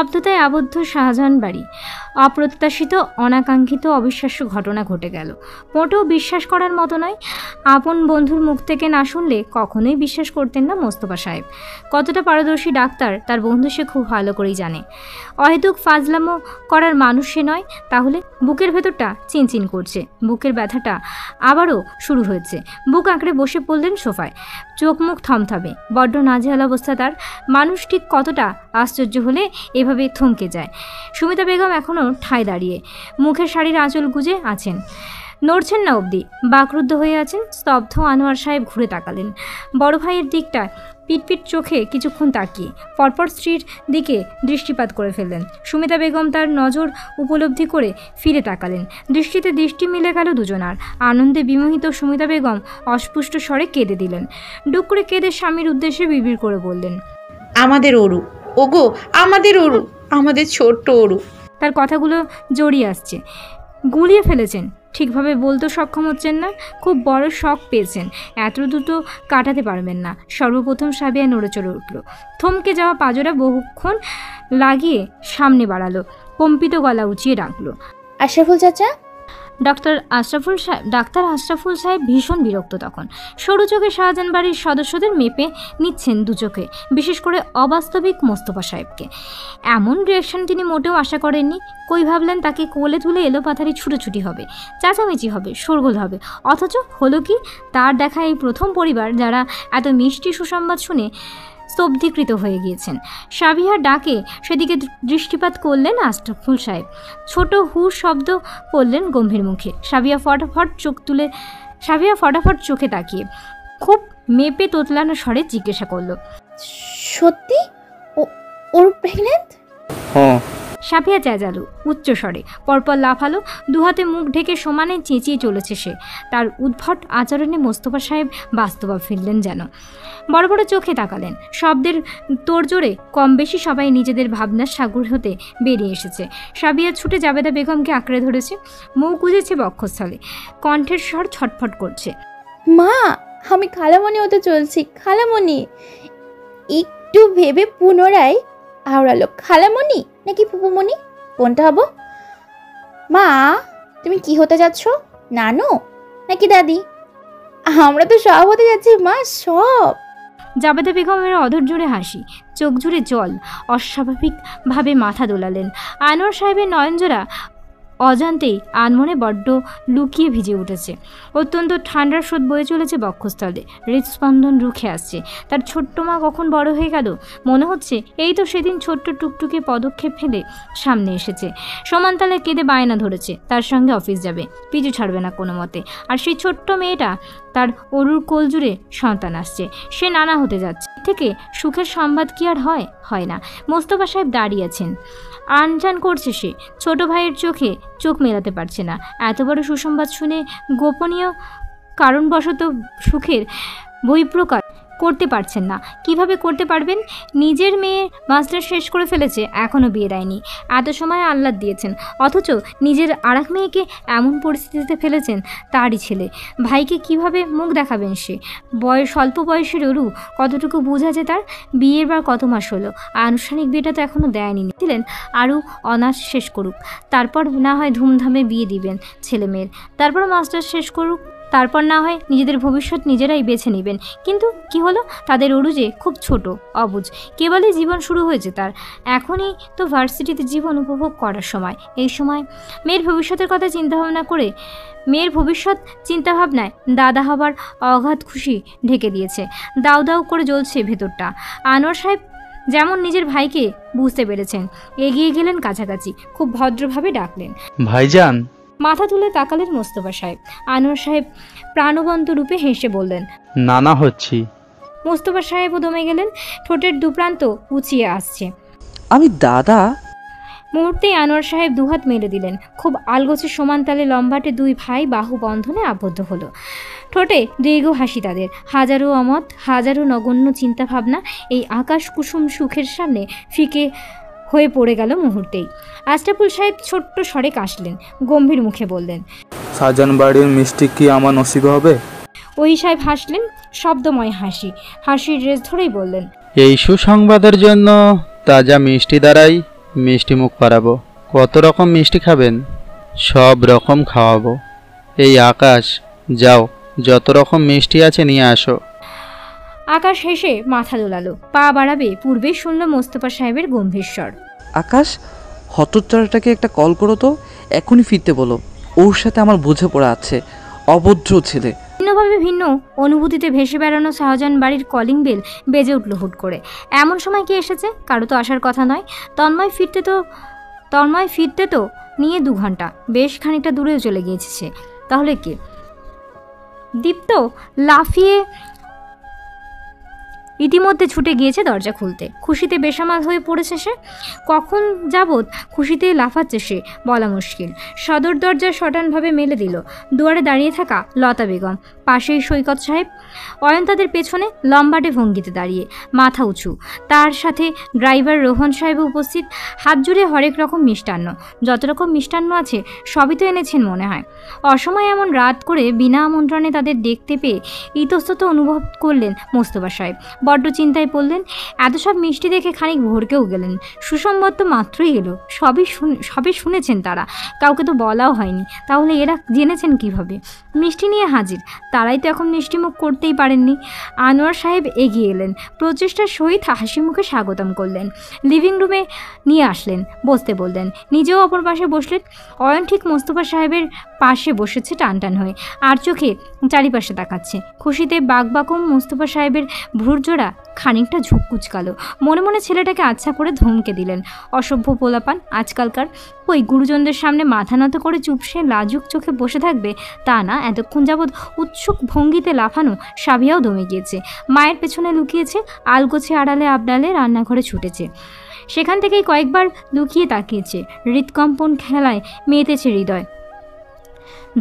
স্তব্ধতায় আবদ্ধ শাহজাহান বাড়ি। অপ্রত্যাশিত, অনাকাঙ্ক্ষিত, অবিশ্বাস্য ঘটনা ঘটে গেল। মোটেও বিশ্বাস করার মতো নয়। আপন বন্ধুর মুখ থেকে না শুনলে কখনোই বিশ্বাস করতেন না মোস্তফা সাহেব। কতটা পারদর্শী ডাক্তার তার বন্ধু সে খুব ভালো করেই জানে। অহেতুক ফাজলামো করার মানুষ সে নয়। তাহলে বুকের ভেতরটা চিনচিন করছে, বুকের ব্যথাটা আবারও শুরু হয়েছে। বুক আঁকড়ে বসে পড়লেন সোফায়, চোখ মুখ থমথমে। বড্ড নাজেহাল অবস্থা তার। মানুষ ঠিক কতটা আশ্চর্য হলে এভাবে থমকে যায়। সুমিতা বেগম এখনও ঠায় দাঁড়িয়ে, মুখের শাড়ির আঁচল গুজে আছেন, নড়ছেন না অবধি, বাকরুদ্ধ হয়ে আছেন। স্তব্ধ আনোয়ার সাহেব ঘুরে তাকালেন বড় ভাইয়ের দিকটা, পিটপিট চোখে কিছুক্ষণ তাকিয়ে পরপর স্ত্রীর দিকে দৃষ্টিপাত করে ফেললেন। সুমিতা বেগম তার নজর উপলব্ধি করে ফিরে তাকালেন। দৃষ্টিতে দৃষ্টি মিলে গেল দুজনার। আনন্দে বিমোহিত সুমিতা বেগম অস্পুষ্ট স্বরে কেঁদে দিলেন। ডুক করে কেঁদে স্বামীর উদ্দেশ্যে বিড়বিড় করে বললেন, আমাদের অরু, ওগো আমাদের অরু, আমাদের ছোট্ট অরু। তার কথাগুলো জড়িয়ে আসছে। গুলিয়ে ফেলেছেন, ঠিকভাবে বলতে সক্ষম হচ্ছেন না। খুব বড় শখ পেয়েছেন, এত দ্রুত কাটাতে পারবেন না। সর্বপ্রথম সাবিয়া নড়ে চড়ে উঠল। থমকে যাওয়া পাজরা বহুক্ষণ লাগিয়ে সামনে বাড়ালো, কম্পিত গলা উঁচিয়ে ডাকলো, আশরাফুল চাচা। ডাক্তার আশরাফুল সাহেব ভীষণ বিরক্ত তখন। সরু চোখে শাহজাহান বাড়ির সদস্যদের মেপে নিচ্ছেন দু চোখে, বিশেষ করে অবাস্তবিক মোস্তফা সাহেবকে। এমন রিয়াকশন তিনি মোটেও আশা করেননি। কই ভাবলেন তাকে কোলে তুলে এলোপাথারি ছুটোছুটি হবে, চাচামেচি হবে, শোরগোল হবে। অথচ হলো কি, তার দেখা এই প্রথম পরিবার যারা এত মিষ্টি সুসংবাদ শুনে স্তব্ধীকৃত হয়ে গিয়েছেন। সাবিহার ডাকে সেদিকে দৃষ্টিপাত করলেন আশরাফুল সাহেব। ছোট হু শব্দ করলেন গম্ভীর মুখে। সাবিয়া ফটাফট চোখে তাকিয়ে খুব মেপে তোতলানো স্বরে জিজ্ঞাসা করলো, সত্যি ওর প্রেগন্যান্ট? হ্যাঁ। সাফিয়া চেঁচালো উচ্চ স্বরে, পরপর লাফালো, দুহাতে মুখ ঢেকে সমানে চেঁচিয়ে চলেছে সে। তার উদ্ভট আচরণে মোস্তফা সাহেব বাস্তবা ফিরলেন যেন। বড় বড় চোখে তাকালেন। শব্দের তোড়জোড়ে কম বেশি সবাই নিজেদের ভাবনার সাগর হতে বেরিয়ে এসেছে। সাবিয়া ছুটে জাবেদা বেগমকে আঁকড়ে ধরেছে, মুখ গুজেছে বক্ষস্থলে, কণ্ঠের স্বর ছটফট করছে, মা আমি খালামণি হতে চলছি, খালামণি। একটু ভেবে পুনরায় আওড়ালো, খালামণি নাকি ফুপুমণি, কোনটা হবো? মা তুমি কি হতে যাচ্ছ, নানু নাকি দাদি? আমরা তো সব হতে যাচ্ছি মা, সব। জাবেদা বেগমের অধর জুড়ে হাসি, চোখ জুড়ে জল, অস্বাভাবিকভাবে মাথা দোলালেন। আনোয়ার সাহেবের নয়নজোড়া অজান্তেই আনমনে বড্ড লুকিয়ে ভিজে উঠেছে। অত্যন্ত ঠান্ডার স্রোত বয়ে চলেছে বক্ষস্থলে, হৃদস্পন্দন রুখে আসছে। তার ছোট্ট মা কখন বড় হয়ে গেল মনে হচ্ছে। এই তো সেদিন ছোট্ট টুকটুকে পদক্ষেপ ফেলে সামনে এসেছে, সমানতালে কেঁদে বায়না ধরেছে তার সঙ্গে অফিস যাবে, পিছু ছাড়বে না কোনো মতে। আর সেই ছোট্ট মেয়েটা, তার অরুর কোল জুড়ে সন্তান আসছে, সে নানা হতে যাচ্ছে। থেকে সুখের সংবাদ কি আর হয় না। মোস্তফা সাহেব দাঁড়িয়ে আছেন, আনজান করছে সে। ছোট ভাইয়ের চোখে চোখ মেলাতে পারছে না। এত বড় সুসংবাদ শুনে গোপনীয় কারণবশত সুখের বহিঃপ্রকাশ করতে পারছেন না। কিভাবে করতে পারবেন? নিজের মেয়ে মাস্টার শেষ করে ফেলেছে, এখনও বিয়ে দেয়নি, এত সময় আহ্লাদ দিয়েছেন, অথচ নিজের আরেক মেয়েকে এমন পরিস্থিতিতে ফেলেছেন তারই ছেলে। ভাইকে কিভাবে মুখ দেখাবেন সে? স্বল্প বয়সের অরু, কতটুকু বোঝা যে তার? বিয়ের বার কত মাস হলো, আনুষ্ঠানিক বিয়েটা তো এখনও দেয়নি। ছিলেন আরও অনার্স শেষ করুক, তারপর না হয় ধুমধামে বিয়ে দিবেন ছেলে মেয়ের, তারপর মাস্টার শেষ করুক, তারপর না হয় নিজেদের ভবিষ্যৎ নিজেরাই বেছে নেবেন। কিন্তু কি হলো, তাদের অরু যে খুব ছোট, অবুঝ, কেবলই জীবন শুরু হয়েছে তার। এখনই তো ভার্সিটিতে জীবন উপভোগ করার সময়। এই সময় মেয়ের ভবিষ্যতের কথা চিন্তাভাবনায় দাদা হবার অগাধ খুশি ঢেকে দিয়েছে। দাউ দাউ করে জ্বলছে ভেতরটা। আনোয়ার সাহেব যেমন নিজের ভাইকে বুঝতে পেরেছেন, এগিয়ে গেলেন কাছাকাছি, খুব ভদ্রভাবে ডাকলেন, ভাইজান। মাথা তুলে তাকালেন মোস্তফা সাহেব। আনোয়ার সাহেব প্রাণবন্ত রূপে হেসে বললেন, নানা হচ্ছি। মোস্তফা সাহেবও দমে গেলেন, ঠোঁটের দুপ্রান্ত উঁচিয়ে আসছে। আমি দাদা? মুহূর্তেই আনোয়ার সাহেব দুহাত মেলে দিলেন। খুব আলগোছে সমান তালে লম্বাটে দুই ভাই বাহু বন্ধনে আবদ্ধ হলো। ঠোঁটে দীর্ঘ হাসি তাদের। হাজারো অমত, হাজারো নগণ্য চিন্তাভাবনা এই আকাশ কুসুম সুখের সামনে ফিকে হয়ে পড়ে গেল মুহূর্তেই। আশরাফুল সাহেব ছোট্ট স্বরে কাশলেন, গম্ভীর মুখে বললেন, শাহজাহান বাড়ির মিষ্টি কি আমার নসিবে হবে? ওই সাহেব হাসলেন, শব্দময় হাসির রেস ধরেই বললেন, এই সুসংবাদের জন্য তাজা মিষ্টি দ্বারাই মিষ্টি মুখ করাবো। কত রকম মিষ্টি খাবেন? সব রকম খাওয়াবো। এই আকাশ, যাও যত রকম মিষ্টি আছে নিয়ে আসো। আকাশ হেসে মাথা দোলালো, পা বাড়াবে পূর্বেই শুনল মোস্তফা সাহেবের গম্ভীর স্বর। আকাশ, হতচ্ছাড়াটাকে একটা কল করো তো, এখনই ফিরতে বলো। ওর সাথে আমার বুঝে পড়া আছে, অভদ্র ছেলে। ভিন্নভাবে ভিন্ন অনুভূতিতে ভেসে বেড়ানো শাহজাহান বাড়ির কলিং বেল বেজে উঠল হুট করে। এমন সময় কি এসেছে? কারো তো আসার কথা নয়। তন্ময় ফিরতে তো নিয়ে 2 ঘন্টা, বেশ খানিকটা দূরেও চলে গিয়েছে সে। তাহলে কে? দীপ্ত লাফিয়ে ইতিমধ্যে ছুটে গিয়েছে দরজা খুলতে। খুশিতে বেসামাল হয়ে পড়েছে সে। কখন যাবৎ খুশিতে লাফাচ্ছে সে বলা মুশকিল। সদর দরজা শটানভাবে মেলে দিল। দুয়ারে দাঁড়িয়ে থাকা লতা বেগম, পাশেই সৈকত সাহেব, অয়ন তাদের পেছনে লম্বাটে ভঙ্গিতে দাঁড়িয়ে, মাথা উঁচু। তার সাথে ড্রাইভার রোহন সাহেব উপস্থিত, হাত জুড়ে হরেক রকম মিষ্টান্ন। যত রকম মিষ্টান্ন আছে সবই তো এনেছেন মনে হয়। অসময়ে এমন রাত করে বিনা আমন্ত্রণে তাদের দেখতে পেয়ে ইতস্তত অনুভব করলেন মোস্তফা সাহেব। বড্ড চিন্তায় পড়লেন। এত সব মিষ্টি দেখে খানিক ভরকেও গেলেন। সুসংবাদ তো মাত্রই এলো, সবই শুনেছেন তারা, কাউকে তো বলাও হয়নি। তাহলে এরা জেনেছেন কিভাবে? মিষ্টি নিয়ে হাজির, তারাই তো এখন মিষ্টিমুখ করতেই পারেননি। আনোয়ার সাহেব এগিয়ে এলেন, প্রচেষ্টার সহিত হাসি মুখে স্বাগতম করলেন। লিভিং রুমে নিয়ে আসলেন, বসতে বললেন। নিজেও অপর পাশে বসলেন। অয়ন ঠিক মোস্তফা সাহেবের পাশে বসেছে টানটান হয়ে, আর চোখে চারিপাশে তাকাচ্ছে। খুশিতে বাকবাকুম মোস্তফা সাহেবের ভ্রুরজোড়া খানিকটা ঝুঁক কুচকালো। মনে মনে ছেলেটাকে আচ্ছা করে ধমকে দিলেন। অসভ্য পোলাপান আজকালকার। ওই গুরুজনদের সামনে মাথা নত করে চুপসে লাজুক চোখে বসে থাকবে তা না, এতক্ষণ যাবৎ উৎসুক ভঙ্গিতে লাফানো সাবিয়াও দমে গিয়েছে। মায়ের পেছনে লুকিয়েছে, আলগোছে আড়ালে আবডালে রান্নাঘরে ছুটেছে। সেখান থেকেই কয়েকবার লুকিয়ে তাকিয়েছে। হৃদকম্পন খেলায় মেতেছে হৃদয়।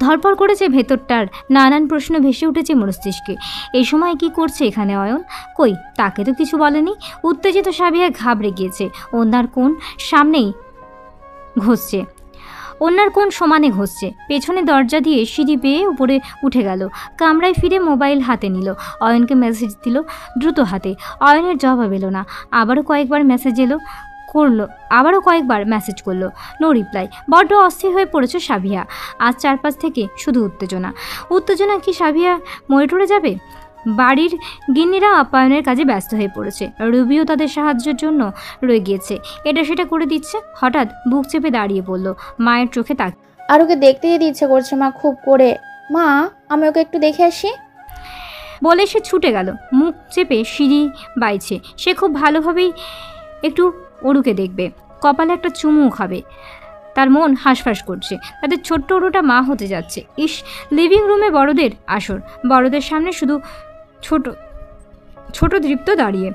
ধরপড় করেছে ভেতরটার, নানান প্রশ্ন ভেসে উঠেছে মস্তিষ্কে। এই সময় কি করছে এখানে অয়ন? কই, তাকে তো কিছু বলেনি। উত্তেজিত সাবিয়া ঘাবড়ে গিয়েছে। ওনার কোণ সমানে ঘষছে। পেছনে দরজা দিয়ে সিঁড়ি বেয়ে উপরে উঠে গেল। কামরায় ফিরে মোবাইল হাতে নিল। অয়নকে মেসেজ দিল দ্রুত হাতে। অয়নের জবাব এলো না। আবারও কয়েকবার মেসেজ করলো, নো রিপ্লাই। বড্ড অস্থির হয়ে পড়েছে সাবিয়া। আজ চারপাশ থেকে শুধু উত্তেজনা। কি সাবিয়া মরে টরে যাবে? বাড়ির গিন্নিরা আপ্যায়নের কাজে ব্যস্ত হয়ে পড়েছে। রুবিও তাদের সাহায্যের জন্য রয়ে গিয়েছে, এটা সেটা করে দিচ্ছে। হঠাৎ বুক চেপে দাঁড়িয়ে পড়ল, মায়ের চোখে তাক। আর ওকে দেখতে যেতে ইচ্ছে করছে মা, খুব করে। মা, আমি ওকে একটু দেখে আসি বলে সে ছুটে গেল। মুখ চেপে সিঁড়ি বাইছে। সে খুব ভালোভাবেই একটু অরুকে দেখবে, কপালে একটা চুমু খাবে। তার মন হাঁসফাঁস করছে। তাদের ছোট্ট অরুটা মা হতে যাচ্ছে। ইস, লিভিং রুমে বড়দের আসর। বড়দের সামনে শুধু ছোট দৃপ্ত দাঁড়িয়ে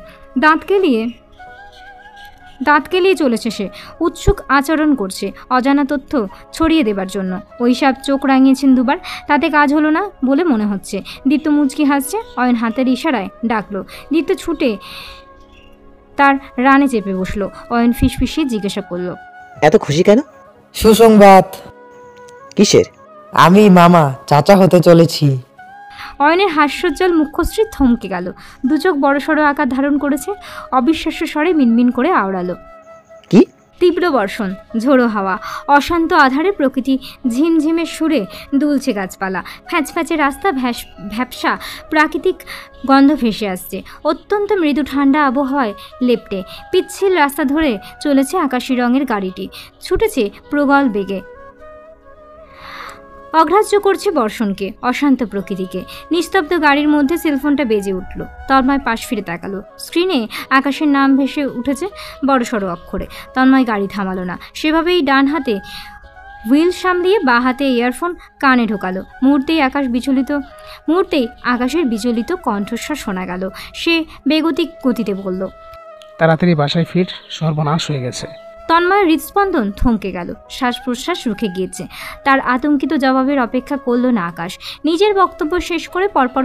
দাঁত কেলিয়ে চলেছে সে। উৎসুক আচরণ করছে অজানা তথ্য ছড়িয়ে দেবার জন্য। ওইসব চোখ রাঙিয়েছেন দুবার, তাতে কাজ হলো না বলে মনে হচ্ছে। দীপ্ত মুচকি হাসছে। অয়ন হাতের ইশারায় ডাকলো। দীপ্ত ছুটে তার রানে চেপে বসলো। অয়ন ফিসফিসিয়ে জিজ্ঞাসা করলো, এত খুশি কেন? সুসংবাদ। কিসের? আমি মামা চাচা হতে চলেছি। অয়নের হাস্যোজ্জ্বল মুখশ্রী থমকে গেল। দুচোখ বড়সড় আকার ধারণ করেছে। অবিশ্বাস্য স্বরে মিনমিন করে আওড়ালো, কি? তীব্র বর্ষণ, ঝোড়ো হাওয়া, অশান্ত আধারে প্রকৃতি ঝিমঝিমের সুরে দুলছে গাছপালা। ফ্যাঁচফ্যাঁচে রাস্তা, ভ্যাপসা প্রাকৃতিক গন্ধ ভেসে আসছে। অত্যন্ত মৃদু ঠান্ডা আবহাওয়ায় লেপ্টে পিচ্ছিল রাস্তা ধরে চলেছে আকাশি রঙের গাড়িটি। ছুটেছে প্রবল বেগে, অগ্রাহ্য করছে বর্ষণকে, অশান্ত প্রকৃতিকে। নিস্তব্ধ গাড়ির মধ্যে সেলফোনটা বেজে উঠল। তন্ময় পাশ ফিরে তাকালো। স্ক্রিনে আকাশের নাম ভেসে উঠেছে বড়সড় অক্ষরে। তন্ময় গাড়ি থামালো না, সেভাবেই ডান হাতে হুইল সামলিয়ে বা হাতে ইয়ারফোন কানে ঢোকালো। মুহূর্তেই আকাশের বিচলিত কণ্ঠস্বর শোনা গেল। সে বেগতিক গতিতে বলল, তাড়াতাড়ি বাসায় ফির, সর্বনাশ হয়ে গেছে। তন্ময়ের হৃদস্পন্দন থমকে গেল। শ্বাস প্রশ্বাস রুখে গিয়েছে। তার আতঙ্কিত জবাবের অপেক্ষা করল না আকাশ। নিজের বক্তব্য শেষ করে পরপর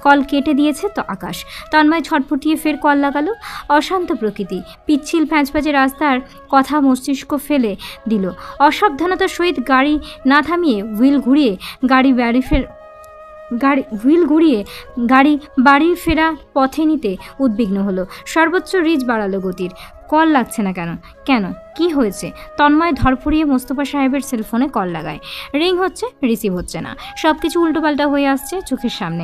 কল কেটে দিয়েছে তো আকাশ। তন্ময় ছটফটিয়ে ফের কল লাগালো। অশান্ত প্রকৃতি, পিচ্ছিল ফ্যাঁচফ্যাঁচে রাস্তার কথা মস্তিষ্ক ফেলে দিল। অসাবধানতার সহিত গাড়ি না থামিয়ে হুইল ঘুরিয়ে হুইল ঘুরিয়ে গাড়ি বাড়ির ফেরা পথে নিতে উদ্বিগ্ন হলো। সর্বোচ্চ রিচ বাড়ালো গতির। কল লাগছে না কেন? কেন কি হয়েছে? তন্ময় ধরফড়িয়ে মোস্তফা সাহেবের সেলফোনে কল লাগায়। রিং হচ্ছে, রিসিভ হচ্ছে না। সব কিছু উল্টোপাল্টা হয়ে আসছে চোখের সামনে।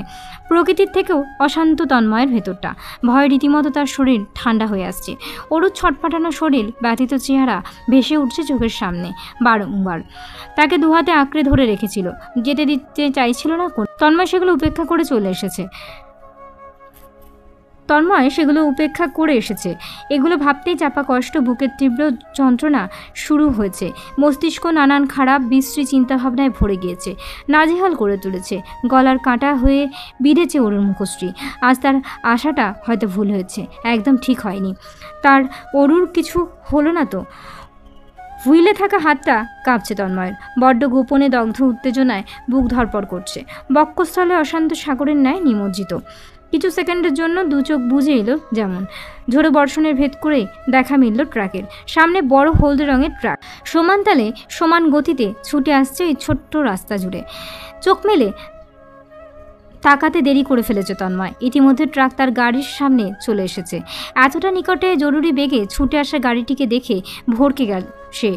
প্রকৃতির থেকেও অশান্ত তন্ময়ের ভেতরটা। ভয়ে রীতিমতো তার শরীর ঠান্ডা হয়ে আসছে। অরুর ছটফটানো শরীর, ব্যথিত চেহারা ভেসে উঠছে চোখের সামনে বারংবার। তাকে দুহাতে আঁকড়ে ধরে রেখেছিল, যেতে দিতে চাইছিল না। তন্ময় সেগুলো উপেক্ষা করে এসেছে। এগুলো ভাবতেই চাপা কষ্ট, বুকের তীব্র যন্ত্রণা শুরু হয়েছে। মস্তিষ্ক নানান খারাপ বিশ্রী চিন্তাভাবনায় ভরে গিয়েছে, নাজেহাল করে তুলেছে। গলার কাঁটা হয়ে বিঁধেছে অরুর মুখশ্রী। আজ তার আশাটা হয়তো ভুল হয়েছে, একদম ঠিক হয়নি। তার অরুর কিছু হলো না তো? হুইলে থাকা হাতটা কাঁপছে তন্ময়ের। বড্ড গোপনে দগ্ধ উত্তেজনায় বুক ধরপড় করছে। বক্ষস্থলে অশান্ত সাগরের ন্যায় নিমজ্জিত। কিছু সেকেন্ডের জন্য দু চোখ বুজে এলো যেমন। ঝোড়ো বর্ষণের ভেদ করে দেখা মিলল ট্রাকের সামনে। বড় হলদে রঙের ট্রাক সমান তালে সমান গতিতে ছুটে আসছে এই ছোট্ট রাস্তা জুড়ে। চোখ মেলে তাকাতে দেরি করে ফেলেছে তন্ময়। ইতিমধ্যে ট্রাক তার গাড়ির সামনে চলে এসেছে। এতটা নিকটে জরুরি বেগে ছুটে আসা গাড়িটিকে দেখে ভরকে গেল সে।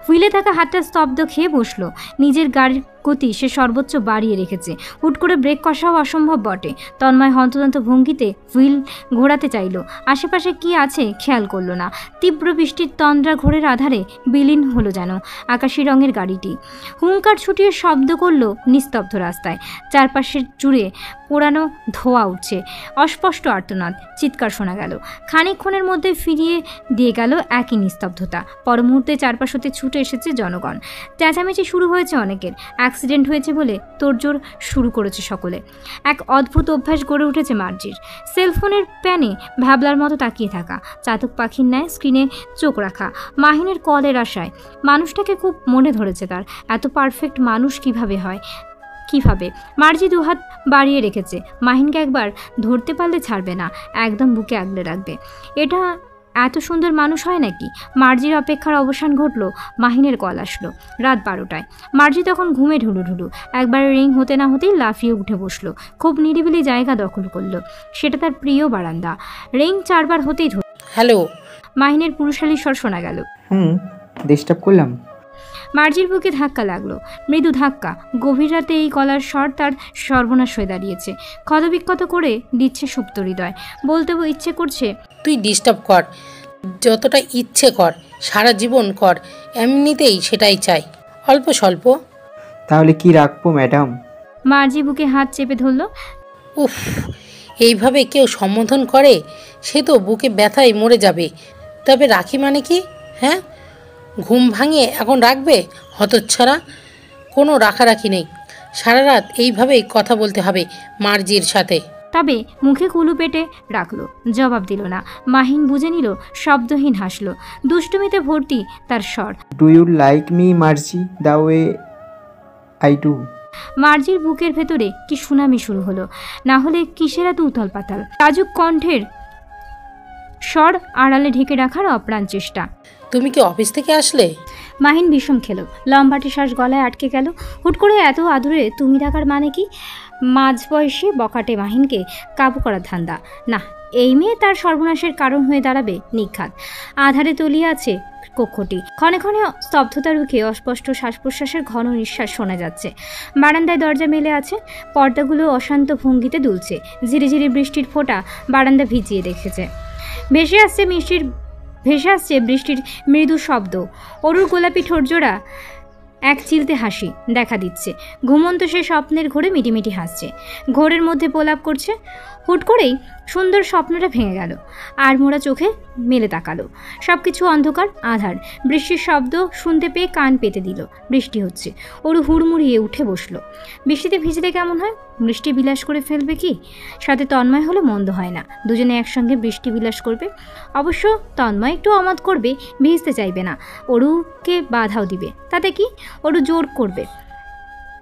হুইলে থাকা হাতটা স্তব্ধ খেয়ে বসলো। নিজের গাড়ির গতি সে সর্বোচ্চ বাড়িয়ে রেখেছে। হুট করে ব্রেক কষাও অসম্ভব বটে। তন্ময় হন্তদন্ত ভঙ্গিতে হুইল ঘোরাতে চাইল। আশেপাশে কি আছে খেয়াল করলো না। তীব্র বৃষ্টির তন্দ্রা ঘোরের আধারে বিলীন হলো যেন আকাশি রঙের গাড়িটি। হুঙ্কার ছুটিয়ে শব্দ করল নিস্তব্ধ রাস্তায়। চারপাশের জুড়ে পোড়ানো ধোয়া উঠছে। অস্পষ্ট আর্তনাদ, চিৎকার শোনা গেল। খানিকক্ষণের মধ্যে ফিরিয়ে দিয়ে গেল একই নিস্তব্ধতা। পর মুহূর্তে চারপাশ হতে ছুটে এসেছে জনগণ। চেঁচামেচি শুরু হয়েছে অনেকের। অ্যাক্সিডেন্ট হয়েছে বলে তোড়জোড় শুরু করেছে সকলে। এক অদ্ভুত অভ্যাস গড়ে উঠেছে মার্জির। সেলফোনের প্যানে ভ্যাবলার মতো তাকিয়ে থাকা, চাতক পাখির ন্যায় স্ক্রিনে চোখ রাখা, মাহিনের কলের আশায়। মানুষটাকে খুব মনে ধরেছে তার। এত পারফেক্ট মানুষ কিভাবে হয়? মার্জি দুহাত বাড়িয়ে রেখেছে। মাহিনকে একবার ধরতে পারলে ছাড়বে না, একদম বুকে আগলে রাখবে। এটা এত সুন্দর মানুষ হয় নাকি? মার্জির অপেক্ষার অবসান ঘটল। মাহিনের কল আসলো রাত 12টায়। মার্জি তখন ঘুমে ঢুলু। একবার রিং হতে না হতেই লাফিয়ে উঠে বসলো। খুব নিরিবিলি জায়গা দখল করলো। সেটা তার প্রিয় বারান্দা। রিং 4 বার হতেই হ্যালো। মাহিনের পুরুষালী স্বর শোনা গেল। ডিস্টার্ব করলাম? মার্জির বুকে ধাক্কা লাগলো, মৃদু ধাক্কা। গভীর রাতে এই গলার স্বর তার সর্বনাশ হয়ে দাঁড়িয়েছে। ক্ষতবিক্ষত করে দিচ্ছে সুপ্ত হৃদয়। বলতে ইচ্ছে করছে, তুই ডিস্টার্ব কর, যতটা ইচ্ছে কর, সারা জীবন কর, এমনিতেই সেটাই চাই, অল্প স্বল্প। তাহলে কি রাখবো ম্যাডাম? মার্জি বুকে হাত চেপে ধরল। উফ, এইভাবে কেউ সম্বোধন করে সে তো বুকে ব্যথায় মরে যাবে। তবে রাখি মানে কি? হ্যাঁ, ঘুম ভাঙিয়ে এখন রাখবে? হতচ্ছাড়া, কোনো রাখারাখি নেই। সারা রাত এইভাবেই কথা বলতে হবে মার্জির সাথে। তবে মুখে কুলু পেটে রাখলো, জবাব দিল না। মাহিন বুঝে নিল, শব্দহীন হাসলো। দুষ্টুমিতে ভর্তি তার স্বর। Do you like me Margie the way I do? মার্জির বুকের ভেতরে কি সুনামি শুরু হলো। না হলে কিসের এত উথল পাতাল? লাজুক কণ্ঠের স্বর আড়ালে ঢেকে রাখার অপ্রাণ চেষ্টা। তুমি কি অফিস থেকে আসলে? মাহিন বিষম খেলো। লম্বাটে শ্বাস গলায় আটকে গেল। হুট করে এত আদুরে তুমি ডাকার মানে কি? মাঝ বয়সে বকাটে মাহিনকে কাবু করার ধান্দা। না, এই মেয়ে তার সর্বনাশের কারণ হয়ে দাঁড়াবে নিখাত। আধারে তলিয়ে আছে কক্ষটি। ক্ষণে ক্ষণে স্তব্ধতা রুখে অস্পষ্ট শ্বাস প্রশ্বাসের ঘন নিঃশ্বাস শোনা যাচ্ছে। বারান্দায় দরজা মেলে আছে, পর্দাগুলো অশান্ত ভঙ্গিতে দুলছে। ঝিরে ঝিরে বৃষ্টির ফোঁটা বারান্দা ভিজিয়ে রেখেছে। ভেসে আসছে বৃষ্টির মৃদু শব্দ। অরুর গোলাপি ঠোঁটজোড়া এক চিলতে হাসি দেখা দিচ্ছে। ঘুমন্ত সে স্বপ্নের ঘোরে মিটিমিটি হাসছে, ঘোরের মধ্যে প্রলাপ করছে। হুট করেই সুন্দর স্বপ্নটা ভেঙে গেল। আর মোড়া চোখে মেলে তাকালো। সব কিছু অন্ধকার, আধার। বৃষ্টির শব্দ শুনতে পেয়ে কান পেতে দিল। বৃষ্টি হচ্ছে। ওরু হুড়মুড়িয়ে উঠে বসলো। বৃষ্টিতে ভিজতে কেমন হয়? বৃষ্টি বিলাস করে ফেলবে কি? সাথে তন্ময় হলে মন্দ হয় না, দুজনে একসঙ্গে বৃষ্টি বিলাস করবে। অবশ্য তন্ময় একটু অমত করবে, ভিজতে চাইবে না। অরুকে বাধাও দিবে, তাতে কি? অরু জোর করবে,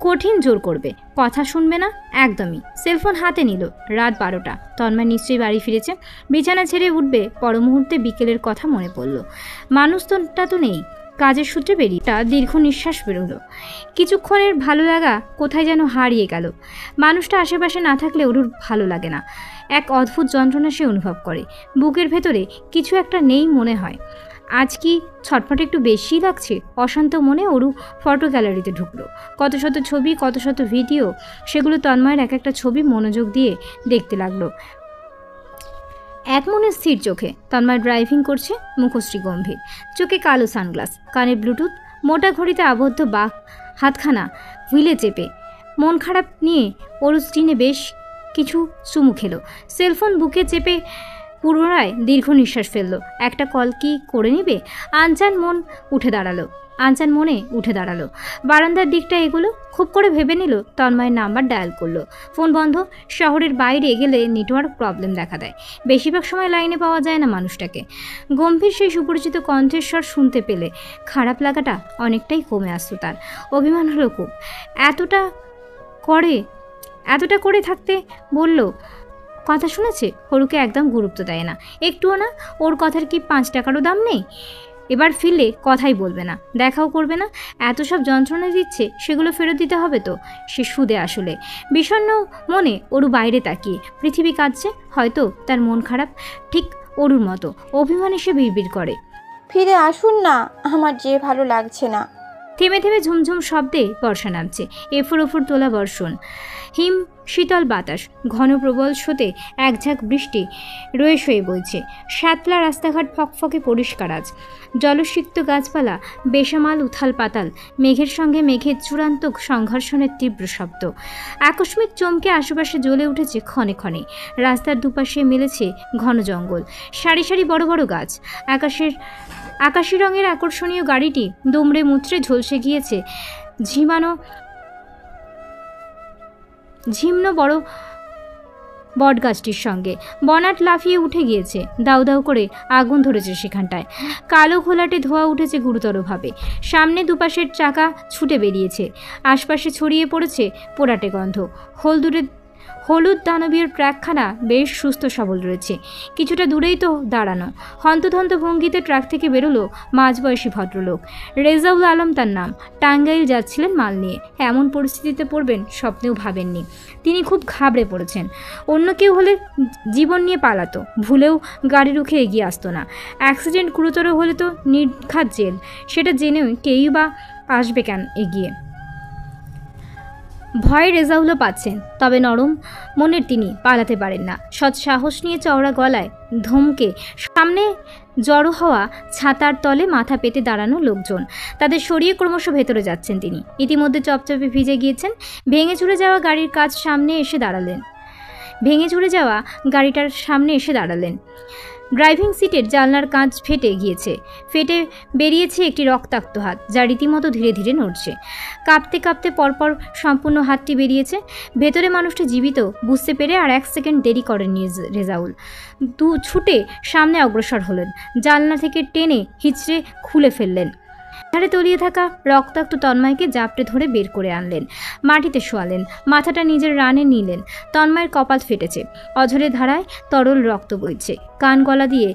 কঠিন জোর করবে, কথা শুনবে না একদমই। সেলফোন হাতে নিল। রাত 12টা। তন্ময় নিশ্চয়ই বাড়ি ফিরেছে। বিছানা ছেড়ে উঠবে পর মুহূর্তে বিকেলের কথা মনে পড়ল। মানুষটা তো নেই। কাজের সূত্রে বেরিয়ে একটা দীর্ঘ নিঃশ্বাস বেরোলো। কিছুক্ষণের ভালো লাগা কোথায় যেন হারিয়ে গেল। মানুষটা আশেপাশে না থাকলে অরুর ভালো লাগে না। এক অদ্ভুত যন্ত্রণা সে অনুভব করে। বুকের ভেতরে কিছু একটা নেই মনে হয়। আজ কি ছটফট একটু বেশিই লাগছে। অশান্ত মনে অরু ফটো গ্যালারিতে ঢুকলো। কত শত ছবি, কত শত ভিডিও, সেগুলো তন্ময়ের এক একটা ছবি মনোযোগ দিয়ে দেখতে লাগলো। এক মনে স্থির চোখে তন্ময় ড্রাইভিং করছে, মুখশ্রী গম্ভীর, চোখে কালো সানগ্লাস, কানে ব্লুটুথ, মোটা ঘড়িতে আবদ্ধ বাঘ হাতখানা হুইলে চেপে। মন খারাপ নিয়ে অরু স্ক্রিনে বেশ কিছু চুমু খেলো। সেলফোন বুকে চেপে পুনরায় দীর্ঘ নিঃশ্বাস ফেললো। একটা কল কি করে নিবে? আনচান মনে উঠে দাঁড়ালো। বারান্দার দিকটা এগুলো খুব করে ভেবে নিল। তন্ময়ের নাম্বার ডায়াল করলো। ফোন বন্ধ। শহরের বাইরে গেলে নেটওয়ার্ক প্রবলেম দেখা দেয়। বেশিরভাগ সময় লাইনে পাওয়া যায় না মানুষটাকে। গম্ভীর সেই সুপরিচিত কণ্ঠেশ্বর শুনতে পেলে খারাপ লাগাটা অনেকটাই কমে আসতো তার। অভিমান হলো খুব। এতটা করে থাকতে বলল। কথা শুনেছে, হরুকে একদম গুরুত্ব দেয় না, একটুও না। ওর কথার কি 5 টাকারও দাম নেই? এবার ফিরলে কথাই বলবে না, দেখাও করবে না। এত সব যন্ত্রণা দিচ্ছে, সেগুলো ফেরত দিতে হবে তো। সে সুদে আসলে। বিষণ্ণ মনে অরু বাইরে তাকিয়ে। পৃথিবী কাঁদছে, হয়তো তার মন খারাপ ঠিক অরুর মতো। অভিমানে সে বিড়বিড় করে, ফিরে আসুন না, আমার যে ভালো লাগছে না। থেমে থেমে ঝুমঝুম শব্দে বর্ষা নামছে। এফুর ওফুর তোলা বর্ষণ, হিম শীতল বাতাস, ঘন প্রবল স্রোতে একঝাঁক বৃষ্টি রয়ে শয়ে বইছে। শ্যাতলা রাস্তাঘাট ফকফকে পরিষ্কার আজ। জলসিক্ত গাছপালা বেসামাল উথাল পাতাল, মেঘের সঙ্গে মেঘের চূড়ান্ত সংঘর্ষণের তীব্র শব্দ। আকস্মিক চমকে আশেপাশে জ্বলে উঠেছে ক্ষণে ক্ষণে। রাস্তার দুপাশে মিলেছে ঘন জঙ্গল, সারি সারি বড় বড় গাছ। আকাশি রঙের আকর্ষণীয় গাড়িটি দুমড়ে মুচড়ে ঝলসে গিয়েছে ঝিমনো বড় বটগাছটির সঙ্গে। বনাট লাফিয়ে উঠে গিয়েছে, দাউ দাউ করে আগুন ধরেছে সেখানটায়। কালো ঘোলাটে ধোঁয়া উঠেছে গুরুতরভাবে। সামনে দুপাশের চাকা ছুটে বেরিয়েছে। আশপাশে ছড়িয়ে পড়েছে পোড়াটে গন্ধ। হলুদ দানবীয় ট্র্যাকখানা বেশ সুস্থ সবল রয়েছে। কিছুটা দূরেই তো দাঁড়ানো। হন্তধন্ত ভঙ্গিতে ট্রাক থেকে বেরোলো মাঝবয়সী ভদ্রলোক। রেজাউল আলম তার নাম। টাঙ্গাইল যাচ্ছিলেন মাল নিয়ে। এমন পরিস্থিতিতে পড়বেন স্বপ্নেও ভাবেননি। তিনি খুব ঘাবড়ে পড়েছেন। অন্য কেউ হলে জীবন নিয়ে পালাতো, ভুলেও গাড়ি রুখে এগিয়ে আসতো না। অ্যাক্সিডেন্ট গুরুতর হলে তো নির্ঘাত জেল। সেটা জেনেও কেউই বা আসবে কেন এগিয়ে? ভয় রেজাউলও পাচ্ছেন, তবে নরম মনের তিনি পালাতে পারেন না। সৎ সাহস নিয়ে চওড়া গলায় ধমকে সামনে জড়ো হওয়া ছাতার তলে মাথা পেতে দাঁড়ানো লোকজন, তাদের সরিয়ে ক্রমশ ভেতরে যাচ্ছেন তিনি। ইতিমধ্যে চপচপে ভিজে গিয়েছেন। ভেঙে চুরে যাওয়া গাড়িটার সামনে এসে দাঁড়ালেন। ড্রাইভিং সিটের জানলার কাঁচ ফেটে বেরিয়েছে একটি রক্তাক্ত হাত, যা রীতিমতো ধীরে ধীরে নড়ছে। কাঁপতে কাঁপতে পরপর সম্পূর্ণ হাতটি বেরিয়েছে। ভেতরে মানুষটি জীবিত বুঝতে পেরে আর 1 সেকেন্ড দেরি করেননি রেজাউল। ছুটে সামনে অগ্রসর হলেন। জানলা থেকে টেনে হিচড়ে খুলে ফেললেন। ধারে তলিয়ে থাকা রক্তাক্ত তন্ময়কে জাপটে ধরে বের করে আনলেন। মাটিতে শোয়ালেন, মাথাটা নিজের রানে নিলেন। তন্ময়ের কপাল ফেটেছে, অঝরে ধারায় তরল রক্ত বইছে। কান গলা দিয়ে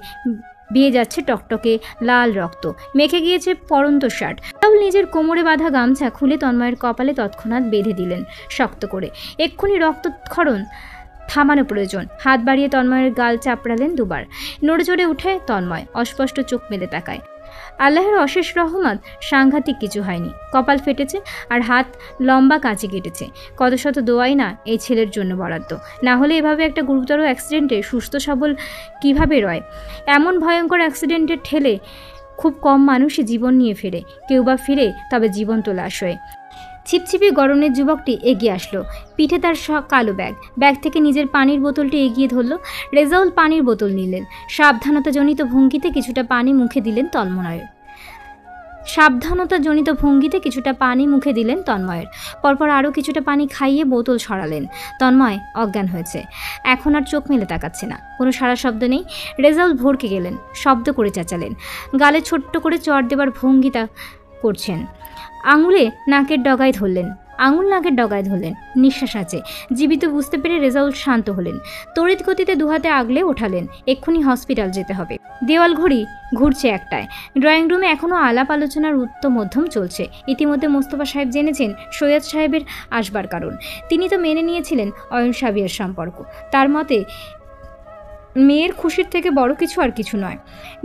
বেয়ে যাচ্ছে টকটকে লাল রক্ত, মেখে গিয়েছে পরন্ত শার্ট। নিজের কোমরে বাঁধা গামছা খুলে তন্ময়ের কপালে তৎক্ষণাৎ বেঁধে দিলেন শক্ত করে। এক্ষুনি রক্তক্ষরণ থামানো প্রয়োজন। হাত বাড়িয়ে তন্ময়ের গাল চাপড়ালেন দুবার। নড়ে চড়ে উঠে তন্ময় অস্পষ্ট চোখ মেলে তাকায়। আল্লাহর অশেষ রহমত, সাংঘাতিক কিছু হয়নি। কপাল ফেটেছে আর হাত লম্বা কাঁচি কেটেছে। কত শত দোয়াই না এই ছেলের জন্য বরাদ্দ। না হলে এভাবে একটা গুরুতর অ্যাক্সিডেন্টে সুস্থ সবল কিভাবে রয়? এমন ভয়ঙ্কর অ্যাক্সিডেন্টের ঠেলে খুব কম মানুষই জীবন নিয়ে ফেরে। কেউ বা ফিরে, তবে জীবন্ত লাশ হয়ে। ছিপছিপি গরনের যুবকটি এগিয়ে আসলো। পিঠে তার কালো ব্যাগ থেকে নিজের পানির বোতলটি এগিয়ে ধরল। রেজাউল পানির বোতল নিলেন। সাবধানতাজনিত ভঙ্গিতে কিছুটা পানি মুখে দিলেন তন্ময়ের। পরপর আরও কিছুটা পানি খাইয়ে বোতল সরালেন। তন্ময় অজ্ঞান হয়েছে, এখন আর চোখ মেলে তাকাচ্ছে না। কোনো সারা শব্দ নেই। রেজাউল ভড়কে গেলেন, শব্দ করে চেঁচালেন। গালে ছোট্ট করে চড় দেবার ভঙ্গিতা করছেন। আঙুলে নাকের ডগায় ধরলেন। আঙুল নাকের ডগায় ধরলেন। নিঃশ্বাস আছে, জীবিত বুঝতে পেরে রেজাউল শান্ত হলেন। তড়িৎ গতিতে দুহাতে আগলে ওঠালেন। এক্ষুনি হসপিটাল যেতে হবে। দেওয়াল ঘড়ি ঘুরছে একটায়। ড্রয়িং রুমে এখনও আলাপ আলোচনার উত্তম মধ্যম চলছে। ইতিমধ্যে মোস্তফা সাহেব জেনেছেন সৈয়দ সাহেবের আসবার কারণ। তিনি তো মেনে নিয়েছিলেন অয়ন সাবিয়ার সম্পর্ক। তার মতে মেয়ের খুশির থেকে বড় কিছু আর কিছু নয়।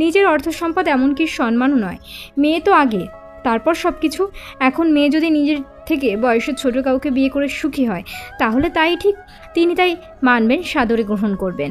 নিজের অর্থ সম্পদ এমনকি সম্মানও নয়। মেয়ে তো আগে, তারপর সব কিছু। এখন মেয়ে যদি নিজের থেকে বয়সের ছোট কাউকে বিয়ে করে সুখী হয় তাহলে তাই ঠিক। তিনি তাই মানবেন, সাদরে গ্রহণ করবেন।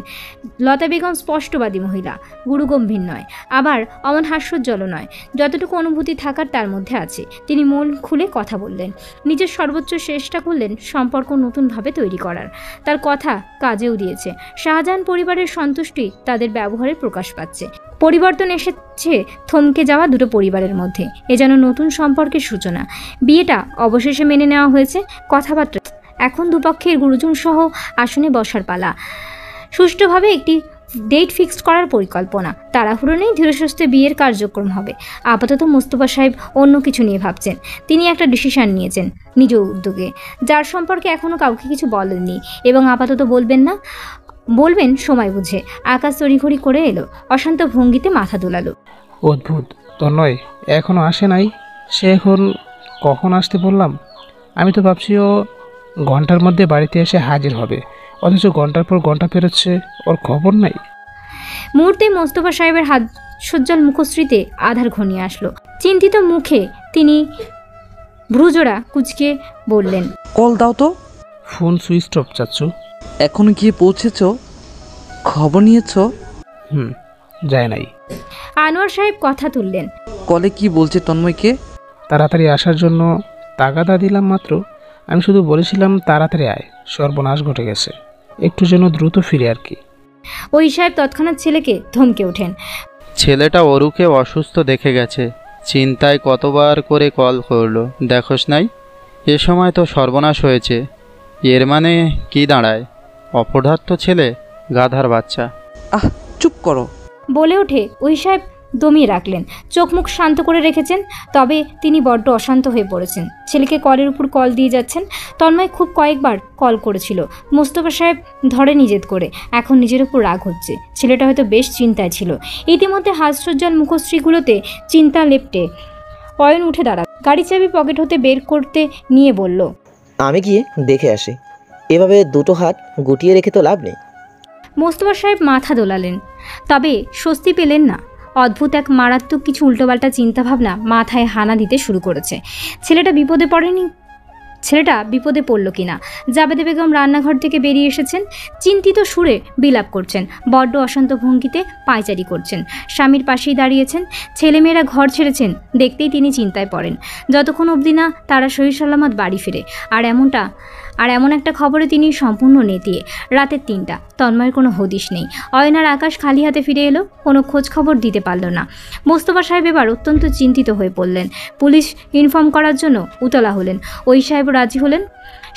লতা বেগম স্পষ্টবাদী মহিলা, গুরুগম্ভীর নয়, আবার অমন হাস্যোজ্জ্বলও নয়। যতটুকু অনুভূতি থাকার তার মধ্যে আছে। তিনি মন খুলে কথা বললেন, নিজের সর্বোচ্চ চেষ্টা করলেন সম্পর্ক নতুনভাবে তৈরি করার। তার কথা কাজেও দিয়েছে। শাহজাহান পরিবারের সন্তুষ্টি তাদের ব্যবহারে প্রকাশ পাচ্ছে। পরিবর্তন এসেছে থমকে যাওয়া দুটো পরিবারের মধ্যে। এ যেন নতুন সম্পর্কের সূচনা। বিয়েটা অবশেষে মেনে নেওয়া হয়েছে। কথাবার্তা এখন দুপক্ষের গুরুজন সহ আসনে বসার পালা। সুষ্ঠুভাবে একটি ডেট ফিক্সড করার পরিকল্পনা। তাড়াহুড়ো নেই, ধীরস্বস্তে বিয়ের কার্যক্রম হবে। আপাতত মোস্তফা সাহেব অন্য কিছু নিয়ে ভাবছেন। তিনি একটা ডিসিশন নিয়েছেন নিজ উদ্যোগে, যার সম্পর্কে এখনও কাউকে কিছু বলেননি এবং আপাতত বলবেন সময় বুঝে। আকাশ তড়িঘড়ি করে এলো, অশান্ত ভঙ্গিতে মাথা দোলালো। অদ্ভুত, তন্ময় এখনো আসে নাই। সে এখন কখন আসতে বললাম? আমি তো ভাবছি ও ঘন্টার মধ্যে বাড়িতে এসে হাজির হবে, অথচ ঘন্টার পর ঘন্টা পেরোচ্ছে, ওর খবর নাই। মুহূর্তে মোস্তফা সাহেবের হাত সজ্জাল মুখশ্রীতে আধার ঘনিয়ে আসলো। চিন্তিত মুখে তিনি ভ্রুজোড়া কুচকে বললেন, কল দাও তো। ফোন সুইচ অফ চাচ্ছু। এখনো গিয়ে পৌঁছেছ? খবর নিয়েছ? যায় নাই। আনোয়ার সাহেব কথা তুললেন। কলে কি বলছে তন্ময়কে? তাড়াতাড়ি আসার জন্য তাগাদা দিলাম মাত্র। আমি শুধু বলেছিলাম তাড়াতাড়ি আয়, সর্বনাশ ঘটে গেছে, একটু যেন দ্রুত ফিরে আর কি। ওই সাহেব তৎক্ষণাৎ ছেলেকে ধমকে ওঠেন। ছেলেটা অরুকে অসুস্থ দেখে গেছে, চিন্তায় কতবার করে কল করলো, দেখোস নাই? এ সময় তো সর্বনাশ হয়েছে। এর মানে কি দাঁড়ায়? অপদার্থ ছেলে, গাধার বাচ্চা। চুপ করো, বলে ওঠে ওই সাহেব দমিয়ে রাখলেন। চোখ মুখ শান্ত করে রেখেছেন, তবে তিনি বড্ড অশান্ত হয়ে পড়েছেন। ছেলেকে কলের উপর কল দিয়ে যাচ্ছেন। তন্ময় খুব কয়েকবার কল করেছিল, মোস্তফা সাহেব ধরে নিজেদ করে। এখন নিজের উপর রাগ হচ্ছে। ছেলেটা হয়তো বেশ চিন্তায় ছিল। ইতিমধ্যে হাস্যজ্জ্বল মুখশ্রীগুলোতে চিন্তা লেপ্টে অয়ন উঠে দাঁড়াল। গাড়ি চাবি পকেট হতে বের করতে নিয়ে বলল, আমি গিয়ে দেখে আসি। এভাবে দুটো হাত গুটিয়ে রেখে তো লাভ নেই। মোস্তফা সাহেব মাথা দোলালেন, তবে স্বস্তি পেলেন না। অদ্ভুত এক মারাত্মক কিছু উল্টোপাল্টা চিন্তাভাবনা মাথায় হানা দিতে শুরু করেছে। ছেলেটা বিপদে পড়ল কিনা। জাবেদা বেগম রান্নাঘর থেকে বেরিয়ে এসেছেন। চিন্তিত সুরে বিলাপ করছেন, বড্ড অশান্ত ভঙ্গিতে পায়চারি করছেন। স্বামীর পাশেই দাঁড়িয়েছেন। ছেলেমেয়েরা ঘর ছেড়েছেন দেখতেই তিনি চিন্তায় পড়েন। যতক্ষণ অবধি না তারা সহি সালামত বাড়ি ফিরে। আর এমন একটা খবরে তিনি সম্পূর্ণ নেতিয়ে। রাতের 3টা, তন্ময়ের কোনো হদিশ নেই। অয়নার আকাশ খালি হাতে ফিরে এলো, কোনো খোঁজ খবর দিতে পারল না। মোস্তফা সাহেব এবার অত্যন্ত চিন্তিত হয়ে পড়লেন। পুলিশ ইনফর্ম করার জন্য উতলা হলেন। ওই সাহেব রাজি হলেন।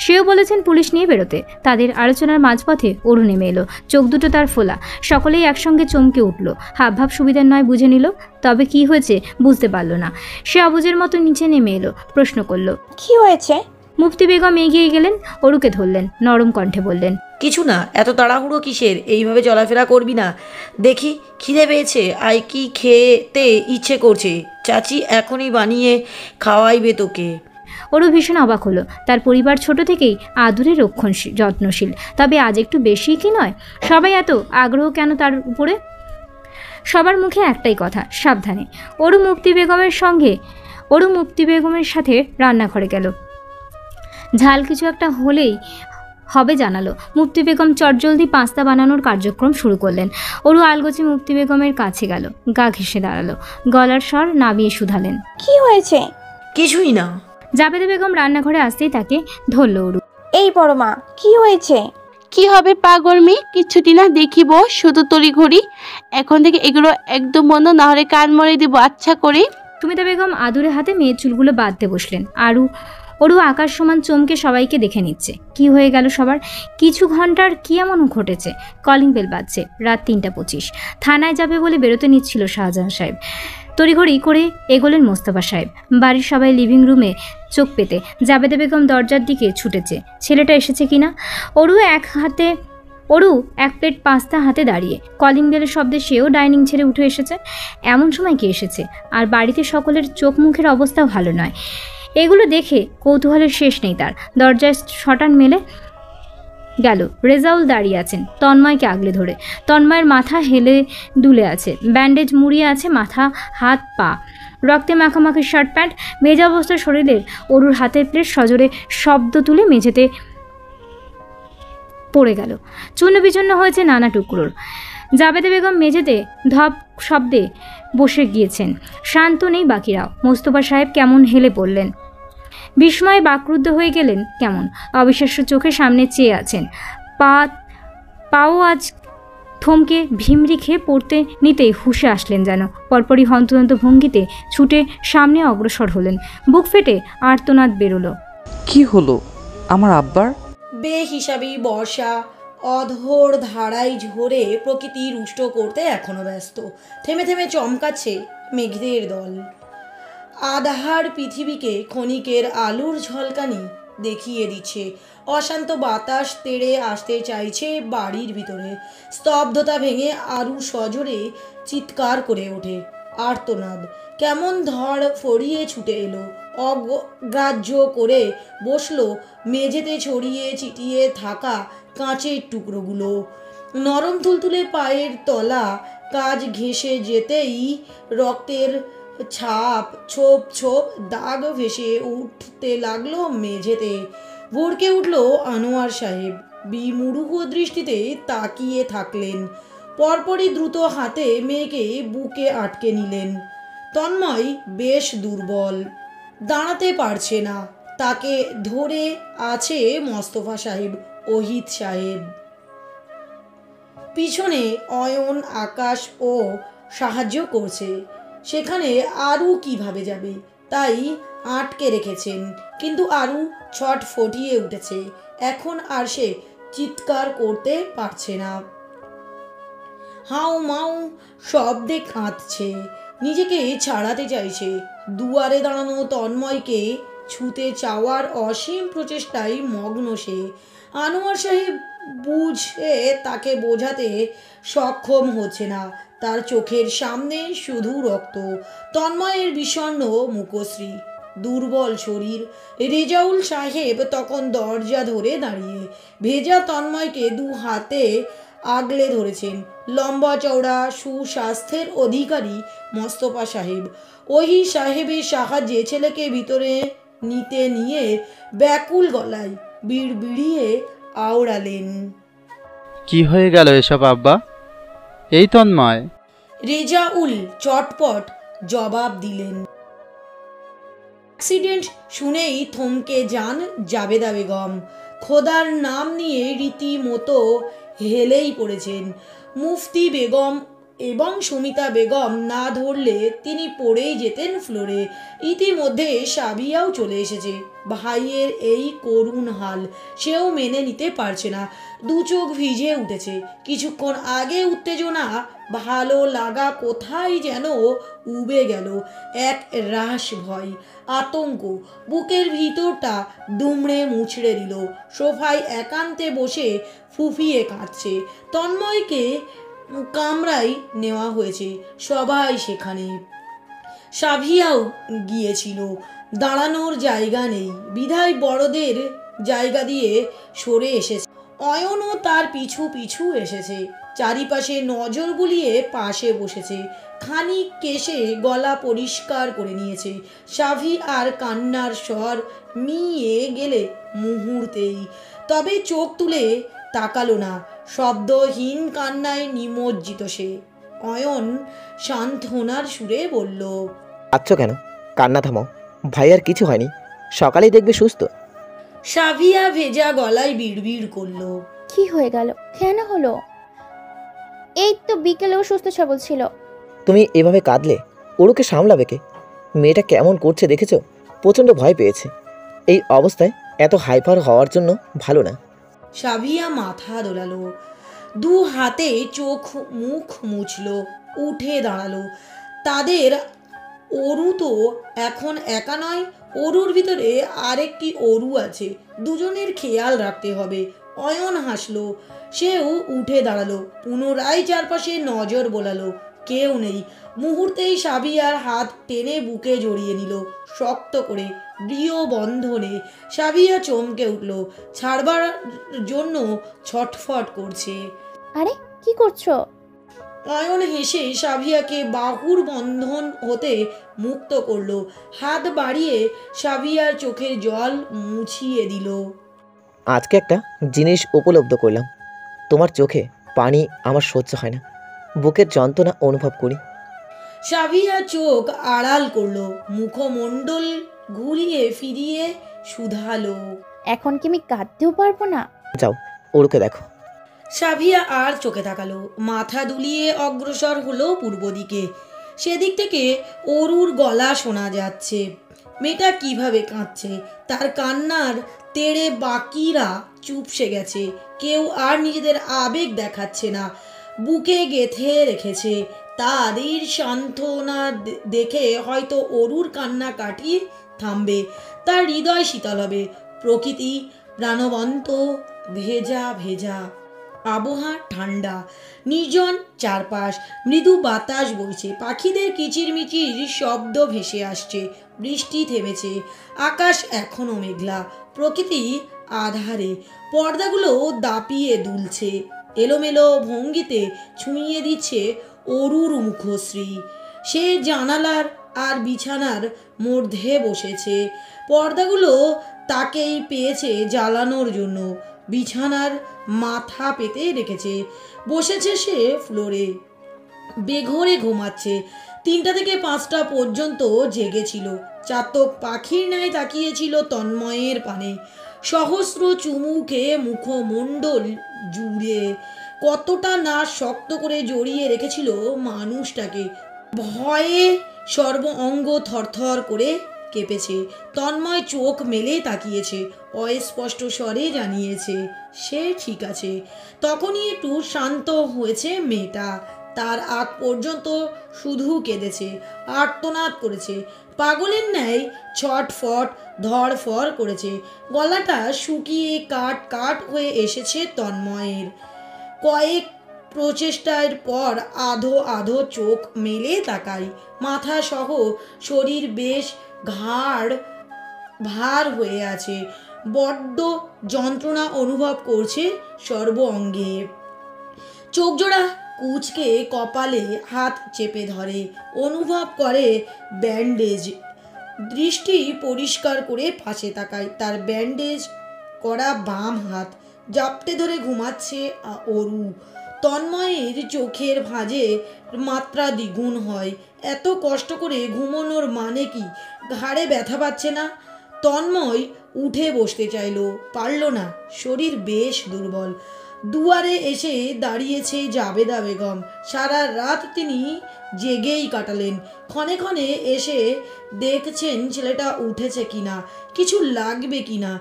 সেও বলেছেন পুলিশ নিয়ে বেরোতে। তাদের আলোচনার মাঝপথে অরু নেমে এলো। চোখ দুটো তার ফোলা। সকলেই একসঙ্গে চমকে উঠল। হাবভাব সুবিধার নয় বুঝে নিল, তবে কি হয়েছে বুঝতে পারল না। সে অবুজের মতো নিচে নেমে এলো, প্রশ্ন করল, কি হয়েছে? মুফতি বেগম এগিয়ে গেলেন, অরুকে ধরলেন, নরম কণ্ঠে বললেন, কিছু না, এত তাড়াহুড়ো কিসের? এইভাবে চলাফেরা করবি না। দেখি খিদে পেয়েছে, আয় কি খেতে ইচ্ছে করছে, চাচি এখনই বানিয়ে খাওয়াইবে তোকে। অরু ভীষণ অবাক হলো। তার পরিবার ছোট থেকেই আদুরে রক্ষণশীল, যত্নশীল, তবে আজ একটু বেশি কি নয়? সবাই এত আগ্রহ কেন তার উপরে? সবার মুখে একটাই কথা, সাবধানে। অরু মুফতি বেগমের সাথে রান্নাঘরে গেল। ঝাল কিছু একটা হলেই হবে জানালো। মুফতি বেগম চটজলদি পাস্তা বানানোর কার্যক্রম শুরু করলেন। অরু আলগোছে মুফতি বেগমের কাছে গেল, গা ঘেঁষে দাঁড়ালো, গলার স্বর নামিয়ে শুধালেন, কি হয়েছে? কিছুই না। জাবেদা বেগম রান্নাঘরে আসতেই তাকে ধরল অরু। এই বড় মা, কি হয়েছে? কি হবে পাগল মেয়ে, কিছুটি না দেখিব, শুধু তড়ি ঘড়ি। এখন থেকে এগুলো একদম বন্ধ, না হলে কান মরে দিব আচ্ছা করে। সুমিতা বেগম আদুরে হাতে মেয়ের চুলগুলো বাঁধতে বসলেন। অরু আকাশ সমান চমকে সবাইকে দেখে নিচ্ছে। কি হয়ে গেল সবার? কিছু ঘন্টার কি এমন ঘটেছে? কলিং বেল বাজছে। রাত 3:25। থানায় যাবে বলে বেরোতে নিচ্ছিল শাহজাহান সাহেব। তড়িঘড়ি করে এগোলেন মোস্তফা সাহেব। বাড়ির সবাই লিভিং রুমে চোখ পেতে জাবেদা বেগম দরজার দিকে ছুটেছে, ছেলেটা এসেছে কিনা। অরু এক প্লেট পাস্তা হাতে দাঁড়িয়ে, কলিং বেলের শব্দে সেও ডাইনিং ছেড়ে উঠে এসেছে। এমন সময় কে এসেছে? আর বাড়িতে সকলের চোখ মুখের অবস্থাও ভালো নয়। এগুলো দেখে কৌতূহলের শেষ নেই তার। দরজায় শটান মেলে গেল। রেজাউল দাঁড়িয়ে আছেন তন্ময়কে আগলে ধরে। তন্ময়ের মাথা হেলে দুলে আছে, ব্যান্ডেজ মুড়িয়ে আছে মাথা, হাত, পা। রক্তে মাখামাখি শার্ট প্যান্ট, ভেজা অবস্থার শরীরের অরুর হাতের প্লেট সজোরে শব্দ তুলে মেঝেতে পড়ে গেল। চূর্ণ বিচূর্ণ হয়েছে নানা টুকরোর। জাবেদা বেগম মেঝেতে ধপ শব্দে বসে গিয়েছেন। শান্ত নেই বাকিরাও। মোস্তফা সাহেব কেমন হেলে পড়লেন, বিস্ময়ে বাকরুদ্ধ হয়ে গেলেন কেমন। অবিশ্বাস্য চোখে সামনে চেয়ে আছেন। পাও আজ থমকে ভিমরি খেয়ে পড়তে নিতেই হুঁশে আসলেন যেন। পরপরই হন্তদন্ত ভঙ্গিতে ছুটে সামনে অগ্রসর হলেন। বুক ফেটে আর্তনাদ বেরোলো। কি হলো আমার আব্বার? বেহিসাবি বর্ষা অধর ধারায় ঝরে প্রকৃতি রুষ্ট করতে এখনো ব্যস্ত। থেমে থেমে চমকাচ্ছে মেঘদের দল। আধার পৃথিবীকে ক্ষণিকের আলোর ঝলকানি দেখিয়ে দিচ্ছে। অশান্ত বাতাস তেড়ে আসতে চাইছে বাড়ির ভিতরে। স্তব্ধতা ভেঙে আরু সজোরে চিৎকার করে ওঠে। আর্তনাদ কেমন ধর ফড়িয়ে ছুটে এলো, অগ্রাহ্য করে বসলো মেঝেতে ছড়িয়ে ছিটিয়ে থাকা কাঁচের টুকরোগুলো। নরম তুলতুলে পায়ের তলা কাজ ঘেঁষে যেতেই রক্তের ছাপ, ছোপ ছোপ দাগ ভেসে উঠতে লাগলো মেঝেতে। ভড়কে উঠল আনোয়ার সাহেব। বিমূঢ় দৃষ্টিতে তাকিয়ে থাকলেন। পরপরই দ্রুত হাতে মেয়েকে বুকে আটকে নিলেন। তন্ময় বেশ দুর্বল, দাঁড়াতে পারছে না। তাকে ধরে আছে মোস্তফা সাহেব, ওহিদ সাহেব। পিছনে অয়ন, আকাশ ও সাহায্য করছে। সেখানে আরু কিভাবে যাবে, তাই আটকে রেখেছেন। কিন্তু আরু ছটফটিয়ে উঠেছে। এখন আর সে চিৎকার করতে পারছে না। হাউ মাউ শব্দে কাঁদছে, নিজেকে ছাড়াতে চাইছে। দুয়ারে দাঁড়ানো তন্ময়কে ছুতে চাওয়ার অসীম প্রচেষ্টায় মগ্ন সে। আনোয়ার সাহেব বুঝে তাকে বোঝাতে সক্ষম হচ্ছে না। তার চোখের সামনে শুধু রক্ত, তন্ময়ের বিষণ্ণ মুখশ্রী, দুর্বল শরীর। রেজাউল সাহেব তখন দরজা ধরে দাঁড়িয়ে ভেজা তন্ময়কে দু হাতে আগলে ধরেছেন। লম্বা চওড়া সুস্বাস্থ্যের অধিকারী মোস্তফা সাহেব ওহি সাহেবের সাহায্যে ছেলেকে ভিতরে নিতে নিয়ে ব্যাকুল গলায় বিড়বিড়িয়ে আওড়ালেন, কি হয়ে গেল এসব আব্বা? এই তন্ময়। রেজাউল চটপট জবাব দিলেন। অ্যাক্সিডেন্ট শুনেই থমকে যান জাবেদা বেগম। খোদার নাম নিয়ে রীতিমতো হেলেই পড়েছেন। মুফতি বেগম এবং সুমিতা বেগম না ধরলে তিনি পড়েই যেতেন ফ্লোরে। ইতিমধ্যে সাবিয়াও চলে এসেছে। ভাইয়ের এই করুণ হাল সেও মেনে নিতে পারছে না। দু চোখ ভিজে উঠেছে। কিছুক্ষণ আগে উত্তেজনা, ভালো লাগা কোথায় যেন উবে গেল। এক রাশ ভয়, আতঙ্ক বুকের ভিতরটা দুমড়ে মুচড়ে দিল। সোফায় একান্তে বসে ফুফিয়ে কাঁদছে। তন্ময়কে কামরায় নেওয়া হয়েছে, সবাই সেখানে। সাভিয়াও গিয়েছিল। দাঁড়ানোর জায়গা নেই বিধায় বড়দের জায়গা দিয়ে সরে এসেছে। অয়নও তার পিছু পিছু এসেছে। চারিপাশে নজর বুলিয়ে পাশে বসেছে। খানিক কেশে গলা পরিষ্কার করে নিয়েছে। সাভি আর কান্নার স্বর মিয়ে গেলে মুহূর্তেই, তবে চোখ তুলে তাকালো না। শব্দহীন কান্নায় নিমজ্জিত সে। অয়ন সান্ত্বনার সুরে বলল, আচ্ছা কেন? কান্না থামাও, ভাই আর কিছু হয়নি, সকালেই দেখবে সুস্থ। সাভিয়া ভেজা গলায় বিড়বিড় করল, কি হয়ে গেল? কেন হলো? এই তো বিকেলেও সুস্থ সবল ছিল। তুমি এভাবে কাঁদলে ওরুকে সামলাবে কে? মেয়েটা কেমন করছে দেখেছো? প্রচণ্ড ভয় পেয়েছে। এই অবস্থায় এত হাইপার হওয়ার জন্য ভালো না। সাভিয়া মাথা দোলালো, দু হাতে চোখ মুখ মুছলো, উঠে দাঁড়ালো। তাদের অরু তো এখন একা নয়, অরুর ভিতরে আরেকটি অরু আছে, দুজনের খেয়াল রাখতে হবে। অয়ন হাসলো, সেও উঠে দাঁড়ালো, পুনরায় চারপাশে নজর বোলালো, কেউ নেই। মুহূর্তেই সাবিয়ার হাত টেনে বুকে জড়িয়ে নিল শক্ত করে, প্রিয় বন্ধনে। সাবিয়া চমকে উঠল, ছাড়বার জন্য ছটফট করছে। আরে কি করছো? অয়ন হেসে সাবিয়াকে বাহুর বন্ধন হতে মুক্ত করলো, হাত বাড়িয়ে সাবিয়ার চোখের জল মুছিয়ে দিল। আজকে একটা জিনিস উপলব্ধ করলাম, তোমার চোখে পানি আমার সহ্য হয় না, বুকের যন্ত্রণা অনুভব করি। সাবিয়া চোখ আড়াল করলো, মুখমণ্ডল ঘুরিয়ে ফিরিয়ে শুধালো, এখন কি আমি কাঁদতেও পারবো না? যাও ওরকে দেখো। সাবিয়া আর চোখে তাকালো, মাথা দুলিয়ে অগ্রসর হলো পূর্ব দিকে। সেদিক থেকে অরুর গলা শোনা যাচ্ছে। মেয়েটা কিভাবে কাঁদছে, তার কান্নার তেড়ে বাকিরা চুপসে গেছে, কেউ আর নিজেদের আবেগ দেখাচ্ছে না, বুকে গেঁথে রেখেছে। তাদের সান্ত্বনা দেখে হয়তো অরুর কান্না কাটিয়ে থামবে, তার হৃদয় শীতল হবে। প্রকৃতি প্রাণবন্ত, ভেজা ভেজা আবহাওয়া ঠান্ডা, নির্জন চারপাশ, মৃদু বাতাস বইছে, পাখিদের কিচিরমিচির শব্দ ভেসে আসছে। বৃষ্টি থেমেছে, আকাশ এখনো মেঘলা, প্রকৃতি আধারে, পর্দাগুলো দাপিয়ে দুলছে, এলোমেলো ভঙ্গিতে ছুঁয়ে দিচ্ছে অরুর মুখশ্রী। সে জানালার আর বিছানার মধ্যে বসেছে, পর্দাগুলো তাকেই পেয়েছে জ্বালানোর জন্য। বিছানার মাথা পেতে রেখেছে, বসেছে সে ফ্লোরে, বেঘোরে ঘুমাচ্ছে। 3টা থেকে 5টা পর্যন্ত জেগেছিল, চাতক পাখির ন্যায় তাকিয়েছিল তন্ময়ের পানে। সহস্র চুমুকে মুখমণ্ডল জুড়ে কতটা না শক্ত করে জড়িয়ে রেখেছিল মানুষটাকে। ভয়ে সর্ব অঙ্গ থরথর করে কেঁপেছে। তন্ময় চোখ মেলে তাকিয়েছে, অস্পষ্ট স্বরে জানিয়েছে সে ঠিক আছে। তখনই একটু শান্ত হয়েছে মেয়েটা। তার আগ পর্যন্ত শুধু কেঁদেছে, আর্তনাদ করেছে, পাগলের ন্যায় ছটফট ধরফর করেছে। গলাটা শুকিয়ে কাট কাট হয়ে এসেছে তন্ময়ের। কয়েক প্রচেষ্টার পর আধো আধো চোখ মেলে তাকায়, মাথা সহ শরীর বেশ ঘাড় ভার হয়ে আছে, বড্ড যন্ত্রণা অনুভব করছে সর্ব অঙ্গে। চোখজোড়া কুচকে কপালে হাত চেপে ধরে, অনুভব করে ব্যান্ডেজ। দৃষ্টি পরিষ্কার করে পাশে তাকায়, তার ব্যান্ডেজ করা বাম হাত, জাপটে ধরে ঘুমাচ্ছে অরু। তন্ময়ের চোখের ভাঁজে মাত্রা দ্বিগুণ হয়। এত কষ্ট করে ঘুমানোর মানে কি? ঘাড়ে ব্যথা পাচ্ছে না? তন্ময় উঠে বসতে চাইল, পারল না, শরীর বেশ দুর্বল। দুয়ারে এসে দাঁড়িয়েছে জাবেদা বেগম। সারা রাত তিনি জেগেই কাটালেন, ক্ষণে ক্ষণে এসে দেখছেন ছেলেটা উঠেছে কিনা, কিছু লাগবে কিনা।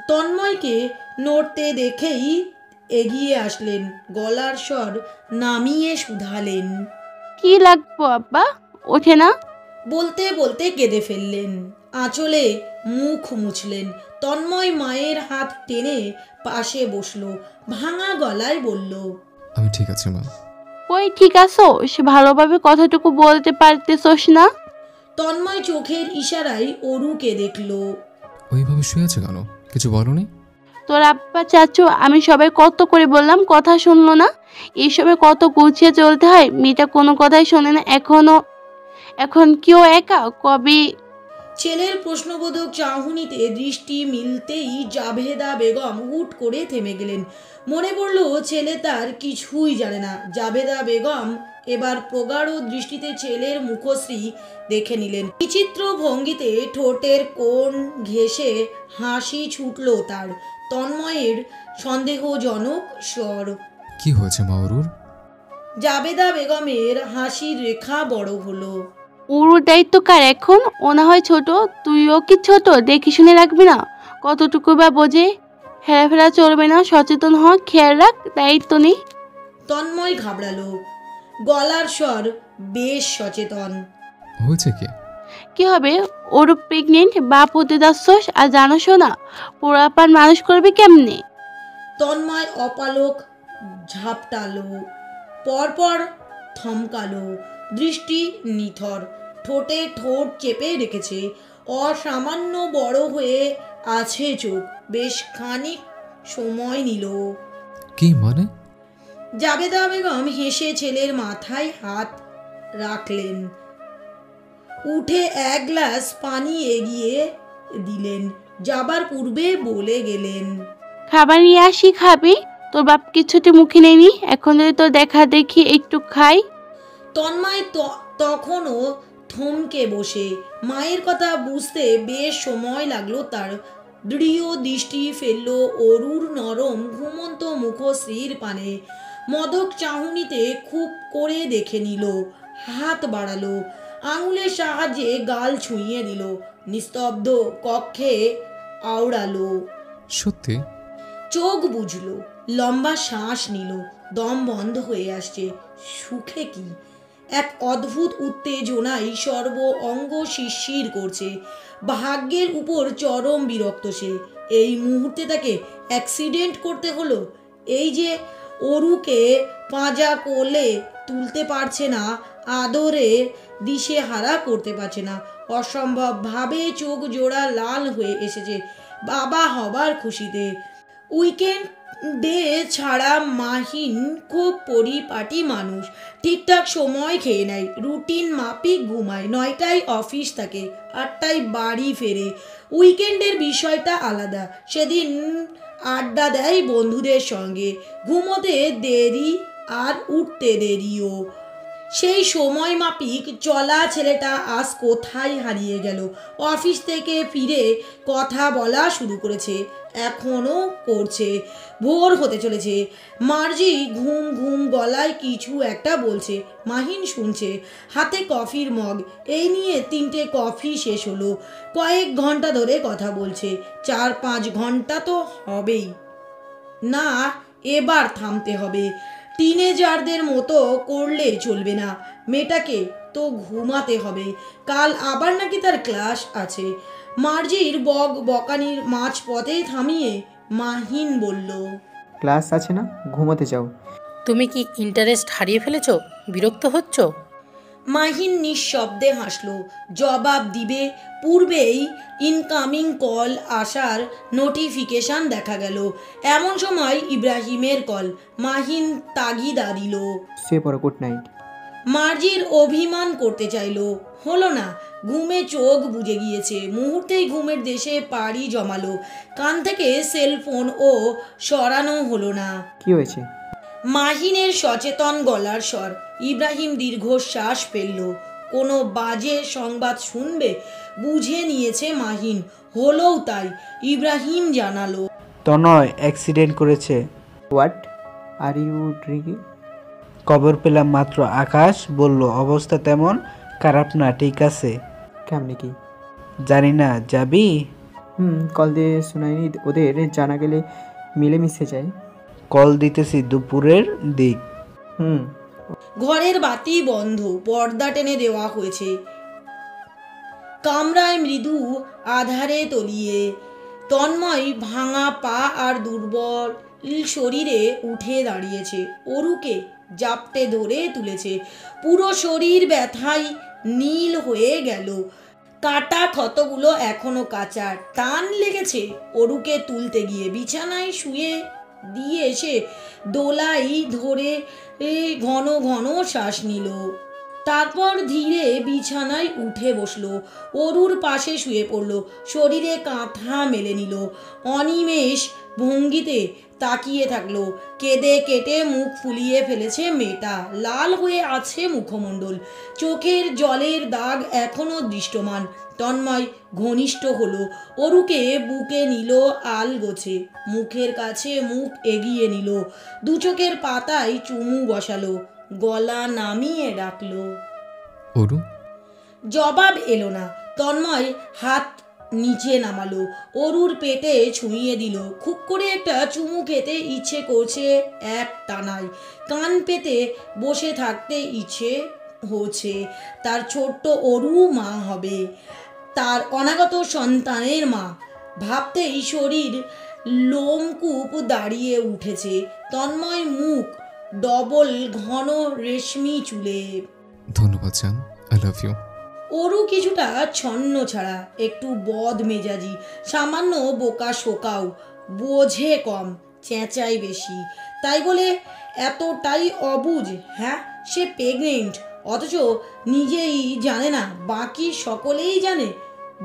তন্ময়কে নড়তে দেখেই এগিয়ে আসলেন, গলার স্বর নামিয়ে শুধালেন, কি লাগবো আব্বা, ওঠে না? বলতে বলতে কেঁদে ফেললেন, আঁচলে মুখ মুছলেন। তন্ময় মায়ের হাত টেনে পাশে বসলো, ভাঙা গলায় বলল, আমি ঠিক আছে মা। ওই ঠিক আছো? সে ভালোভাবে কথাটুকু বলতে পারতেছস না? তন্ময় চোখের ইশারায় অরুকে দেখলো। ওইভাবে শুয়ে আছে কেন, কিছু বলনি? তোর আব্বা চাচু আমি সবাই কত করে বললাম, কথা শুনলো না। এইসবে কত গুছিয়ে চলতে হয়, মেয়েটা কোনো কথাই শোনে না। এখন কেউ একা কবি। ছেলের প্রশ্নবোধক চাহনিতে দৃষ্টি মিলতেই জাভেদা বেগম হুট করে থেমে গেলেন। মনে পড়ল ছেলে তার কিছুই জানে না। জাভেদা বেগম এবার প্রগাঢ় দৃষ্টিতে ছেলের মুখশ্রী দেখে নিলেন। বিচিত্র ভঙ্গিতে ঠোঁটের কোণ ঘেঁষে হাসি ছুটল তার। তন্ময়ের সন্দেহজনক স্বর, কি হয়েছে মা অরুর? জাবেদা বেগমের হাসির রেখা বড় হলো। ওর দায়িত্ব কার এখন? ও না হয় ছোট, তুইও কি ছোট? দেখে শুনে রাখবি না? কতটুকু বা বোঝে? হেরাফেরা চলবে না, সচেতন হ, খেয়াল রাখ, দায়িত্ব নেই। তন্ময় ঘাবড়ালো, গলার স্বর বেশ সচেতন। হয়েছে কি? কি হবে? ওর প্রেগনেন্ট, বাপ হতে যাচ্ছস আর জানোস না পোড়াপান মানুষ করবে কেমনে? তন্ময় অপালক ঝাপটালো, পরপর থমকালো, দৃষ্টি নিথর, ঠোঁটে ঠোঁট চেপে রেখেছে, অসামান্য বড় হয়ে আছে চোখ। বেশ খানিক সময় নিল। কি মানে? জাবেদা বেগম হেসে ছেলের মাথায় হাত রাখলেন, উঠে এক গ্লাস পানি এগিয়ে দিলেন, যাবার পূর্বে বলে গেলেন, খাবার নিয়ে আসি, খাবি? তোর বাপ কিছুতে মুখে নেয়নি, এখন যদি তোর দেখা দেখি একটু খাই। তন্ময় তখনও থমকে বসে। মায়ের কথা বুঝতে বেশ সময় লাগলো তার। দৃঢ় দৃষ্টি ফেলল অরুর নরম ঘুমন্ত মুখশ্রীর পানে। মদক চাহনিতে খুব করে দেখে নিল, হাত বাড়ালো, আঙুলের সাহায্যে গাল ছুঁয়ে দিল, নিস্তব্ধ কক্ষে আওড়ালো। সত্যি? চোখ বুঝল, লম্বা শ্বাস নিল, দম বন্ধ হয়ে আসছে। সুখে কি এক অদ্ভুত উত্তেজনায় সর্ব অঙ্গ শিরশির করছে। ভাগ্যের উপর চরম বিরক্ত সে। এই মুহূর্তে তাকে অ্যাক্সিডেন্ট করতে হলো। এই যে অরুকে পাঁজা কোলে তুলতে পারছে না, আদরে দিশেহারা করতে পারছে না, অসম্ভবভাবে চোখ জোড়া লাল হয়ে এসেছে বাবা হবার খুশিতে। উইকেন্ডে ছাড়া মাহিন খুব পরিপাটি মানুষ, ঠিকঠাক সময় খেয়ে নেয়, রুটিন মাফিক ঘুমায়, 9টায় অফিস থাকে, 8টায় বাড়ি ফেরে। উইকেন্ডের বিষয়টা আলাদা, সেদিন আড্ডা দেয় বন্ধুদের সঙ্গে, ঘুমোতে দেরি আর উঠতে দেরিও। সেই সময় মাফিক চলা ছেলেটা আজ কোথায় হারিয়ে গেল? অফিস থেকে ফিরে কথা বলা শুরু করেছে, এখনও করছে। ভোর হতে চলেছে। মার্জি ঘুম ঘুম গলায় কিছু একটা বলছে, মাহিন শুনছে, হাতে কফির মগ। এই নিয়ে 3টে কফি শেষ হলো। কয়েক ঘন্টা ধরে কথা বলছে, 4-5 ঘন্টা তো হবেই না। এবার থামতে হবে। টিনেজারদের মতো করলে চলবে না। মেয়েটাকে তো ঘুমাতে হবে, কাল আবার নাকি তার ক্লাস আছে। মার্জির বকানির মাঝপথে থামিয়ে মাহিন বলল, ক্লাস আছে না, ঘুমাতে যাও। তুমি কি ইন্টারেস্ট হারিয়ে ফেলেছো? বিরক্ত হচ্ছ? মাহিন নিঃশব্দে হাসল। জবাব দিবে পূর্বেই ইনকামিং কল আসার নোটিফিকেশন দেখা গেল। এমন সময় ইব্রাহিমের কল। মাহিন তাগিদা দিল, শুয়ে পড়ো, গুড নাইট। মার্জির অভিমান করতে চাইল, হলো না। ঘুমে চোখ বুজে গিয়েছে। মুহূর্তেই ঘুমের দেশে পাড়ি জমালো। কান থেকে সেলফোন ও সরানো হলো না। কি হয়েছে? মাহিনের সচেতন গলার স্বর। ইব্রাহিম দীর্ঘশ্বাস ফেলল। কোনো বাজে সংবাদ শুনবে বুঝে নিয়েছে মাহিন। হলোও তাই। ইব্রাহিম জানালো, তনয় অ্যাক্সিডেন্ট করেছে। What are you drinking? খবর পেলাম মাত্র, আকাশ বলল অবস্থা তেমন খারাপ না, ঠিক আছে। কেমনি কি? জানি না, যাবি? কল দিয়ে শোনায়নি ওদের, জানা গেলে মিলেমিশে যায়। কল দিতেছি দুপুরের দিক। ঘরের বাতি বন্ধ, পর্দা টেনে দেওয়া হয়েছে। কামরায় মৃদু আধারে তলিয়ে তন্ময় ভাঙা পা আর দুর্বল শরীরে উঠে দাঁড়িয়েছে। অরুকে জাপটে ধরে তুলেছে। পুরো শরীর ব্যথায় নীল হয়ে গেল। কাটা ক্ষতগুলো এখনো কাঁচা। টান লেগেছে অরুকে তুলতে গিয়ে। বিছানায় শুয়ে দিয়ে এসে দোলাই ধরে ঘন ঘন শ্বাস নিল। তারপর ধীরে বিছানায় উঠে বসলো। অরুর পাশে শুয়ে পড়ল, শরীরে কাঁথা মেলে নিল। অনিমেষ ভঙ্গিতে তাকিয়ে থাকলো। কেঁদে কেটে মুখ ফুলিয়ে ফেলেছে মেয়েটা। লাল হয়ে আছে মুখমণ্ডল, চোখের জলের দাগ এখনো দৃষ্টমান। তন্ময় ঘনিষ্ঠ হলো, অরুকে বুকে নিল আলগোছে, মুখের কাছে মুখ এগিয়ে নিল, দু চোখের পাতায় চুমু বসালো, গলা নামিয়ে ডাকলো, অরু। জবাব এলো না। তন্ময় হাত নিচে নামালো, অরুর পেটে ছুঁয়ে দিল। খুব করে একটা চুমু খেতে ইচ্ছে করছে এক টানায়। কান পেতে বসে থাকতে ইচ্ছে হচ্ছে, তার ছোট্ট অরু মা হবে, তার অনাগত সন্তানের মা। ভাবতেই শরীর লোমকূপ দাঁড়িয়ে উঠেছে। তন্ময় মুখ ডবল ঘন রেশমি চুলে। ধন্যবাদ জান, আই লাভ ইউ। অরু কিছুটা ছন্ন ছাড়া, একটু বদ মেজাজি, সামান্য বোকা শোকাও, বোঝে কম, চেঁচাই বেশি। তাই বলে এতটাই অবুঝ? হ্যাঁ, সে প্রেগনেন্ট, অথচ নিজেই জানে না, বাকি সকলেই জানে।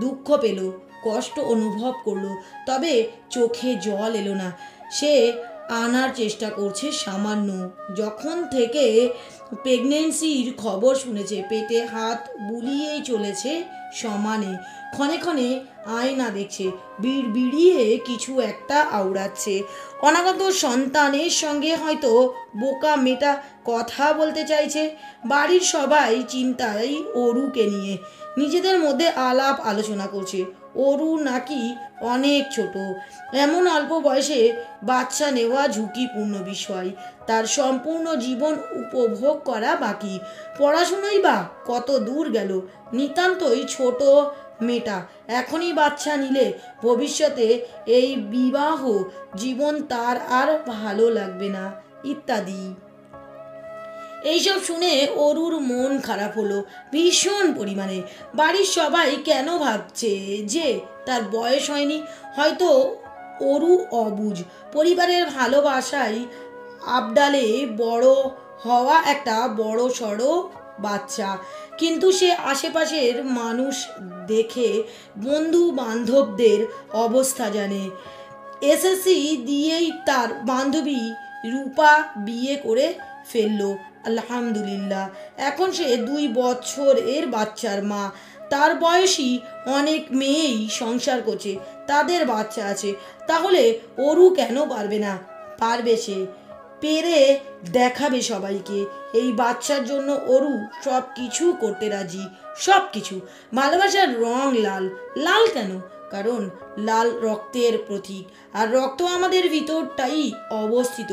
দুঃখ পেল, কষ্ট অনুভব করলো, তবে চোখে জল এলো না। সে আনার চেষ্টা করছে সামান্য। যখন থেকে প্রেগনেন্সির খবর শুনেছে, পেটে হাত বুলিয়েই চলেছে সমানে। ক্ষণে ক্ষণে আয়না দেখছে, বিড়বিড়িয়ে কিছু একটা আওড়াচ্ছে। অনাগত সন্তানের সঙ্গে হয়তো বোকা মেয়েটা কথা বলতে চাইছে। বাড়ির সবাই চিন্তায় অরুকে নিয়ে, নিজেদের মধ্যে আলাপ আলোচনা করছে। অরু নাকি অনেক ছোট, এমন অল্প বয়সে বাচ্চা নেওয়া ঝুঁকিপূর্ণ বিষয়। তার সম্পূর্ণ জীবন উপভোগ করা বাকি, পড়াশুনোই বা কত দূর গেল। নিতান্তই ছোট মেয়েটা, এখনই বাচ্চা নিলে ভবিষ্যতে এই বিবাহ জীবন তার আর ভালো লাগবে না, ইত্যাদি। এইসব শুনে অরুর মন খারাপ হলো ভীষণ পরিমাণে। বাড়ির সবাই কেন ভাবছে যে তার বয়স হয়নি? হয়তো অরু অবুঝ, পরিবারের ভালোবাসায় আবডালে বড় হওয়া একটা বড় সড়ো বাচ্চা। কিন্তু সে আশেপাশের মানুষ দেখে, বন্ধু বান্ধবদের অবস্থা জানে। এসএসসি দিয়েই তার বান্ধবী রূপা বিয়ে করে ফেললো, আলহামদুলিল্লাহ। এখন সে 2 বছরের বাচ্চার মা। তার বয়সী অনেক মেয়েই সংসার করছে, তাদের বাচ্চা আছে। তাহলে অরু কেন পারবে না? পারবে সে, পেরে দেখাবে সবাইকে। এই বাচ্চার জন্য অরু সব কিছু করতে রাজি, সব কিছু। ভালোবাসার রং লাল। লাল কেন? কারণ লাল রক্তের প্রতীক, আর রক্ত আমাদের ভিতরটাই অবস্থিত।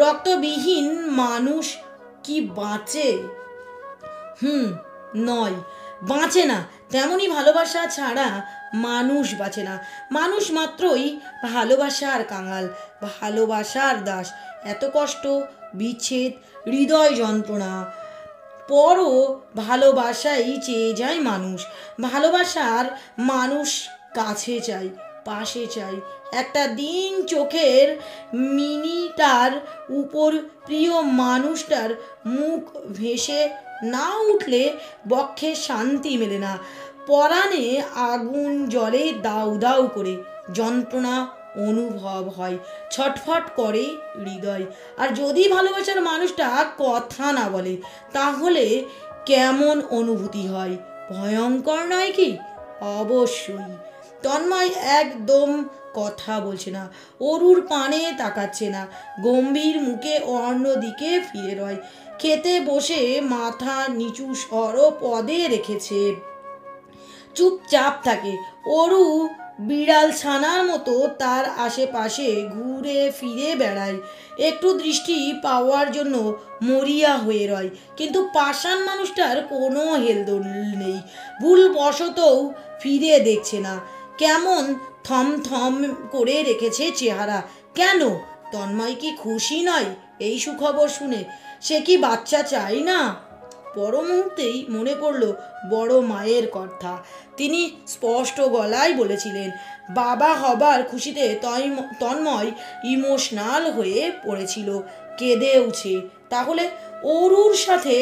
রক্তবিহীন মানুষ কি বাঁচে? নয়, বাঁচে না। তেমনি ভালোবাসা ছাড়া মানুষ বাঁচে না। মানুষ মাত্রই ভালোবাসার কাঙাল, ভালোবাসার দাস। এত কষ্ট, বিচ্ছেদ, হৃদয় যন্ত্রণা পরও ভালোবাসাই চেয়ে যায় মানুষ। ভালোবাসার মানুষ কাছে চাই, পাশে চাই। একটা দিন চোখের মিনিটার উপর প্রিয় মানুষটার মুখ ভেসে না উঠলে বক্ষে শান্তি মেলে না। পরাণে আগুন জ্বলে দাউ দাউ করে, যন্ত্রণা অনুভব হয়, ছটফট করে হৃদয়। আর যদি ভালোবাসার মানুষটা কথা না বলে, তাহলে কেমন অনুভূতি হয়? ভয়ঙ্কর নয় কি? অবশ্যই। তন্ময় একদম কথা বলছে না, অরুর পানে তাকাচ্ছে না, গম্ভীর মুখে অন্যদিকে ফিরে রয়। খেতে বসে মাথা নিচু স্বর পদে রেখেছে, চুপচাপ থাকে। অরু বিড়াল ছানার মতো তার আশেপাশে ঘুরে ফিরে বেড়ায়, একটু দৃষ্টি পাওয়ার জন্য মরিয়া হয়ে রয়। কিন্তু পাষাণ মানুষটার কোনো হেলদোল নেই, ভুলবশতও ফিরে দেখছে না। কেমন থমথম করে রেখেছে চেহারা। কেন? তন্ময় কি খুশি নয় এই সুখবর শুনে? সে কি বাচ্চা চাই না? পর মুহূর্তেই মনে পড়ল বড় মায়ের কথা। তিনি স্পষ্ট গলায় বলেছিলেন, বাবা হবার খুশিতে তন্ময় ইমোশনাল হয়ে পড়েছিল, কেঁদেওছে। তাহলে অরুর সাথে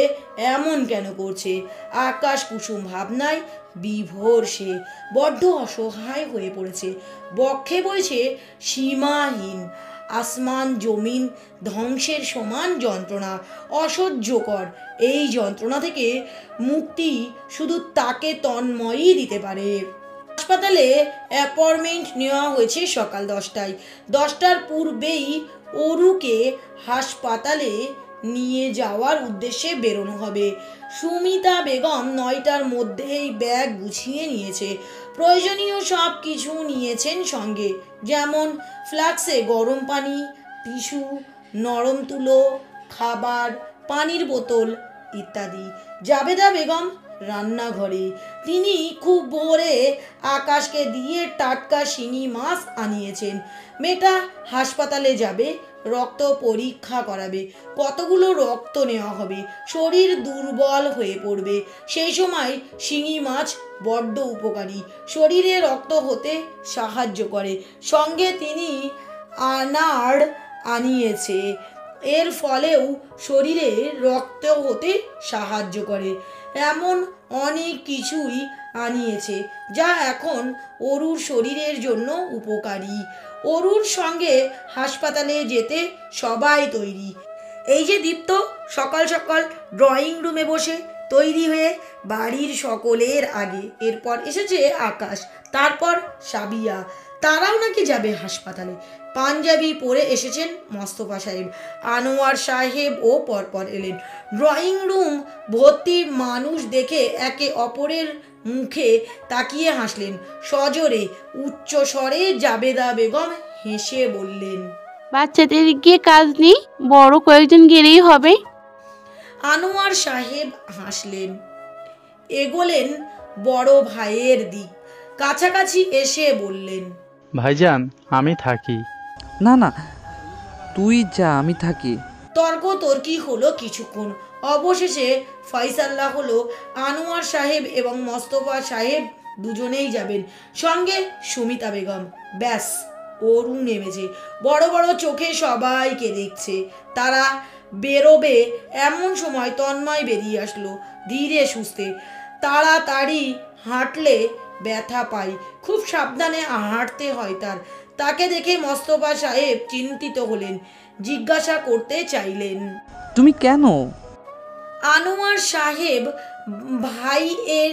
এমন কেন করছে? আকাশ কুসুম ভাবনায় বিভোর সে, বড্ড অসহায় হয়ে পড়েছে। বক্ষে বইছে সীমাহীন আসমান জমিন ধ্বংসের সমান যন্ত্রণা, অসহ্যকর। এই যন্ত্রণা থেকে মুক্তি শুধু তাকে তন্ময়ই দিতে পারে। হাসপাতালে অ্যাপয়েন্টমেন্ট নেওয়া হয়েছে সকাল 10টায়। 10টার পূর্বেই অরুকে হাসপাতালে নিয়ে যাওয়ার উদ্দেশ্যে বেরোনো হবে। সুমিতা বেগম 9টার মধ্যেই ব্যাগ গুছিয়ে নিয়েছে। প্রয়োজনীয় সব কিছু নিয়েছেন সঙ্গে, যেমন ফ্লাক্সে গরম পানি, টিস্যু, নরম তুলো, খাবার, পানির বোতল, ইত্যাদি। জাবেদা বেগম রান্নাঘরে। তিনি খুব ভোরে আকাশকে দিয়ে টাটকা শিঙি মাছ আনিয়েছেন। মেয়েটা হাসপাতালে যাবে, রক্ত পরীক্ষা করাবে, কতগুলো রক্ত নেওয়া হবে, শরীর দুর্বল হয়ে পড়বে। সেই সময় শিঙি মাছ বড্ড উপকারী, শরীরে রক্ত হতে সাহায্য করে। সঙ্গে তিনি আনাড় আনিয়েছে, এর ফলেও শরীরে রক্ত হতে সাহায্য করে। এমন অনেক কিছুই আনিয়েছে যা এখন অরুর শরীরের জন্য উপকারী। অরুর সঙ্গে হাসপাতালে যেতে সবাই তৈরি। এই যে দীপ্ত সকাল সকাল ড্রয়িং রুমে বসে তৈরি হয়ে বাড়ির সকলের আগে, এরপর এসেছে আকাশ, তারপর সাবিয়া, তারাও নাকি যাবে হাসপাতালে। পাঞ্জাবি পরে এসেছেন মোস্তফা সাহেব, আনোয়ার সাহেবও পরপর এলেন। ড্রয়িং রুম ভর্তি মানুষ দেখে একে অপরের মুখে তাকিয়ে হাসলেন সজোরে, উচ্চ স্বরে জাবেদা বেগম হেসে বললেন, বাচ্চাদের গিয়ে কাজ নেই, বড় কয়েকজন গেলেই হবে। আনোয়ার সাহেব হাসলেন, এগোলেন বড় ভাইয়ের দিক, কাছাকাছি এসে বললেন, ভাইজান আমি থাকি। না না, তুই যা, আমি থাকি। তর্কতর্কি হলো কিছুক্ষণ। অবশেষে ফয়সাল্লা হলো আনোয়ার সাহেব এবং মোস্তফা সাহেব দুজনেই যাবেন, সঙ্গে সুমিতা বেগম। ব্যাস, অরু নেমেছে, বড় বড় চোখে সবাইকে দেখছে। তারা বেরোবে এমন সময় তন্ময় বেরিয়ে আসলো ধীরে সুস্থে। তাড়াতাড়ি হাঁটলে ব্যথা পায়, খুব সাবধানে হাঁটতে হয় তার। তাকে দেখে মোস্তফা সাহেব চিন্তিত হলেন, জিজ্ঞাসা করতে চাইলেন, তুমি কেন? আনোয়ার সাহেব ভাইয়ের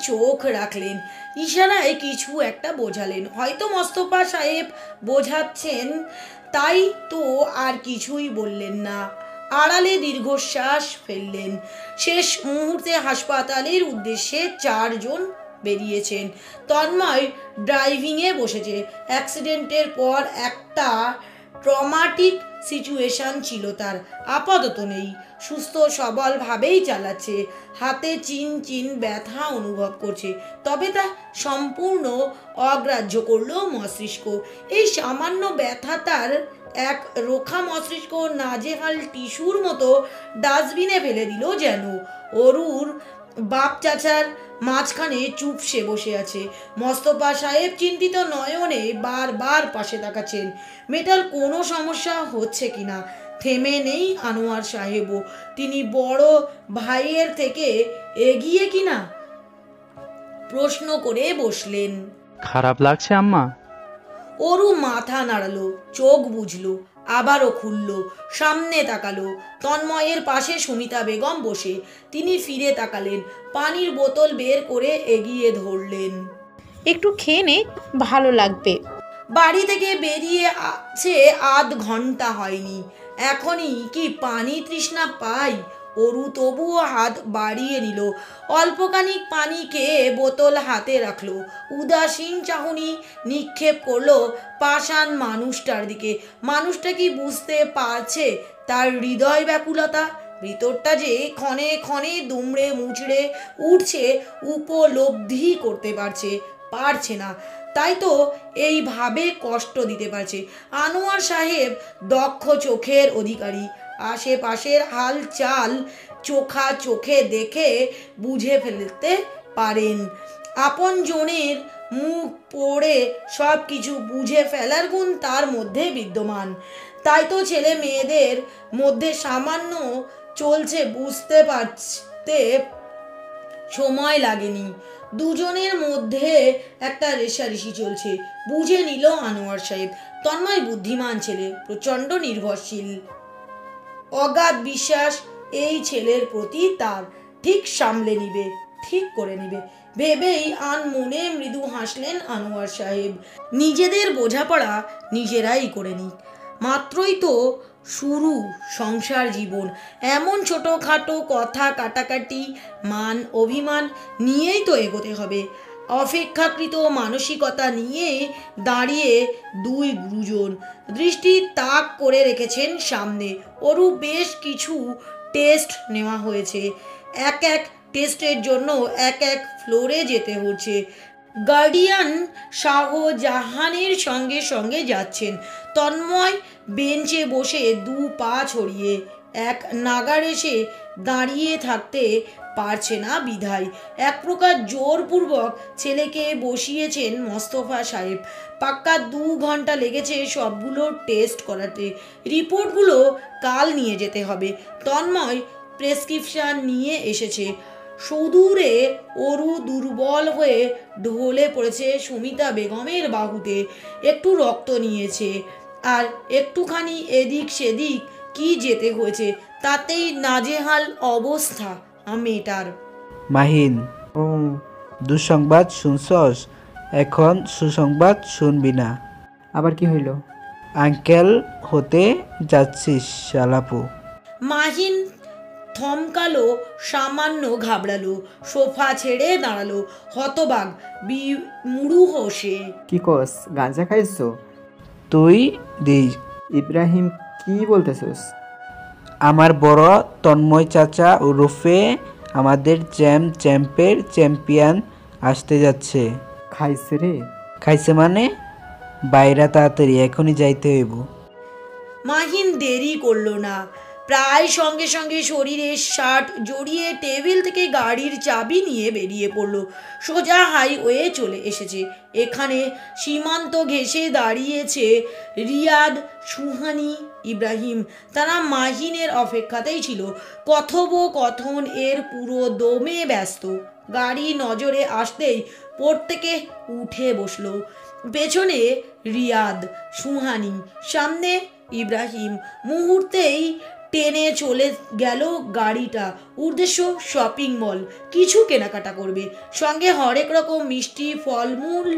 চোখ রাখলেন, ইশারায় কিছু একটা বোঝালেন। হয়তো মোস্তফা সাহেব বোঝাচ্ছেন, তাই তো আর কিছুই বললেন না। আড়ালে দীর্ঘশ্বাস ফেললেন। শেষ মুহূর্তে হাসপাতালের উদ্দেশ্যে 4 জন বেরিয়েছেন। তন্ময় ড্রাইভিংয়ে বসেছে। অ্যাক্সিডেন্টের পর একটা ট্রমাটিক সিচুয়েশন ছিল তার, আপাতত নেই, সুস্থ সবলভাবেই চালাচ্ছে। হাতে চিন ব্যথা অনুভব করছে, তবে তা সম্পূর্ণ অগ্রাহ্য করলো মস্তিষ্ক। এই সামান্য ব্যথা তার এক রোখা মস্তিষ্ক নাজেহাল টিস্যুর মতো ডাস্টবিনে ফেলে দিল যেন। অরুর বাপ চাচার মাঝখানে চুপসে বসে আছে। মোস্তফা সাহেব চিন্তিত নয়নে বারবার পাশে তাকাচ্ছেন, মেয়েটার কোনো সমস্যা হচ্ছে কিনা। থেমে নেই আনোয়ার সাহেবও, তিনি বড় ভাইয়ের থেকে এগিয়ে কিনা প্রশ্ন করে বসলেন। খারাপ লাগছে আম্মা? অরু মাথা নাড়ালো, চোখ বুঝলো, আবারও খুলল, সামনে তাকালো। তন্ময়ের পাশে সুমিতা বেগম বসে। তিনি ফিরে তাকালেন, পানির বোতল বের করে এগিয়ে ধরলেন। একটু খেয়ে নে, ভালো লাগবে। বাড়ি থেকে বেরিয়ে আছে আধ ঘন্টা হয়নি, এখনই কি পানি তৃষ্ণা পাই? অরু তবুও হাত বাড়িয়ে নিল, অল্পখানিক পানি খেয়ে বোতল হাতে রাখলো। উদাসীন চাহনি নিক্ষেপ করলো পাষাণ মানুষটার দিকে। মানুষটা কি বুঝতে পারছে তার হৃদয় ব্যাকুলতা? ভিতরটা যে ক্ষণে ক্ষণে দুমড়ে মুচড়ে উঠছে, উপলব্ধি করতে পারছে না, তাই তো এইভাবে কষ্ট দিতে পারছে। আনোয়ার সাহেব দক্ষ চোখের অধিকারী, আশেপাশের হালচাল চোখা চোখে দেখে বুঝে ফেলতে পারেন। আপন জনের মুখ পড়ে সব কিছু বুঝে ফেলার গুণ তার মধ্যে বিদ্যমান। তাই তো ছেলে মেয়েদের মধ্যে সামান্য চলছে বুঝতে পারতে সময় লাগেনি। দুজনের মধ্যে একটা রেষারেষি চলছে, বুঝে নিল আনোয়ার সাহেব। তন্ময় বুদ্ধিমান ছেলে, প্রচণ্ড নির্ভরশীল, অগাধ বিশ্বাস এই ছেলের প্রতি তার। ঠিক সামলে নিবে, ঠিক করে নিবে ভেবেই আনমনে মৃদু হাসলেন আনোয়ার সাহেব। নিজেদের বোঝাপড়া নিজেরাই করে নিক, মাত্রই তো শুরু সংসার জীবন। এমন ছোটোখাটো কথা কাটাকাটি মান অভিমান নিয়েই তো এগোতে হবে। অপেক্ষাকৃত মানসিকতা নিয়ে দাঁড়িয়ে 2 গুরুজন দৃষ্টি তাক করে রেখেছেন সামনে। অরু বেশ কিছু টেস্ট নেওয়া হয়েছে। এক এক টেস্টের জন্য এক এক ফ্লোরে যেতে হচ্ছে। গার্ডিয়ান শাহজাহানের সঙ্গে সঙ্গে যাচ্ছেন। তন্ময় বেঞ্চে বসে দু পা ছড়িয়ে এক নাগার এসে দাঁড়িয়ে থাকতে পারছে না বিধায় এক প্রকার জোরপূর্বক ছেলেকে বসিয়েছেন মোস্তফা সাহেব। পাক্কা 2 ঘন্টা লেগেছে সবগুলো টেস্ট করাতে। রিপোর্টগুলো কাল নিয়ে যেতে হবে। তন্ময় প্রেসক্রিপশান নিয়ে এসেছে। সুদূরে অরু দুর্বল হয়ে ঢলে পড়েছে সুমিতা বেগমের বাহুতে। একটু রক্ত নিয়েছে আর একটুখানি এদিক সেদিক কি যেতে হয়েছে, তাতেই নাজেহাল অবস্থা মেয়েটার। মাহিন, ও দুঃসংবাদ শুনছস? এখন সুসংবাদ শুনবি না। আবার কি হইল? আঙ্কেল হতে যাচ্ছিস শালাপু। মাহিন থমকালো, সামান্য ঘাবড়ালো, সোফা ছেড়ে দাঁড়ালো, হতবাক বিমূঢ় সে। কি কস, গাঁজা খাইছো? তুই দিস। ইব্রাহিম, কি বলতেছস? আমার বড় তন্ময় চাচা ওরফে আমাদের চ্যাম্পের চ্যাম্পিয়ন আসতে যাচ্ছে। খাইছে রে? খাইছে মানে? বাইরা তাড়াতাড়ি, এখনই যাইতে হইব। মাহিন দেরি করলো না। প্রায় সঙ্গে সঙ্গে শরীরের শার্ট জড়িয়ে টেবিল থেকে গাড়ির চাবি নিয়ে বেরিয়ে পড়ল। সোজা হাইওয়ে চলে এসেছে। এখানে সীমান্ত ঘেঁষে দাঁড়িয়েছে রিয়াদ, সুহানি, ইব্রাহিম। তারা মাহিনের অপেক্ষাতেই ছিল। কথোপকথন এর পুরো দমে ব্যস্ত। গাড়ি নজরে আসতেই প্রত্যেকে উঠে বসলো। পেছনে রিয়াদ, সুহানি, সামনে ইব্রাহিম। মুহূর্তেই টেনে চলে গেল গাড়িটা। উদ্দেশ্য শপিং মল, কিছু কেনাকাটা করবে। সঙ্গে হরেক রকম মিষ্টি ফলমূল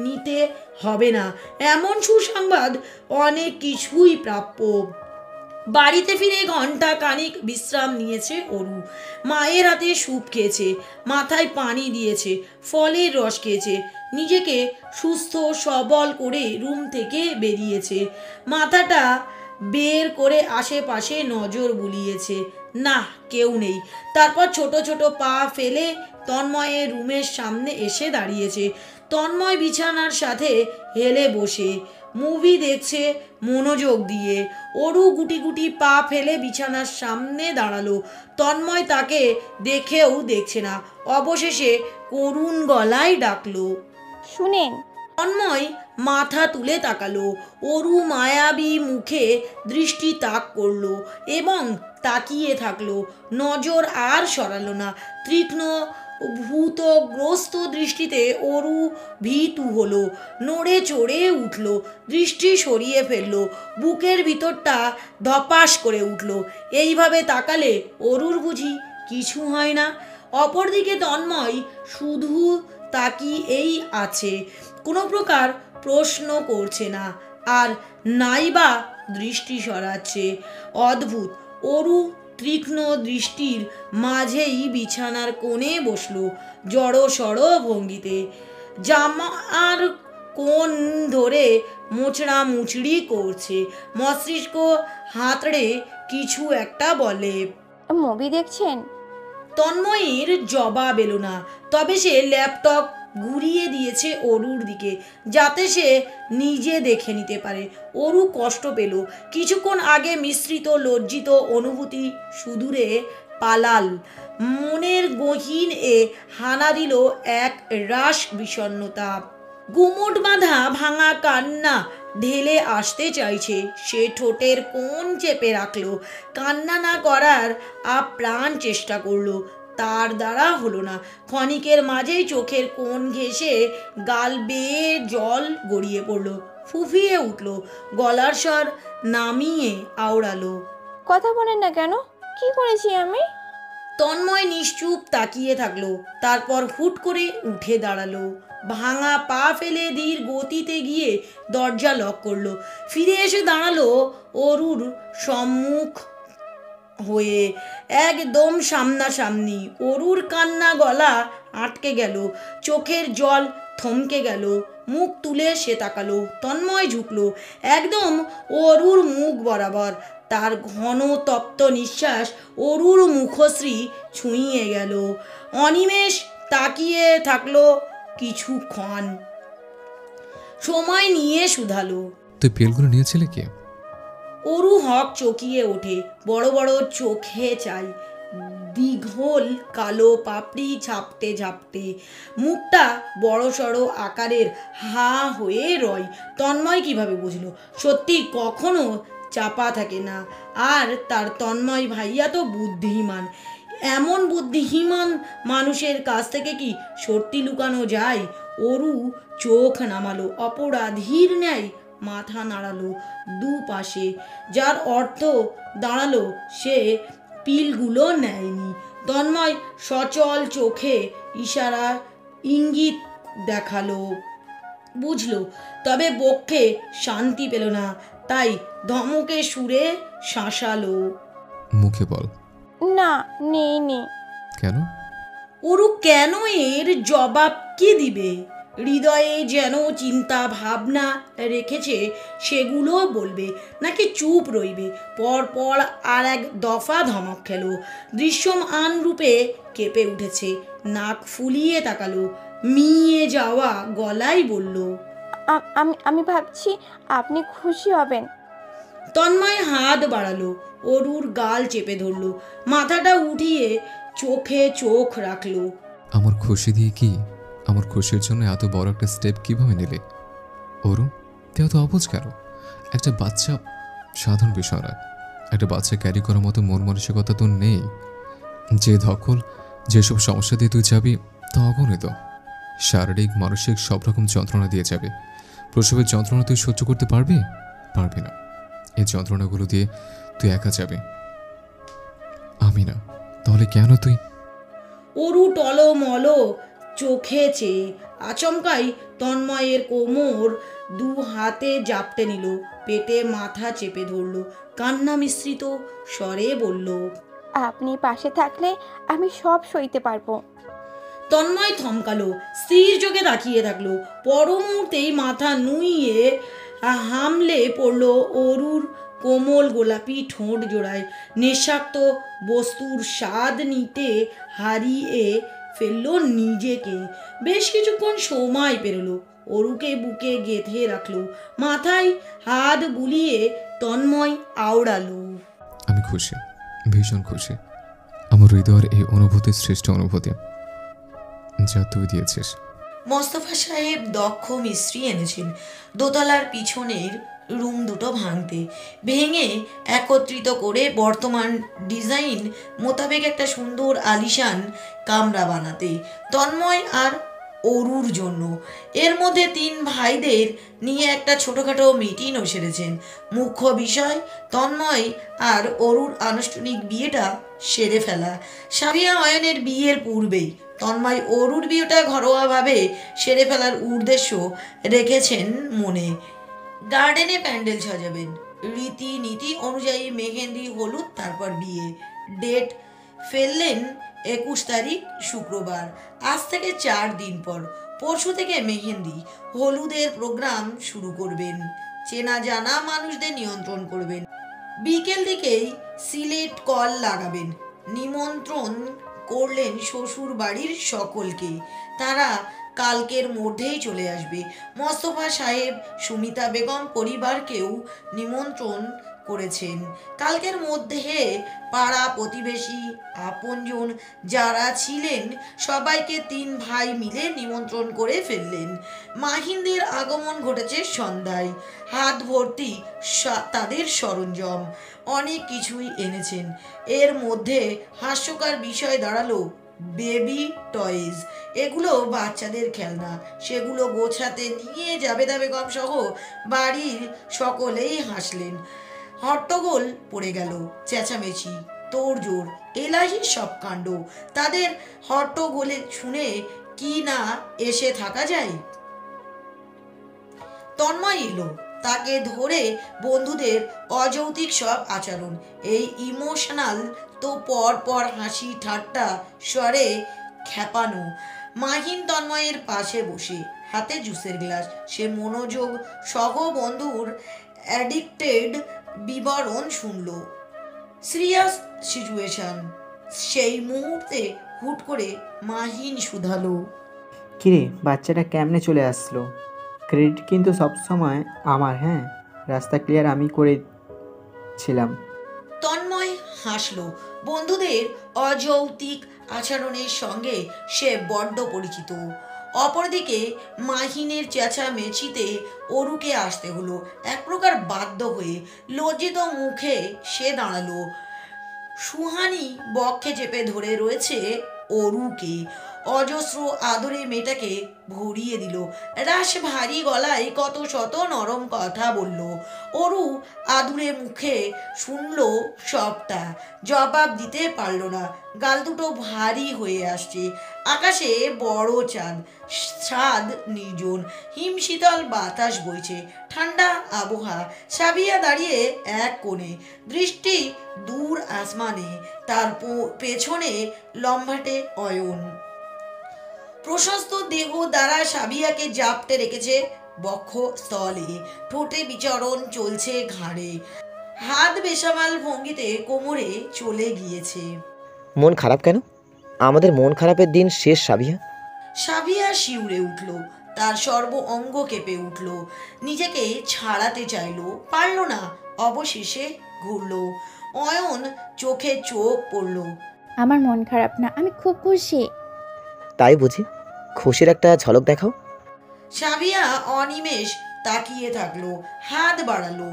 নিতে হবে না, এমন সুসংবাদ অনেক কিছুই প্রাপ্য। বাড়িতে ফিরে ঘন্টা খানিক বিশ্রাম নিয়েছে অরু। মায়ের হাতে স্যুপ খেয়েছে, মাথায় পানি দিয়েছে, ফলের রস খেয়েছে, নিজেকে সুস্থ সবল করে রুম থেকে বেরিয়েছে। মাথাটা বের করে আশেপাশে নজর বুলিয়েছে। না, কেউ নেই। তারপর ছোট ছোট পা ফেলে তন্ময়ের রুমের সামনে এসে দাঁড়িয়েছে। তন্ময় বিছানার সাথে হেলে বসে মুভি দেখছে মনোযোগ দিয়ে। অরু গুটি গুটি পা ফেলে বিছানার সামনে দাঁড়ালো। তন্ময় তাকে দেখেও দেখছে না। অবশেষে করুণ গলায় ডাকলো, শুনেন। তন্ময় মাথা তুলে তাকালো। অরু মায়াবী মুখে দৃষ্টি তাক করলো এবং তাকিয়ে থাকলো। নজর আর সরালো না। তীক্ষ্ণ ভূতগ্রস্ত দৃষ্টিতে অরু ভীতু হলো, নড়ে চড়ে উঠল, দৃষ্টি সরিয়ে ফেললো। বুকের ভিতরটা ধপাস করে উঠল। এইভাবে তাকালে অরুর বুঝি কিছু হয় না? অপরদিকে তন্ময় শুধু তাকিয়েই আছে, কোনো প্রকার প্রশ্ন করছে না, আর নাইবা দৃষ্টি সরাচ্ছে। অদ্ভুত। অরু তীক্ষ্ণ দৃষ্টির মাঝেই বিছানার কোণে বসলো, জড়ো সড়ো ভঙ্গিতে। জামার কোণ ধরে মোচড়া মুচড়ি করছে। মস্তিষ্ক হাতড়ে কিছু একটা বলে। মুভি দেখছেন? তন্ময়ের জবাব এলো না। তবে সে ল্যাপটপ ঘুরিয়ে দিয়েছে অরুর দিকে, যাতে সে নিজে দেখে নিতে পারে। অরু কষ্ট পেল। কিছুক্ষণ আগে মিশ্রিত লজ্জিত অনুভূতি সুদূরে পালাল। মনের গহীন এ হানা দিল এক রাস বিষণ্ণতা। গুমট বাঁধা ভাঙা কান্না ঢেলে আসতে চাইছে। সে ঠোঁটের কোণ চেপে রাখলো। কান্না না করার আপ্রাণ চেষ্টা করলো, তার দ্বারা হলো না। ক্ষণিকের মাঝেই চোখের কোণ ঘেঁষে গাল বেয়ে জল গড়িয়ে পড়ল। ফুফিয়ে উঠল, গলার স্বর নামিয়ে আওড়ালো, কথা বলেন না কেন? কি করেছি আমি? তন্ময় নিশ্চুপ তাকিয়ে থাকলো। তারপর হুট করে উঠে দাঁড়ালো। ভাঙা পা ফেলে ধীর গতিতে গিয়ে দরজা লক করলো। ফিরে এসে দাঁড়ালো অরুর সম্মুখ হয়ে, একদম সামনাসামনি। অরুর কান্না গলা আটকে গেল, চোখের জল থমকে গেল। মুখ তুলে সে তাকালো। তন্ময় ঝুঁকলো একদম অরুর মুখ বরাবর। তার ঘন তপ্ত নিঃশ্বাস অরুর মুখশ্রী ছুঁইয়ে গেল। অনিমেষ তাকিয়ে থাকলো কিছুক্ষণ, সময় নিয়ে শুধালো, তুই পিলগুলো নিয়েছিলে কি? অরু হক চকিয়ে ওঠে, বড় বড় চোখে চাই, দীঘল কালো পাপড়ি ঝাপটে ঝাপটে, মুখটা বড় সড়ো আকারের, হা হয়ে রয়। তন্ময় কিভাবে বুঝলো? সত্যি কখনো চাপা থাকে না। আর তার তন্ময় ভাইয়া তো বুদ্ধিমান। এমন বুদ্ধিমান মানুষের কাছ থেকে কি সত্যি লুকানো যায়? অরু চোখ নামালো, অপরাধীর ন্যায় মাথা নাড়ালো দুপাশে, যার অর্থ দাঁড়ালো সে পিলগুলো নেয়নি। তন্ময় সচল চোখে ইশারা ইঙ্গিত দেখালো, বুঝলো, তবে বক্ষে শান্তি পেল না, তাই ধমকে সুরে শাঁসালো, মুখে বল। না, নেই নে। কেন? অরু কেন এর জবাব কি দিবে? হৃদয়ে যেন চিন্তা ভাবনা রেখেছে, সেগুলো বলবে নাকি চুপ রইবে? পরপর আর এক দফা ধমক খেলো। দৃশ্যমান রূপে কেঁপে উঠেছে, নাক ফুলিয়ে তাকালো, মিয়ে যাওয়া গলায় বলল, আমি ভাবছি আপনি খুশি হবেন। তন্ময় হাত বাড়ালো, অরুর গাল চেপে ধরলো, মাথাটা উঠিয়ে চোখে চোখ রাখলো। আমার খুশি দিয়ে কি? আমার খুশির জন্য এত বড় একটা স্টেপ কিভাবে নিলে? অরু, তুই এত অবুঝ কেন? একটা বাচ্চা সাধারণ বিষয় না। একটা বাচ্চা ক্যারি করার মতো মন মানসিকতা তো নেই। যে ধকল, যেসব সমস্যা দিয়ে তুই যাবি তা অগণিত। শারীরিক মানসিক সব রকম যন্ত্রণা দিয়ে যাবে। প্রসবের যন্ত্রণা তুই সহ্য করতে পারবি? পারবি না। এই যন্ত্রণাগুলো দিয়ে তুই একা যাবি। আমি না, তাহলে কেন তুই? অরু টলমল চোখে চেয়ে আচমকাই তন্ময়ের কোমর দু হাতে জাপটে নিল, পেটে মাথা চেপে ধরল, কান্না মিশ্রিত স্বরে বলল, আপনি পাশে থাকলে আমি সব সইতে পারবো। তন্ময় থমকালো, স্থির চোখে তাকিয়ে থাকলো। পর মুহূর্তেই মাথা নুইয়ে হামলে পড়ল অরুর কোমল গোলাপি ঠোঁট জোড়ায়। নেশাক্ত বস্তুর স্বাদ নিতে হারিয়ে ফেললো নিজেকে। বেশ কিছুক্ষণ সময় পেরোলো, অরুকে বুকে গেঁথে রাখলো, মাথায় হাত বুলিয়ে তন্ময় আওড়ালো, আমি খুশি, ভীষণ খুশি। আমার হৃদয়ের এই অনুভূতি শ্রেষ্ঠ অনুভূতি যা তুই দিয়েছিস। মোস্তফা সাহেব দক্ষ মিস্ত্রি এনেছেন দোতলার পিছনের রুম দুটো ভাঙতে, ভেঙে একত্রিত করে বর্তমান ডিজাইন মোতাবেক একটা সুন্দর আলিশান কামরা বানাতে, তন্ময় আর অরুর জন্য। এর মধ্যে তিন ভাইদের নিয়ে একটা ছোটোখাটো মিটিংও সেরেছেন। মুখ্য বিষয় তন্ময় আর অরুর আনুষ্ঠানিক বিয়েটা সেরে ফেলা। সাবিয়া অয়নের বিয়ের পূর্বেই তন্ময় অরুর বিয়েটা ঘরোয়াভাবে সেরে ফেলার উদ্দেশ্য রেখেছেন মনে। গার্ডেনে প্যান্ডেল সাজাবেন, রীতিনীতি অনুযায়ী মেহেন্দি, হলুদ, তারপর বিয়ে। ডেট ফেললেন 21 তারিখ শুক্রবার, আজ থেকে 4 দিন পর। পরশু থেকে মেহেন্দি হলুদের প্রোগ্রাম শুরু করবেন, চেনা জানা মানুষদের নিয়ন্ত্রণ করবেন। বিকেল দিকেই সিলেট কল লাগাবেন, নিমন্ত্রণ করলেন শ্বশুর বাড়ির সকলকে, তারা কালকের মধ্যেই চলে আসবে। মোস্তফা সাহেব সুমিতা বেগম পরিবারকেও নিমন্ত্রণ করেছেন। কালকের মধ্যে পাড়া প্রতিবেশী আপনজন যারা ছিলেন সবাইকে তিন ভাই মিলে নিমন্ত্রণ করে ফেললেন। মাহিনদের আগমন ঘটেছে সন্ধ্যায়, হাত ভর্তি তাদের সরঞ্জাম, অনেক কিছুই এনেছেন। এর মধ্যে হাস্যকর বিষয় দাঁড়ালো বেবি টয়েজ। এগুলো বাচ্চাদের খেলনা, সেগুলো গোছাতে নিয়ে জাবেদা বেগম সহ বাড়ির সকলেই হাসলেন। হট্টগোল পড়ে গেল, চেঁচামেচি, তোড়জোড়, এলাহি সব কাণ্ড। তাদের হট্টগোলে শুনে কি না এসে থাকা যায়? তন্ময় এলো, তাকে ধরে বন্ধুদের অযৌক্তিক সব আচরণ, এই ইমোশনাল তো পর পর হাসি ঠাট্টা স্বরে খ্যাপানো। মাহিন তন্ময়ের পাশে বসে, হাতে জুসের গ্লাস, সে মনোযোগ সহ বন্ধুর অ্যাডিক্টেড বিবরণ শুনল। Serious situation. সেই মুহূর্তে হুট করে মাহিন শুধালো, কিরে বাচ্চাটা কেমনে চলে আসলো? ক্রেডিট কিন্তু সবসময় আমার, হ্যাঁ, রাস্তা ক্লিয়ার আমি করেছিলাম। তন্ময় হাসল। বন্ধুদের অযৌক্তিক আচরণের সঙ্গে সে বড্ড পরিচিত। অপরদিকে মাহিনের চেঁচামেচিতে অরুকে আসতে হলো। এক প্রকার বাধ্য হয়ে লজ্জিত মুখে সে দাঁড়ালো। সুহানি বক্ষে চেপে ধরে রয়েছে অরুকে। অজস্র আদরে মেয়েটাকে ভরিয়ে দিল। রাশ ভারী গলায় কত শত নরম কথা বলল। অরু আদুরে মুখে শুনল সবটা, জবাব দিতে পারল না। গাল দুটো ভারী হয়ে আসছে। আকাশে বড় চাঁদ, ছাদ নির্জন, হিমশীতল বাতাস বইছে, ঠান্ডা আবহাওয়া। সাবিয়া দাঁড়িয়ে এক কোণে, দৃষ্টি দূর আসমানে। তার পেছনে লম্বাটে অয়ন। প্রশস্ত দেহ দ্বারা সাবিয়াকে জাপটে রেখেছে বক্ষস্থলে। ঠোঁটে বিচরণ চলছে ঘাড়ে। হাত বেসামাল ভঙ্গিতে কোমরে চলে গিয়েছে। মন খারাপ কেন? আমাদের মন খারাপের দিন শেষ সাবিয়া। সাবিয়া শিউরে উঠল। তার সর্ব অঙ্গ কেঁপে উঠল। নিজেকে ছাড়াতে চাইল, পারল না। অবশেষে ঘুরল। অয়ন চোখে চোখ পড়ল। আমার মন খারাপ না, আমি খুব খুশি। তাই বুঝি? খুশির একটা ঝলক দেখাও। সাবিয়া অনিমেষ তাকিয়ে থাকলো। হাত বাড়ালো,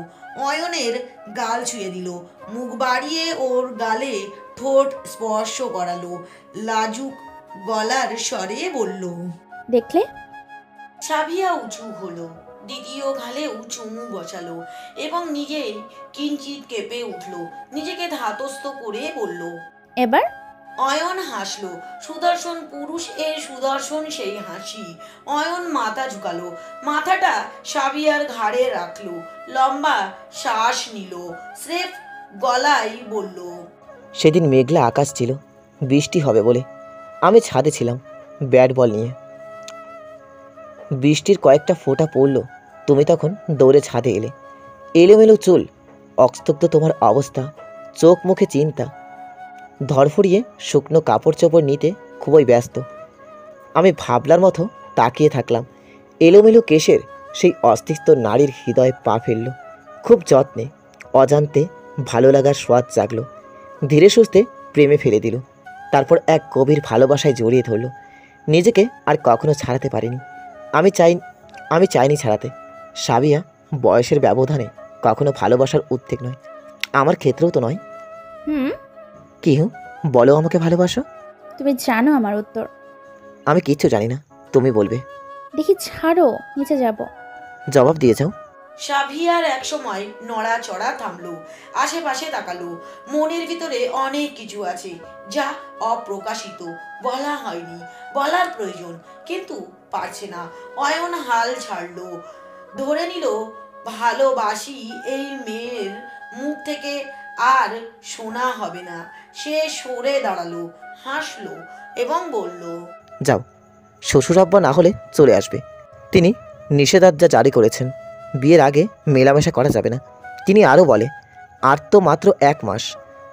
অয়নের গাল ছুঁয়ে দিল। মুখ বাড়িয়ে ওর গালে ঠোঁট স্পর্শ করালো। লাজুক গলার স্বরে বলল, দেখলে? সাবিয়া উঁচু হলো, দ্বিতীয় গালেও চুমু বসালো এবং নিজেই কিঞ্চিত কেঁপে উঠল। নিজেকে ধাতস্থ করে বলল, এবার? অয়ন হাসলো। সুদর্শন পুরুষ এর সুদর্শন সেই হাসি। অয়ন মাথা ঝুঁকালো, মাথাটা সাবিয়ার ঘাড়ে রাখলো। লম্বা শ্বাস নিল। স্রেফ গলায় বলল, সেদিন মেঘলা আকাশ ছিল, বৃষ্টি হবে বলে। আমি ছাদে ছিলাম ব্যাট বল নিয়ে। বৃষ্টির কয়েকটা ফোঁটা পড়ল। তুমি তখন দৌড়ে ছাদে এলে। এলোমেলো চুল, অস্তব্ধ তোমার অবস্থা, চোখ মুখে চিন্তা। ধরফড়িয়ে শুকনো কাপড় চোপড় নিতে খুবই ব্যস্ত। আমি ভাবলার মতো তাকিয়ে থাকলাম। এলোমেলো কেশের সেই অস্তিত্ব নারীর হৃদয়ে পা ফেলল। খুব যত্নে, অজান্তে ভালো লাগার স্বাদ জাগলো। ধীরে সুস্থে প্রেমে ফেলে দিল। তারপর এক গভীর ভালোবাসায় জড়িয়ে ধরল। নিজেকে আর কখনো ছাড়াতে পারিনি। আমি চাইনি ছাড়াতে। সাবিয়া, বয়সের ব্যবধানে কখনো ভালোবাসার উদ্বেগ নয়, আমার ক্ষেত্রেও তো নয়। কি বলো আমাকে ভালোবাসো? তুমি জানো আমার উত্তর। আমি কিচ্ছু জানি না, তুমি বলবে। দেখি ছাড়ো, নিচে যাব। জবাব দিয়ে যাও। সাবিয়ার এক সময় নড়াচড়া থামলো। আশেপাশে তাকালো। মনের ভিতরে অনেক কিছু আছে যা অপ্রকাশিত, বলা হয়নি, বলার প্রয়োজন, কিন্তু পারছে না। অয়ন হাল ছাড়লো। ধরে নিল ভালোবাসি এই মেয়ের মুখ থেকে আর শোনা হবে না। সে সরে দাঁড়ালো, হাসলো এবং বলল, যাও, শ্বশুর আব্বা না হলে চলে আসবে। তিনি নিষেধাজ্ঞা জারি করেছেন, বিয়ের আগে মেলামেশা করা যাবে না। তিনি আরও বলে, আর তো মাত্র 1 মাস,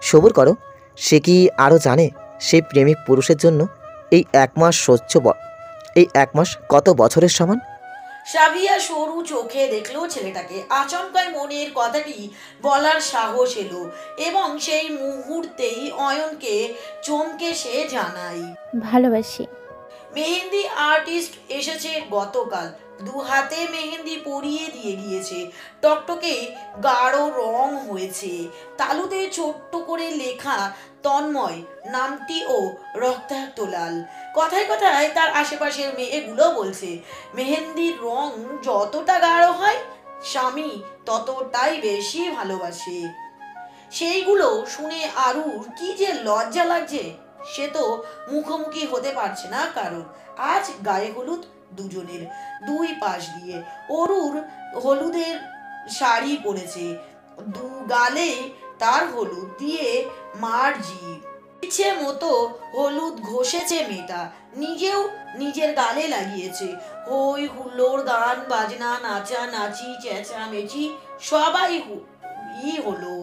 সবুর করো। সে কি আরও জানে সেই প্রেমিক পুরুষের জন্য এই 1 মাস এই 1 মাস কত বছরের সমান? সাবিয়া সরু চোখে দেখলো ছেলেটাকে। আচমকায় মনের কথাটি বলার সাহস এলো এবং সেই মুহূর্তেই অয়নকে চমকে সে জানায়, ভালোবাসি। মেহেন্দি আর্টিস্ট এসেছে গতকাল। 2 হাতে মেহেন্দি পরিয়ে দিয়ে গিয়েছে। টকটকে গাঢ় রং হয়েছে। তালুতে ছোট্ট করে লেখা তন্ময় নামটিও রক্তাক্ত লাল। কথায় কথায় তার আশেপাশের মেয়েগুলো বলছে, মেহেন্দির রং যতটা গাঢ় হয় স্বামী ততটাই বেশি ভালোবাসে। সেইগুলো শুনে আরুর কি যে লজ্জা লাগছে। সে তো মুখোমুখি হতে পারছে না কারণ। আজ গায়ে হলুদ দুজনের, 2 পাশ দিয়ে। অরুর হলুদের শাড়ি পরেছে, 2 গালে তার হলুদ দিয়ে মার জিভ। ইচ্ছে মতো হলুদ ঘষেছে মেয়েটা, নিজেও নিজের গালে লাগিয়েছে। হই হুল্লোড়, গান বাজনা, নাচা নাচি, চেঁচামেচি, সবাই হলো।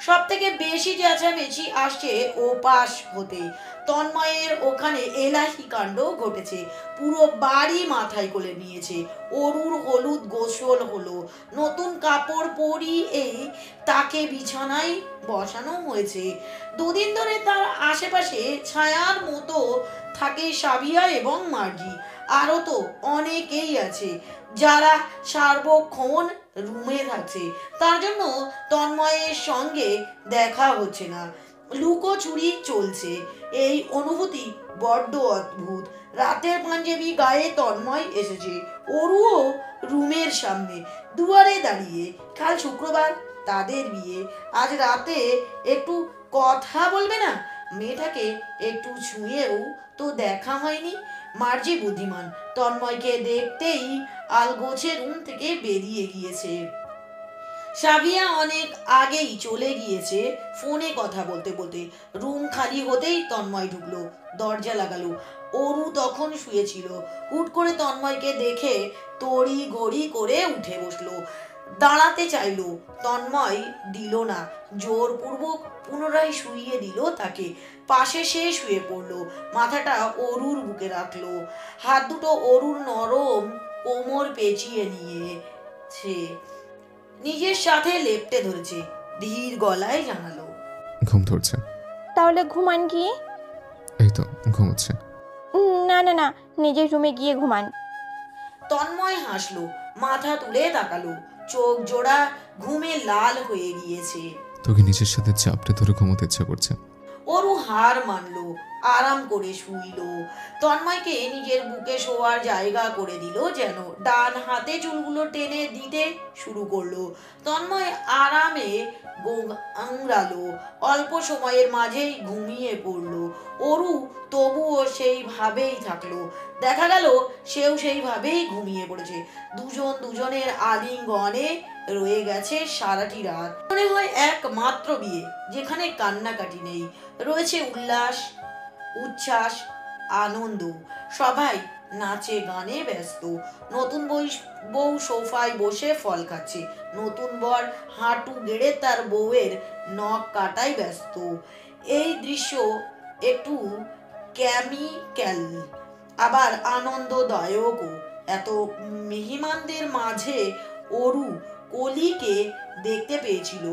সব থেকে বেশি চেঁচামেচি আসছে ওপাশ হতে। তন্ময়ের ওখানে এলাহি কাণ্ড ঘটেছে, পুরো বাড়ি মাথায় করে নিয়েছে। অরুর হলুদ গোসল হলো, নতুন কাপড় পরিয়েই তাকে বিছানায় বসানো হয়েছে। দুদিন ধরে তার আশেপাশে ছায়ার মতো থাকে সাবিয়া এবং মার্জি। আরও তো অনেকেই আছে যারা সার্বক্ষণ রুমে থাকছে। তার জন্য তন্ময়ের সঙ্গে দেখা হচ্ছে না, লুকোচুরি চলছে। এই অনুভূতি বড্ড অদ্ভুত। রাতের পাঞ্জাবি গায়ে তন্ময় এসেছে, অরুও রুমের সামনে দুয়ারে দাঁড়িয়ে। কাল শুক্রবার, তাদের বিয়ে। আজ রাতে একটু কথা বলবে না? মেয়েটাকে একটু ছুঁয়েও তো দেখা হয়নি। মার্জি বুদ্ধিমান, তন্ময়কে দেখতেই আলগোছে রুম থেকে বেরিয়ে গিয়েছে। সাবিয়া অনেক আগেই চলে গিয়েছে ফোনে কথা বলতে বলতে। রুম খালি হতেই তন্ময় ঢুকলো, দরজা লাগালো। অরু তখন শুয়েছিল। হুট করে তন্ময়কে দেখে তড়ি ঘড়ি করে উঠে বসলো, দাঁড়াতে চাইলো। তন্ময় দিল না, জোরপূর্বক পুনরায় শুইয়ে দিল তাকে। পাশে সে শুয়ে পড়লো, মাথাটা অরুর বুকে রাখলো, হাত দুটো অরুর নরম কোমর পেঁচিয়ে নিয়েছে, নিজের সাথে লেপ্টে ধরেছে। ধীর গলায় জানালো, ঘুম ধরছে। তাহলে ঘুমান গিয়ে। এই তো ঘুমোচ্ছে। না না না, নিজের রুমে গিয়ে ঘুমান। তন্ময় হাসলো, মাথা তুলে তাকালো, চোখ জোড়া ঘুমে লাল হয়ে গিয়েছে। তোকে নিজের সাথে চাপটে ধরে ঘুমোতে ইচ্ছা করছে। অরু হার মানলো, আরাম করে শুইল। তন্ময়কে নিজের বুকে শোয়ার জায়গা করে দিল যেন। ডান হাতে চুলগুলো টেনে দিতে শুরু করলো। তন্ময় আরামে গোঙালো, অল্প সময়ের মাঝেই ঘুমিয়ে পড়লো। অরু তবুও সেইভাবেই থাকলো। দেখা গেল সেও সেইভাবেই ঘুমিয়ে পড়েছে। দুজন দুজনের আলিঙ্গনে রয়ে গেছে সারাটি রাত। মনে হয় একমাত্র বিয়ে যেখানে কান্নাকাটি নেই, রয়েছে উল্লাস, উচ্ছ্বাস, আনন্দ। সবাই নাচে গানে ব্যস্ত। নতুন বউ সোফায় বসে ফল খাচ্ছে, নতুন বর হাঁটু গেড়ে তার বউয়ের নখ কাটায় ব্যস্ত। এই দৃশ্য একটু কেমিক্যাল, আবার আনন্দদায়কও। এত মেহমানদের মাঝে অরু কলিকে দেখতে পেয়েছিল,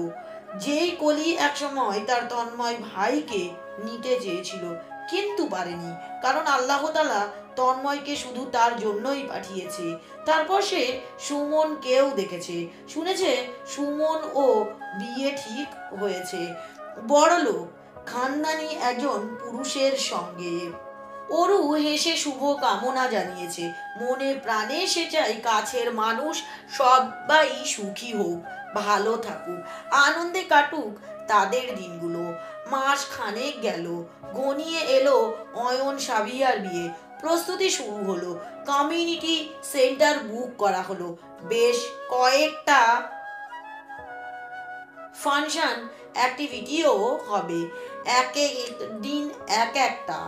যেই কলি একসময় তার তন্ময় ভাইকে নিতে চেয়েছিল, কিন্তু পারেনি, কারণ আল্লাহ তাআলা তন্ময়কে শুধু তার জন্যই পাঠিয়েছে। তারপর সে সুমনকেও দেখেছে, শুনেছে সুমন ও বিয়ে ঠিক হয়েছে বড়লোক খানদানি একজন পুরুষের সঙ্গে। অরু হেসে শুভ কামনা জানিয়েছে। মনে প্রাণে সে চাই কাছের মানুষ সবাই সুখী হোক, ভালো থাকুক, আনন্দে কাটুক তাদের দিনগুলো। মাস খানেক গেল, ঘনিয়ে এলো অয়ন সাবিয়ার বিয়ে। প্রস্তুতি শুরু হলো, কমিউনিটি সেন্টার বুক করা হলো, বেশ কয়েকটা ফাংশন অ্যাক্টিভিটিও হবে, এক এক দিন এক একটা।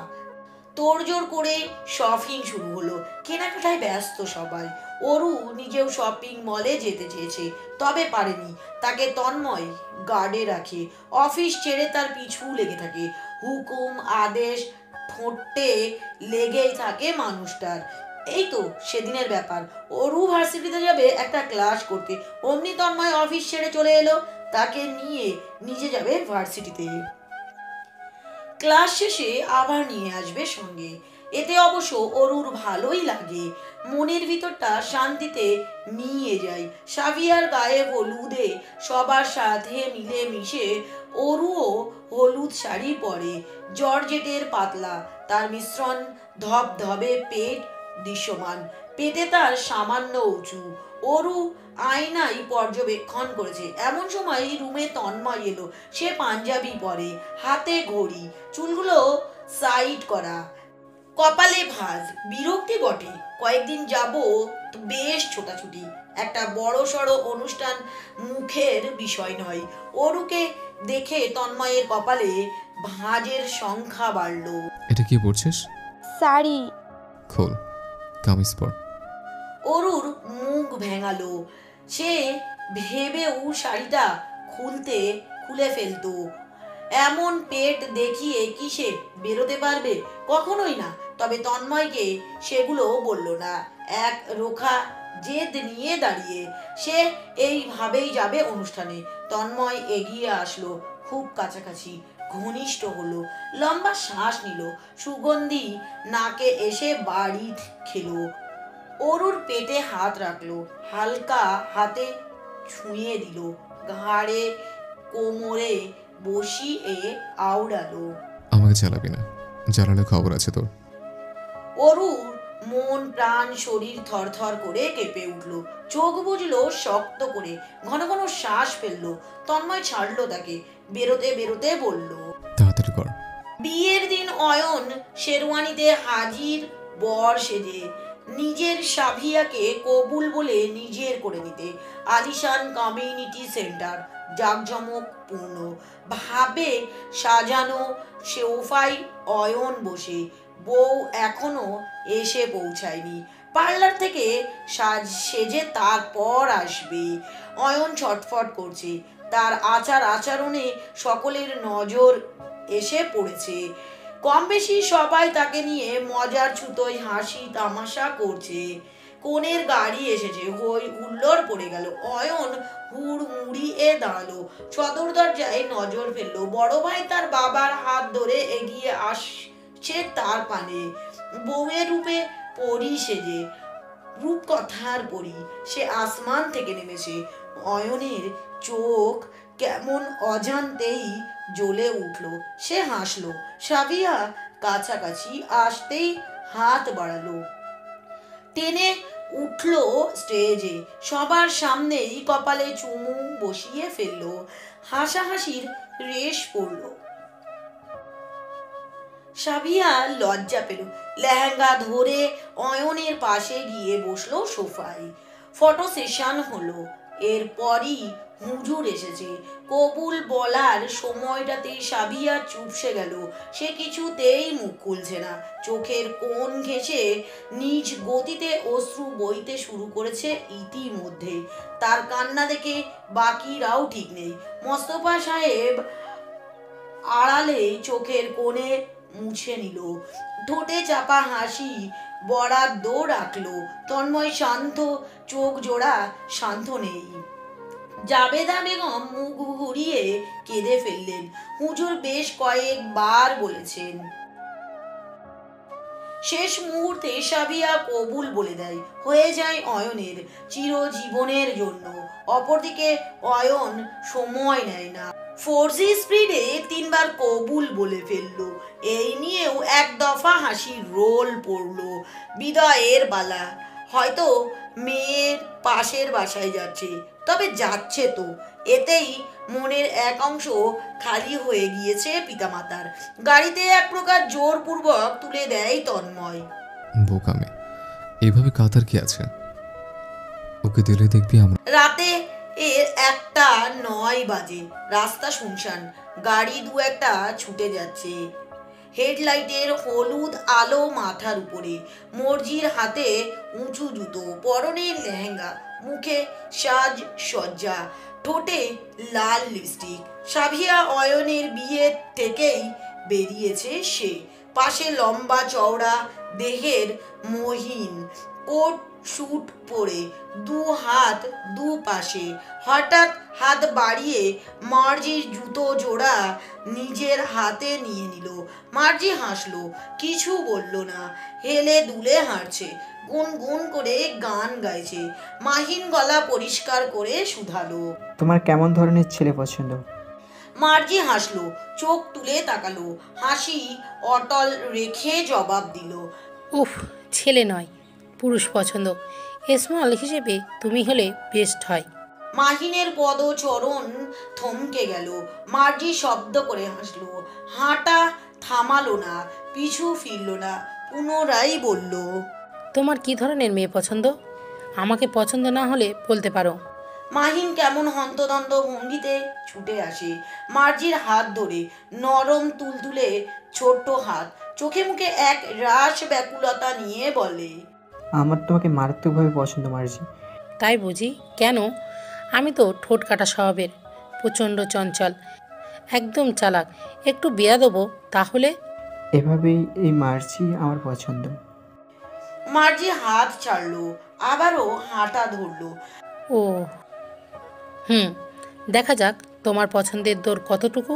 তোড়জোড় করে শপিং শুরু হলো, কেনাকাটায় ব্যস্ত সবাই। অরু নিজেও শপিং মলে যেতে চেয়েছে, তবে পারেনি। তাকে তন্ময় গার্ডে রাখে, অফিস ছেড়ে তার পিছু লেগে থাকে। হুকুম আদেশ ঠোঁটে লেগেই থাকে মানুষটার। এই তো সেদিনের ব্যাপার, অরু ভার্সিটিতে যাবে একটা ক্লাস করতে, অমনি তন্ময় অফিস ছেড়ে চলে এলো, তাকে নিয়ে নিজে যাবে ভার্সিটিতে। ক্লাস শেষে আবার নিয়ে আসবে সঙ্গে। এতে অবশ্য অরুর ভালোই লাগে, মনের ভিতরটা শান্তিতে নিয়ে যায়। সাবিয়ার গায়ে হলুদে সবার সাথে মিলে মিশে অরুও হলুদ শাড়ি পরে, জর্জেটের পাতলা, তার মিশ্রণ ধবধবে পেট দৃশ্যমান, পেটে তার সামান্য উঁচু। অরু আয়নায় পর্যবেক্ষণ করেছে। এমন সময় রুমে তন্ময় এলো। সে পাঞ্জাবি পরে, হাতে ঘড়ি, চুলগুলো সাইড করা, কপালে ভাঁজ। বিরক্তি বটে, কয়েকদিন যাব বেশ ছোটাছুটি, একটা বড় সড়ো অনুষ্ঠান মুখের বিষয় নয়। অরুকে দেখে তন্ময়ের কপালে ভাঁজের সংখ্যা বাড়ল। এটা কি পড়ছিস? শাড়ি। খোল, কামিজ পর। অরুর মুখ ভেঙালো, সে ভেবেও শাড়িটা খুলে ফেলতো। এমন পেট দেখিয়ে কি সে বেরোতে পারবে? কখনোই না। তবে তন্ময়কে সেগুলো বলল না। এক রোখা জেদ নিয়ে দাঁড়িয়ে সে এইভাবেই যাবে অনুষ্ঠানে। তন্ময় এগিয়ে আসলো, খুব কাছাকাছি, ঘনিষ্ঠ হলো, লম্বা শ্বাস নিল, সুগন্ধি নাকে এসে বাড়ি খেলো। অরুর পেটে হাত রাখলো, হালকা হাতে ছুঁয়ে দিল, ঘাড়ে কোমরে বসিয়ে আওড়ালো। আমাকে জ্বালাবি না, জ্বালালে খবর আছে তোর। অরুর মন প্রাণ শরীর থরথর করে কেঁপে উঠল, চোখ বুঝলো শক্ত করে, ঘন ঘন শ্বাস ফেললো। তন্ময় ছাড়লো তাকে, বেরোতে বেরোতে বলল, তাড়াতাড়ি কর। বিয়ের দিন অয়ন শেরওয়ানিতে হাজির বর সেজে নিজের সাভিয়াকে কবুল বলে নিজের করে নিতে। আলিশান কমিউনিটি সেন্টার, জাঁকজমক পূর্ণ ভাবে সাজানো সোফায় অয়ন বসে, বউ এখনো এসে পৌঁছায়নি। পার্লার থেকে সেজে তারপর আসবে। অয়ন ছটফট করছে, তার আচার আচরণে সকলের নজর এসে পড়েছে। কম বেশি সবাই তাকে নিয়ে মজার ছুতোয় হাসি তামাশা করছে। কোনের গাড়ি এসেছে, হই হুল্লোড় পড়ে গেল। অয়ন হুড়মুড়িয়ে দাঁড়ালো, সদর দরজায় নজর ফেললো। বড় ভাই তার বাবার হাত ধরে এগিয়ে আসছে তার পানে, বউয়ের রূপে পরি সেজে, রূপকথার পরি। সে আসমান থেকে নেমেছে। অয়নের চোখ কেমন অজান্তেই জ্বলে উঠল। সে হাসলো। সাবিয়া কাছাকাছি আসতেই হাত বাড়ালো, টেনে উঠল স্টেজে, সবার সামনেই কপালে চুমু বসিয়ে ফেললো। হাসাহাসির রেশ পড়ল। সাবিয়া লজ্জা পেল, লেহেঙ্গা ধরে অয়নের পাশে গিয়ে বসলো সোফায়। ফটো সেশন হলো। এরপরই হুজুর এসেছে। কবুল বলার সময়টাতেই সাবিয়া চুপসে গেল। সে কিছুতেই মুখ খুলছে না, চোখের কোণ ঘেঁষে নিজ গতিতে অশ্রু বইতে শুরু করেছে ইতিমধ্যে। তার কান্না দেখে বাকিরাও ঠিক নেই। মোস্তফা সাহেব আড়ালে চোখের কোণে মুছে নিল, ঠোঁটে চাপা হাসি বরাদ্দ রাখলো। তন্ময় শান্ত, চোখ জোড়া শান্ত নেই। জাবেদা বেগম মুখ ঘুরিয়ে কেঁদে ফেললেন। হুজুর বেশ কয়েকবার বলেছেন। শেষ মুহূর্তে সাবিয়া কবুল বলে দেয়, হয়ে যায় অয়নের চিরজীবনের জন্য। অপরদিকে অয়ন সময় নেয় না, 4G স্পিডে 3বার কবুল বলে ফেললো। এই নিয়েও এক দফা হাসির রোল পড়লো। বিদায়ের পালা। হয়তো মেয়ের পাশের বাসায় যাচ্ছে, তবে যাচ্ছে তো, এতেই মনের এক অংশ খালি হয়ে গিয়েছে পিতামাতার। গাড়িতে এক প্রকার জোরপূর্বক তুলে দেয় তন্ময়। বোকামে, এইভাবে কাতার কি আছে? ওকে দিলে দেখবি আমরা। রাতে এর 1:09 বাজে। রাস্তা শুনশান, গাড়ি দু একটা ছুটে যাচ্ছে। হেডলাইটের হলুদ আলো মাথার উপরে, মর্জির হাতে উঁচু জুতো, পরনে লেহেঙ্গা, মুখে সাজ সজ্জা, ঠোঁটে লাল লিপস্টিক। সাভিয়া অয়নের বিয়ে থেকেই বেরিয়েছে সে। পাশে লম্বা চওড়া দেহের মহিন, কোট স্যুট পরে, দু হাত দু পাশে। হঠাৎ হাত বাড়িয়ে মার্জির জুতো জোড়া নিজের হাতে নিয়ে নিল। মার্জি হাসলো, কিছু বলল না, হেলে দুলে হাঁটছে, গুনগুন করে গান গাইছে। মাহিন গলা পরিষ্কার করে শুধালো, তোমার কেমন ধরনের ছেলে পছন্দ? মার্জি হাসলো, চোখ তুলে তাকালো, হাসি অটল রেখে জবাব দিল, উফ, ছেলে নয়, পুরুষ পছন্দ। স্মল হিসেবে তুমি হলে বেস্ট হয়। মাহিনের পদচরণ থমকে গেল। মার্জি শব্দ করে হাসলো, হাঁটা থামালো না, পিছু ফিরল না, পুনরায় বলল, তোমার কি ধরনের মেয়ে পছন্দ? আমাকে পছন্দ না হলে বলতে পারো। মাহিন কেমন হন্তদন্ত ভঙ্গিতে ছুটে আসে মার্জির হাত ধরে, নরম তুলতুলে ছোট্ট হাত, চোখে মুখে এক রাস ব্যাকুলতা নিয়ে বলে, আমার তোমাকে মারাত্মকভাবে পছন্দ মার্জি। তাই বুঝি? কেন? আমি তো ঠোঁট কাটা স্বভাবের, প্রচণ্ড চঞ্চল, একদম চালাক, একটু বিয়া দেবো তাহলে। এভাবেই এই মার্জি আমার পছন্দ। মার্জি হাত ছাড়লো, আবারও হাঁটা ধরলো। ও দেখা যাক তোমার পছন্দের দৌড় কতটুকু।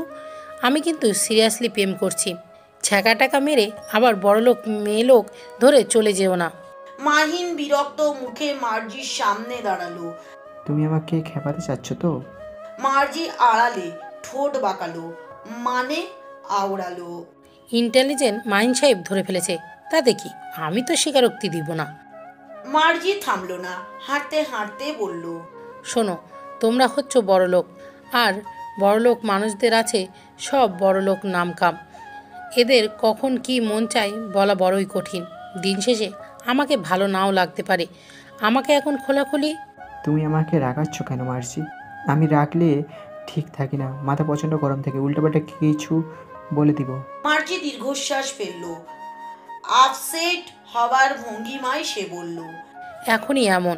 আমি কিন্তু সিরিয়াসলি প্রেম করছি। ছ্যাঁকা টাকা মেরে আবার বড়লোক মেয়ে লোক ধরে চলে যেও না। মাহিন বিরক্ত মুখে মার্জির সামনে দাঁড়ালো। তুমি আমাকে খেপাতে চাচ্ছ তো? মার্জি আড়ালে ঠোঁট বাঁকালো, মানে আওড়ালো। ইন্টেলিজেন্ট মাহিন সাহেব ধরে ফেলেছে, তাতে কি, আমি তো স্বীকারোক্তি দিব না। মার্জি থামলো না, হাঁটতে হাঁটতে বলল, শোনো, তোমরা হচ্ছ বড়লোক, আর বড়লোক মানুষদের আছে সব বড়লোক নামকাম। এদের কখন কি মন চায় বলা বড়ই কঠিন। দিন শেষে আমাকে ভালো নাও লাগতে পারে। আমাকে এখন খোলাখুলি। তুমি আমাকে রাগাচ্ছ কেন মার্জি? আমি রাগলে ঠিক থাকি না, মাথা প্রচণ্ড গরম থাকে, উল্টোপাল্টা কিছু বলে দিব। মার্জি দীর্ঘশ্বাস ফেললো। আপসেট হবার ভঙ্গিমায় সে বলল, এখনই এমন,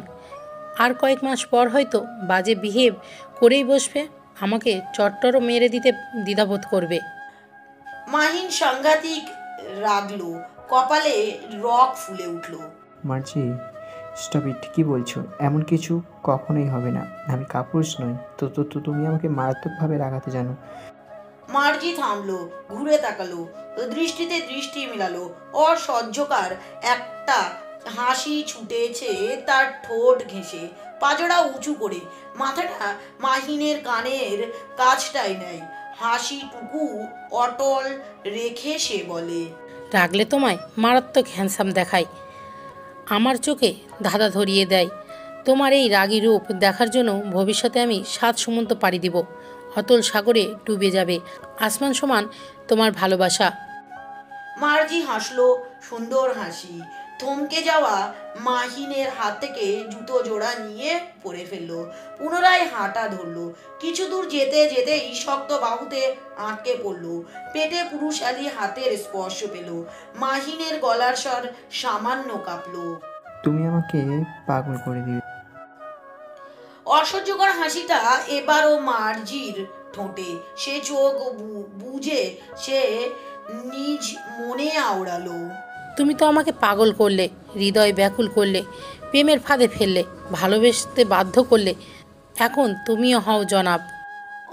আর কয়েক মাস পর হয়তো বাজে বিহেভ করেই বসবে, আমাকে চট্টরও মেরে দিতে দ্বিধাবোধ করবে। মাহিন সাংঘাতিক রাগলো, কপালে রক ফুলে উঠল। মার্জি স্টপ ইট, কি বলছো? এমন কিছু কখনোই হবে না, আমি কাপুরুষ নই। তো তুমি আমাকে মারাত্মকভাবে রাগাতে জানো। মার্জি থামলো, ঘুরে তাকালো, দৃষ্টিতে দৃষ্টি মেলালো। অসহ্যকার একটা হাসি ছুটেছে তার ঠোঁট ঘেঁষে, পাজরা উঁচু করে মাথাটা মাহিনের কানের কাছটাই নেয়, হাসিটুকু অটল রেখে সে বলে, রাগলে তোমায় মারাত্মক হ্যান্ডসাম দেখায়, আমার চোখে ধাঁধা ধরিয়ে দেয়। তোমার এই রাগী রূপ দেখার জন্য ভবিষ্যতে আমি 7 সমুদ্র পাড়ি দিব, অতল সাগরে ডুবে যাবে আসমান সমান তোমার ভালোবাসা। মার্জি হাসলো, সুন্দর হাসি। থমকে যাওয়া মাহিনের হাত থেকে জুতো জোড়া নিয়ে পরে ফেললো, পুনরায় হাঁটা ধরলো। কিছু দূর যেতে যেতেই শক্ত বাহুতে আটকে পড়লো, পেটে পুরুষালী হাতের স্পর্শ পেল। মাহিনের গলার স্বর সামান্য কাঁপলো, তুমি আমাকে পাগল করে দিবে। অসহ্যকর হাসিটা এবারও মার্জির ঠোঁটে। সে চোখ বুঝে সে নিজ মনে আওড়ালো, তুমি তো আমাকে পাগল করলে, হৃদয় ব্যাকুল করলে, প্রেমের ফাঁদে ফেললে, ভালোবেসতে বাধ্য করলে, এখন তুমিও হও জনাব।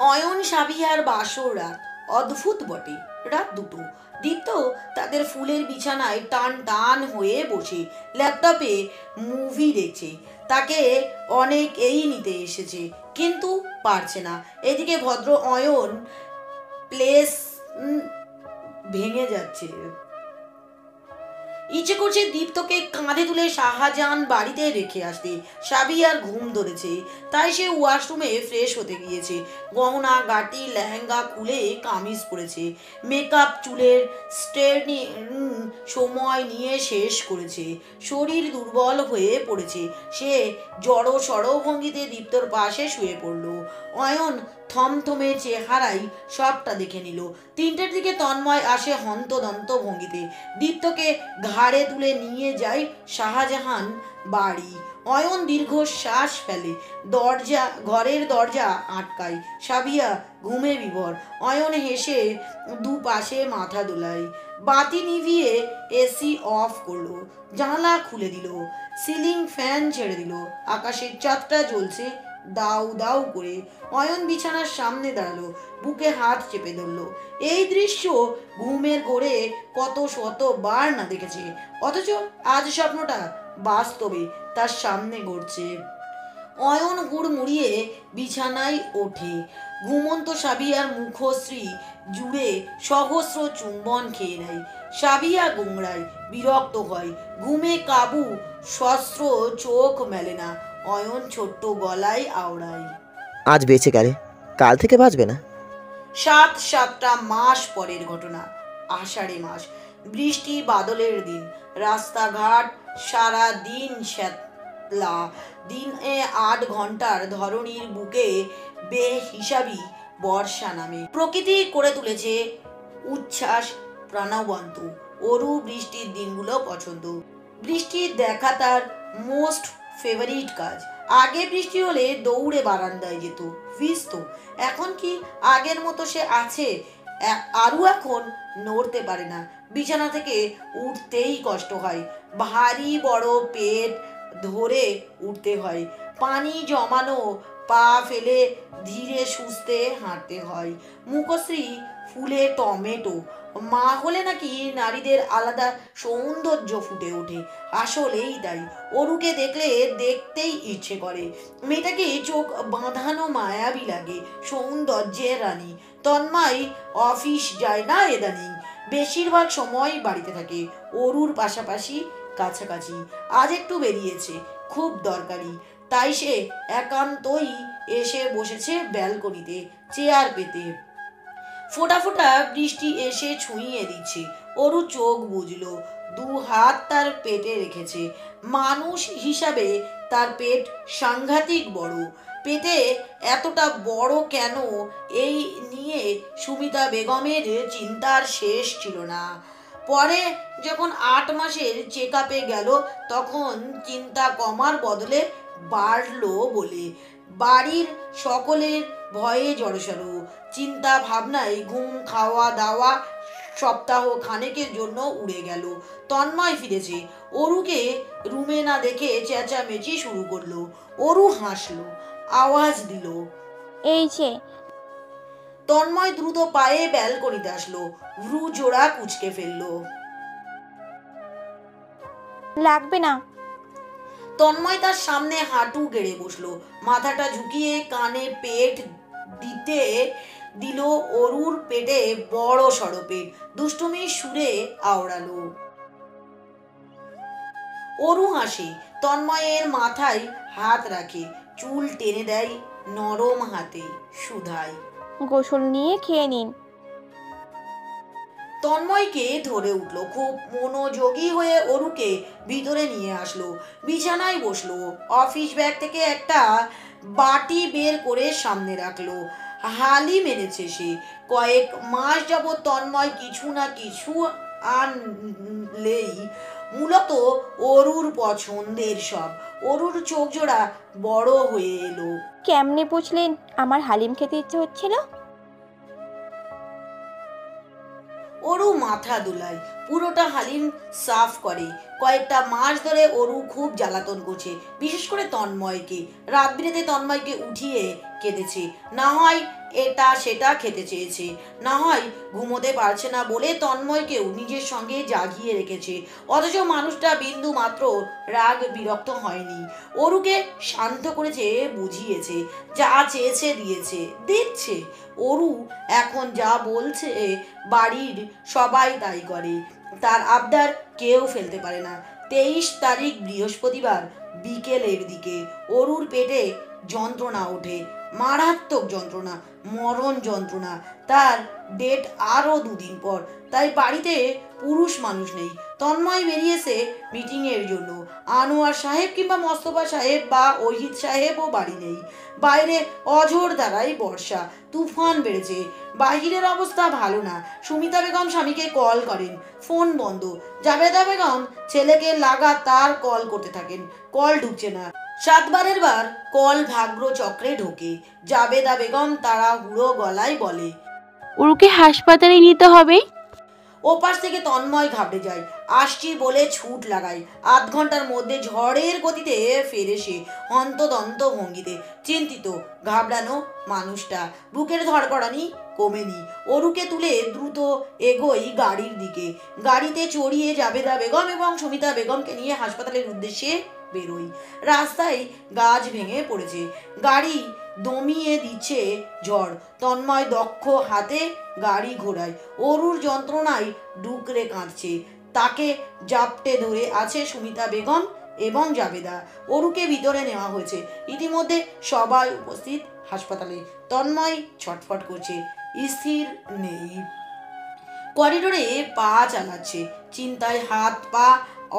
অয়ন সাবিহার বাসর রাত অদ্ভুত বটে। রাত 2টো। দীপ্ত তাদের ফুলের বিছানায় টান টান হয়ে বসে ল্যাপটপে মুভি দেখছে। তাকে অনেকেই নিতে এসেছে, কিন্তু পারছে না। এদিকে ভদ্র অয়ন প্লেস ভেঙে যাচ্ছে। ইচ্ছে করছে দীপ্তকে কাঁধে তুলে শাহজাহান বাড়িতে রেখে আসতে। সাবিয়ার ঘুম ধরেছে, তাই সে ওয়াশরুমে ফ্রেশ হতে গিয়েছে। গহনা গাটি লেহেঙ্গা খুলে কামিজ পরেছে, মেকআপ চুলের স্ট্রেটনিং সময় নিয়ে শেষ করেছে। শরীর দুর্বল হয়ে পড়েছে। সে জড়ো সড়ো ভঙ্গিতে দীপ্তর পাশে শুয়ে পড়ল। অয়ন থমথমে চেহারাই সবটা দেখে নিল। 3টের দিকে তন্ময় আসে হন্তদন্ত ভঙ্গিতে, দীপ্তকে ঘাড়ে তুলে নিয়ে যায় শাহজাহান বাড়ি। অয়ন দীর্ঘশ্বাস ফেলে, ঘরের দরজা আটকায়। সাবিয়া ঘুমে বিভোর। অয়ন হেসে দুপাশে মাথা দোলায়, বাতি নিভিয়ে এসি অফ করলো, জানলা খুলে দিল, সিলিং ফ্যান ছেড়ে দিল। আকাশের চাঁদটা জ্বলছে দাউ দাউ করে। অয়ন বিছানার সামনে দাঁড়ালো, বুকে হাত চেপে ধরলো। এই দৃশ্য ঘুমের ঘোরে কত শতবার না দেখেছে, অথচ আজ স্বপ্নটা বাস্তবে তার সামনে ঘটছে। অয়ন হুড় মুড়িয়ে বিছানায় ওঠে। ঘুমন্ত সাবিয়ার মুখশ্রী জুড়ে সহস্র চুম্বন খেয়ে নেয়। সাবিয়া গুংড়ায়, বিরক্ত হয়, ঘুমে কাবু শস্ত্র চোখ মেলে না। অয়ন ছোট্ট গলায় আওড়ায়, আজ বেঁচে গেলে কাল থেকে বাঁচবে না। 7-7টা মাস পরের ঘটনা। আষাঢ়ে মাস, বৃষ্টি বাদলের দিন। রাস্তাঘাট সারা দিন শ্যাতলা। দিনে 8 ঘন্টার ধরণীর বুকে বেহিসাবি বর্ষা নামে। প্রকৃতি করে তুলেছে উচ্ছ্বাস প্রাণবন্ত। অরু বৃষ্টির দিনগুলো পছন্দ। বৃষ্টির দেখা তার মোস্ট ফেভারিট কাজ। আগে বৃষ্টি হলে দৌড়ে বারান্দায় যেত, ভিজতো। এখন কি আগের মতো সে আছে? আরু এখন নড়তে পারে না, বিছানা থেকে উঠতেই কষ্ট হয়, ভারী বড় পেট ধরে উঠতে হয়, পানি জমানো পা ফেলে ধীরে সুস্থে হাঁটতে হয়। মুখশ্রী ফুলে টমেটো। মা হলে নাকি নারীদের আলাদা সৌন্দর্য ফুটে ওঠে, আসলেই তাই। অরুকে দেখলে দেখতেই ইচ্ছে করে। মেয়েটাকে চোখ বাঁধানো মায়াবী লাগে, সৌন্দর্যের রানী। তন্ময় অফিস যায় না ইদানিং, বেশিরভাগ সময় বাড়িতে থাকে, অরুর পাশাপাশি কাছাকাছি। আজ একটু বেরিয়েছে, খুব দরকারি, তাই সে একান্তই এসে বসেছে ব্যালকনিতে চেয়ার পেতে। ফোঁটা ফোঁটা বৃষ্টি এসে ছুঁইয়ে দিচ্ছে। অরু চোখ বুঝলো, 2 হাত তার পেটে রেখেছে। মানুষ হিসাবে তার পেট সাংঘাতিক বড়। পেটে এতটা বড় কেন, এই নিয়ে সুমিতা বেগমের চিন্তার শেষ ছিল না। পরে যখন 8 মাসের চেক আপে গেল, তখন চিন্তা কমার বদলে বাড়লো বলে বাড়ির সকলের ভয়ে জড়সড়। চিন্তা ভাবনায় ঘুম, খাওয়া দাওয়া সপ্তাহ খানেকের জন্য উড়ে গেল। তন্ময় ফিরেছে। অরুকে রুমে না দেখে চেঁচামেচি শুরু করলো। অরু হাসলো, আওয়াজ দিল, এই যে। তন্ময় দ্রুত পায়ে ব্যালকনিতে আসলো, ভ্রু জোড়া কুঁচকে ফেললো। লাগবে না। তন্ময় তার সামনে হাঁটু গেড়ে বসলো, মাথাটা ঝুঁকিয়ে কানে পেট দিতে দিল। অরুর পেটে বড় সড়ো পেট, দুষ্টুমির সুরে আওড়ালো। অরু হাসে, তন্ময়ের মাথায় হাত রাখে, চুল টেনে দেয় নরম হাতে, সুধায়, গোসল নিয়ে খেয়ে নিন। তন্ময়কে ধরে উঠলো, খুব মনোযোগী হয়ে অরুকে ভিতরে নিয়ে আসলো, বিছানায় বসলো। অফিস ব্যাগ থেকে একটা বাটি বের করে সামনে রাখলো। হালি মেরেছে সে। কয়েক মাস যাবৎ তন্ময় কিছু না কিছু আনলেই মূলত অরুর পছন্দের সব। অরুর চোখ জোড়া বড় হয়ে এলো। কেমনে বুঝলেন আমার হালিম খেতে ইচ্ছে হচ্ছিল? অরু মাথা দুলায়, পুরোটা হালিম সাফ করে। কয়েকটা মাস ধরে অরু খুব জ্বালাতন করছে, বিশেষ করে তন্ময়কে। রাত বিরেতে তন্ময়কে উঠিয়ে কেঁদেছে, না হয় এটা সেটা খেতে চেয়েছে, না হয় ঘুমোতে পারছে না বলে তন্ময়কেও নিজের সঙ্গে জাগিয়ে রেখেছে। অথচ মানুষটা বিন্দু মাত্র রাগ বিরক্ত হয়নি। অরুকে শান্ত করেছে, বুঝিয়েছে, যা চেয়েছে দিয়েছে, দিচ্ছে। অরু এখন যা বলছে বাড়ির সবাই তাই করে, তার আবদার কেউ ফেলতে পারে না। 23 তারিখ বৃহস্পতিবার বিকেলের দিকে অরুর পেটে যন্ত্রণা ওঠে, মারাত্মক যন্ত্রণা, মরণ যন্ত্রণা। তার ডেট আরও 2 দিন পর, তাই বাড়িতে পুরুষ মানুষ নেই। তন্ময় বেরিয়েছে মিটিংয়ের জন্য। আনোয়ার সাহেব কিংবা মোস্তফা সাহেব বা ওহিদ সাহেবও বাড়ি নেই। বাইরে অঝোর ধারায় বর্ষা, তুফান বেড়েছে। বাহিরের অবস্থা ভালো না। সুমিতা বেগম স্বামীকে কল করেন, ফোন বন্ধ। জাবেদা বেগম ছেলেকে লাগাতার কল করতে থাকেন, কল ঢুকছে না। 7 বারের বার কল ভাগ্য চক্রে ঢোকে। জাবেদা বেগম তাড়াহুড়ো গলায় বলে, ওকে হাসপাতালে নিতে হবে। ওপাশ থেকে তন্ময় ঘাবড়ে যায়, আসছি বলে ছুট লাগায়। 8 ঘন্টার মধ্যে ঝড়ের গতিতে ফেরে সে, হন্তদন্ত ভঙ্গিতে। চিন্তিত, ঘাবড়ানো মানুষটা। বুকের ধড়কড়ানি কমেনি। অরুকে তুলে দ্রুত এগোই গাড়ির দিকে। গাড়িতে চড়িয়ে জাবেদা বেগম এবং সুমিতা বেগমকে নিয়ে হাসপাতালের উদ্দেশ্যে বেরোই। রাস্তায় গাছ ভেঙে পড়েছে, গাড়ি দমিয়ে দিচ্ছে ঝড়। তন্ময় দক্ষ হাতে গাড়ি ঘোড়ায়, অরুর যন্ত্রণায় ডুকরে কাঁদছে। তাকে জাপটে ধরে আছে সুমিতা বেগম এবং জাবেদা। অরুকে ভিতরে নেওয়া হয়েছে। ইতিমধ্যে সবাই উপস্থিত হাসপাতালে। তন্ময় ছটফট করছে, স্থির নেই। করিডোরে পা চালাচ্ছে, চিন্তায় হাত পা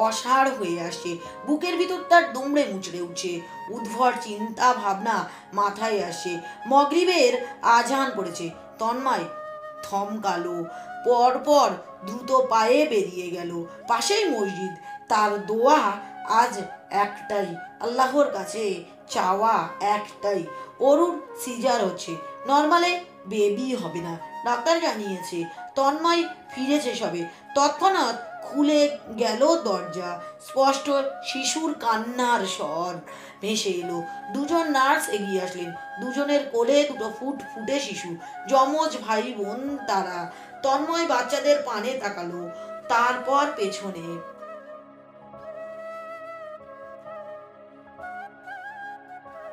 অসাড় হয়ে আসছে। বুকের ভিতর তার দুমড়ে মুচড়ে উঠছে, উদ্ভট চিন্তা ভাবনা মাথায় আসছে। মগরিবের আজান পড়েছে। তন্ময় থমকালো, পরপর দ্রুত পায়ে বেরিয়ে গেল। পাশেই মসজিদ। তার দোয়া আজ একটাই, আল্লাহর কাছে চাওয়া একটাই, অরুর সিজার হচ্ছে, নর্মালে বেবি হবে না, ডাক্তার জানিয়েছে। তন্ময় ফিরেছে সবে, তৎক্ষণাৎ খুলে গেল দরজা, স্পষ্ট শিশুর কান্নার স্বর ভেসে এলো। দুজন নার্স এগিয়ে আসলেন, দুজনের কোলে দুটো ফুটফুটে শিশু, যমজ ভাই বোন তারা। তন্ময় বাচ্চাদের পানে তাকালো, তারপর পেছনে।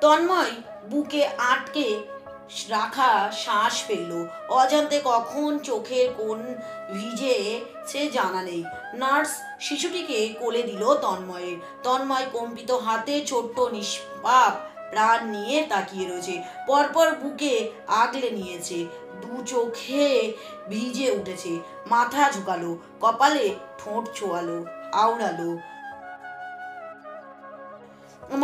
তন্ময় বুকে আটকে রাখা শ্বাস ফেলল, অজান্তে কখন চোখের কোণ ভিজে সে জানা নেই। নার্স শিশুটিকে কোলে দিল তন্ময়ের। তন্ময় কম্পিত হাতে ছোট্ট নিষ্পাপ প্রাণ নিয়ে তাকিয়ে রয়েছে, পরপর বুকে আগলে নিয়েছে, দু চোখে ভিজে উঠেছে, মাথা ঝুঁকালো, কপালে ঠোঁট ছোঁয়ালো, আওড়ালো।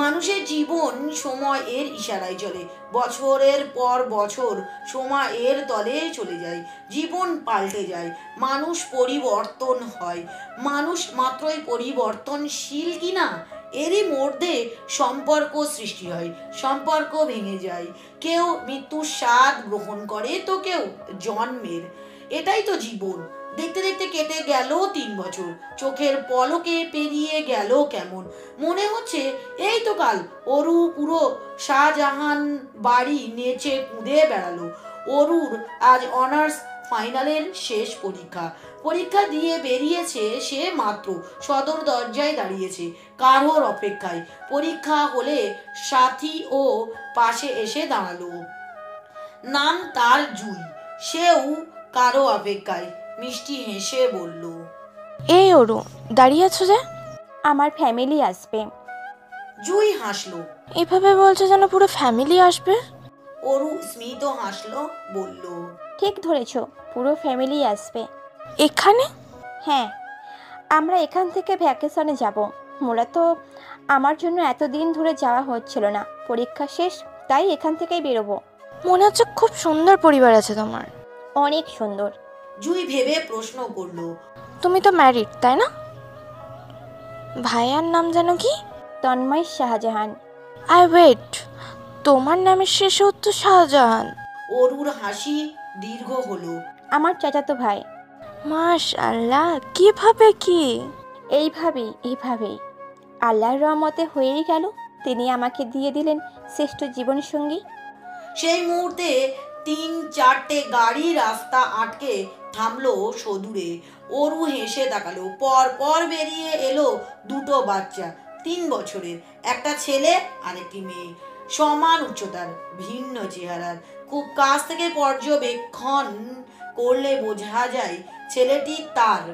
মানুষের জীবন সময়ের ইশারায় চলে, বছরের পর বছর সময়ের তলে চলে যায়, জীবন পাল্টে যায়, মানুষ পরিবর্তন হয়। মানুষ মাত্রই পরিবর্তনশীল কিনা, এরই মধ্যে সম্পর্ক সৃষ্টি হয়, সম্পর্ক ভেঙে যায়, কেউ মৃত্যুর স্বাদ গ্রহণ করে তো কেউ জন্মের। এটাই তো জীবন। দেখতে দেখতে কেটে গেল 3 বছর, চোখের পলকে পেরিয়ে গেল কেমন। মনে হচ্ছে এই তো কাল অরু পুরো শাহজাহান বাড়ি নেচে কুঁদে বেড়ালো। অরুর আজ অনার্স ফাইনালের শেষ পরীক্ষা, পরীক্ষা দিয়ে বেরিয়েছে সে মাত্র, সদর দরজায় দাঁড়িয়েছে কারোর অপেক্ষায়। পরীক্ষা হলে সাথী ও পাশে এসে দাঁড়ালো, নাম তার জুই, সেও কারো অপেক্ষায়। মিষ্টি হেসে বলল, এই অরু, দাঁড়িয়ে আছো যে? আমার ফ্যামিলি আসবে। জুই হাসলো, এভাবে বলছো যেন পুরো ফ্যামিলি আসবে। অরু স্মিত হাসলো, বলল, ঠিক ধরেছ, পুরো ফ্যামিলি আসবে। এখানে? হ্যাঁ, আমরা এখান থেকে ভ্যাকেশনে যাব। মূলত আমার জন্য এতদিন ধরে যাওয়া হচ্ছিল না, পরীক্ষা শেষ, তাই এখান থেকেই বেরোবো। মনে হচ্ছে খুব সুন্দর পরিবার আছে তোমার। অনেক সুন্দর। জুই ভেবে প্রশ্ন করলো, তুমি তো ম্যারিড তাই না? ভাইয়ার নাম যেন কি? তন্ময় শাহজাহান। আই ওয়েট, তোমার নামের শেষেও তো শাহজাহান। অরুর হাসি দীর্ঘ হলো। আমার চাচাতো ভাই। মাশাআল্লাহ, কিভাবে কি? এইভাবেই আল্লাহর রহমতে হয়েই গেল। তিনি আমাকে দিয়ে দিলেন শ্রেষ্ঠ জীবনসঙ্গী। সেই মুহূর্তে 3-4টে গাড়ি রাস্তা আটকে থামলো সদূরে। অরু হেসে তাকালো, পর বেরিয়ে এলো দুটো বাচ্চা, 3 বছরের, একটা ছেলে আর একটি মেয়ে, সমান উচ্চতার, ভিন্ন চেহারার। খুব কাছ থেকে পর্যবেক্ষণ করলে বোঝা যায় ছেলেটি তার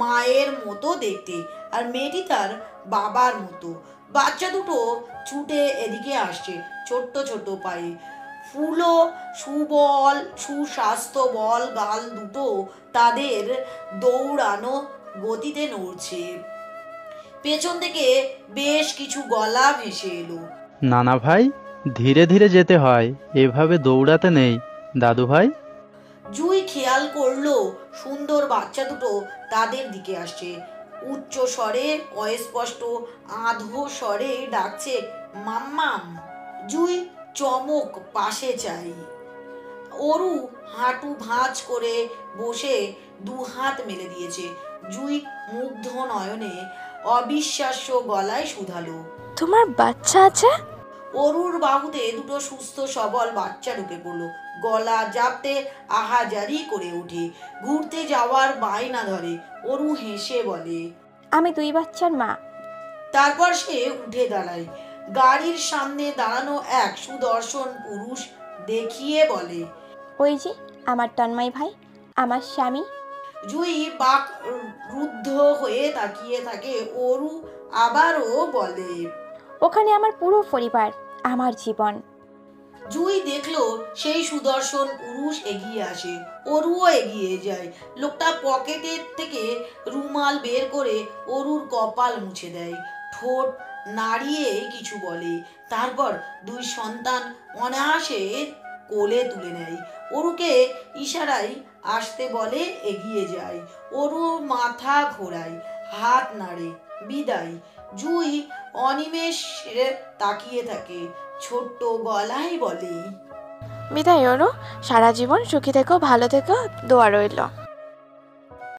মায়ের মতো দেখতে আর মেয়েটি তার বাবার মতো। বাচ্চা দুটো ছুটে এদিকে আসছে ছোট্ট ছোট পায়ে, ফুলো সুবল সুস্বাস্থ্য বল গাল দুটো তাদের দৌড়ানো গতিতে নড়ছে। পেছন থেকে বেশ কিছু গলা ভেসে এলো, নানা ভাই, ধীরে ধীরে যেতে হয়, এভাবে দৌড়াতে নেই দাদু ভাই। জুই খেয়াল করলো সুন্দর বাচ্চা দুটো তাদের দিকে আসছে, উচ্চ স্বরে অস্পষ্ট আধো স্বরে ডাকছে মাম্মাম। জুই চমক পাশে চাই। অরু হাঁটু ভাঁজ করে বসে 2 হাত মেলে দিয়েছে। জুই মুগ্ধ নয়নে অবিশ্বাস্য গলায় শুধালো, তোমার বাচ্চা আছে? অরুর বাহুতে দুটো সুস্থ সবল বাচ্চা ঢুকে পড়লো, গলা জাপটে আহাজারি করে ওঠে, ঘুরতে যাওয়ার বায়না ধরে। অরু হেসে বলে, আমি 2 বাচ্চার মা। তারপর সে উঠে দাঁড়ায়, গাড়ির সামনে দাঁড়ানো এক সুদর্শন পুরুষ দেখিয়ে বলে, ওই যে আমার তন্ময় ভাই, আমার স্বামী। জুই বাক রুদ্ধ হয়ে তাকিয়ে থাকে। অরু আবারও বলে, ওখানে আমার পুরো পরিবার, আমার জীবন। জুই দেখলো সেই সুদর্শন পুরুষ এগিয়ে আসে, অরুও এগিয়ে যায়। লোকটা পকেটের থেকে রুমাল বের করে অরুর কপাল মুছে দেয়, ঠোঁট নাড়িয়ে কিছু বলে, তারপর 2 সন্তান অনায়াসে কোলে তুলে নেয়। অরুকে ইশারায় আসতে বলে, এগিয়ে যায়। অরু মাথা ঘোরায়, হাত নাড়ে, বিদায়। জুই অনিমেষ তাকিয়ে থাকে, ছোট্ট গলায় বলে, বিদায় ওরু, সারা জীবন সুখী থেকো, ভালো থেকো, দোয়া রইল।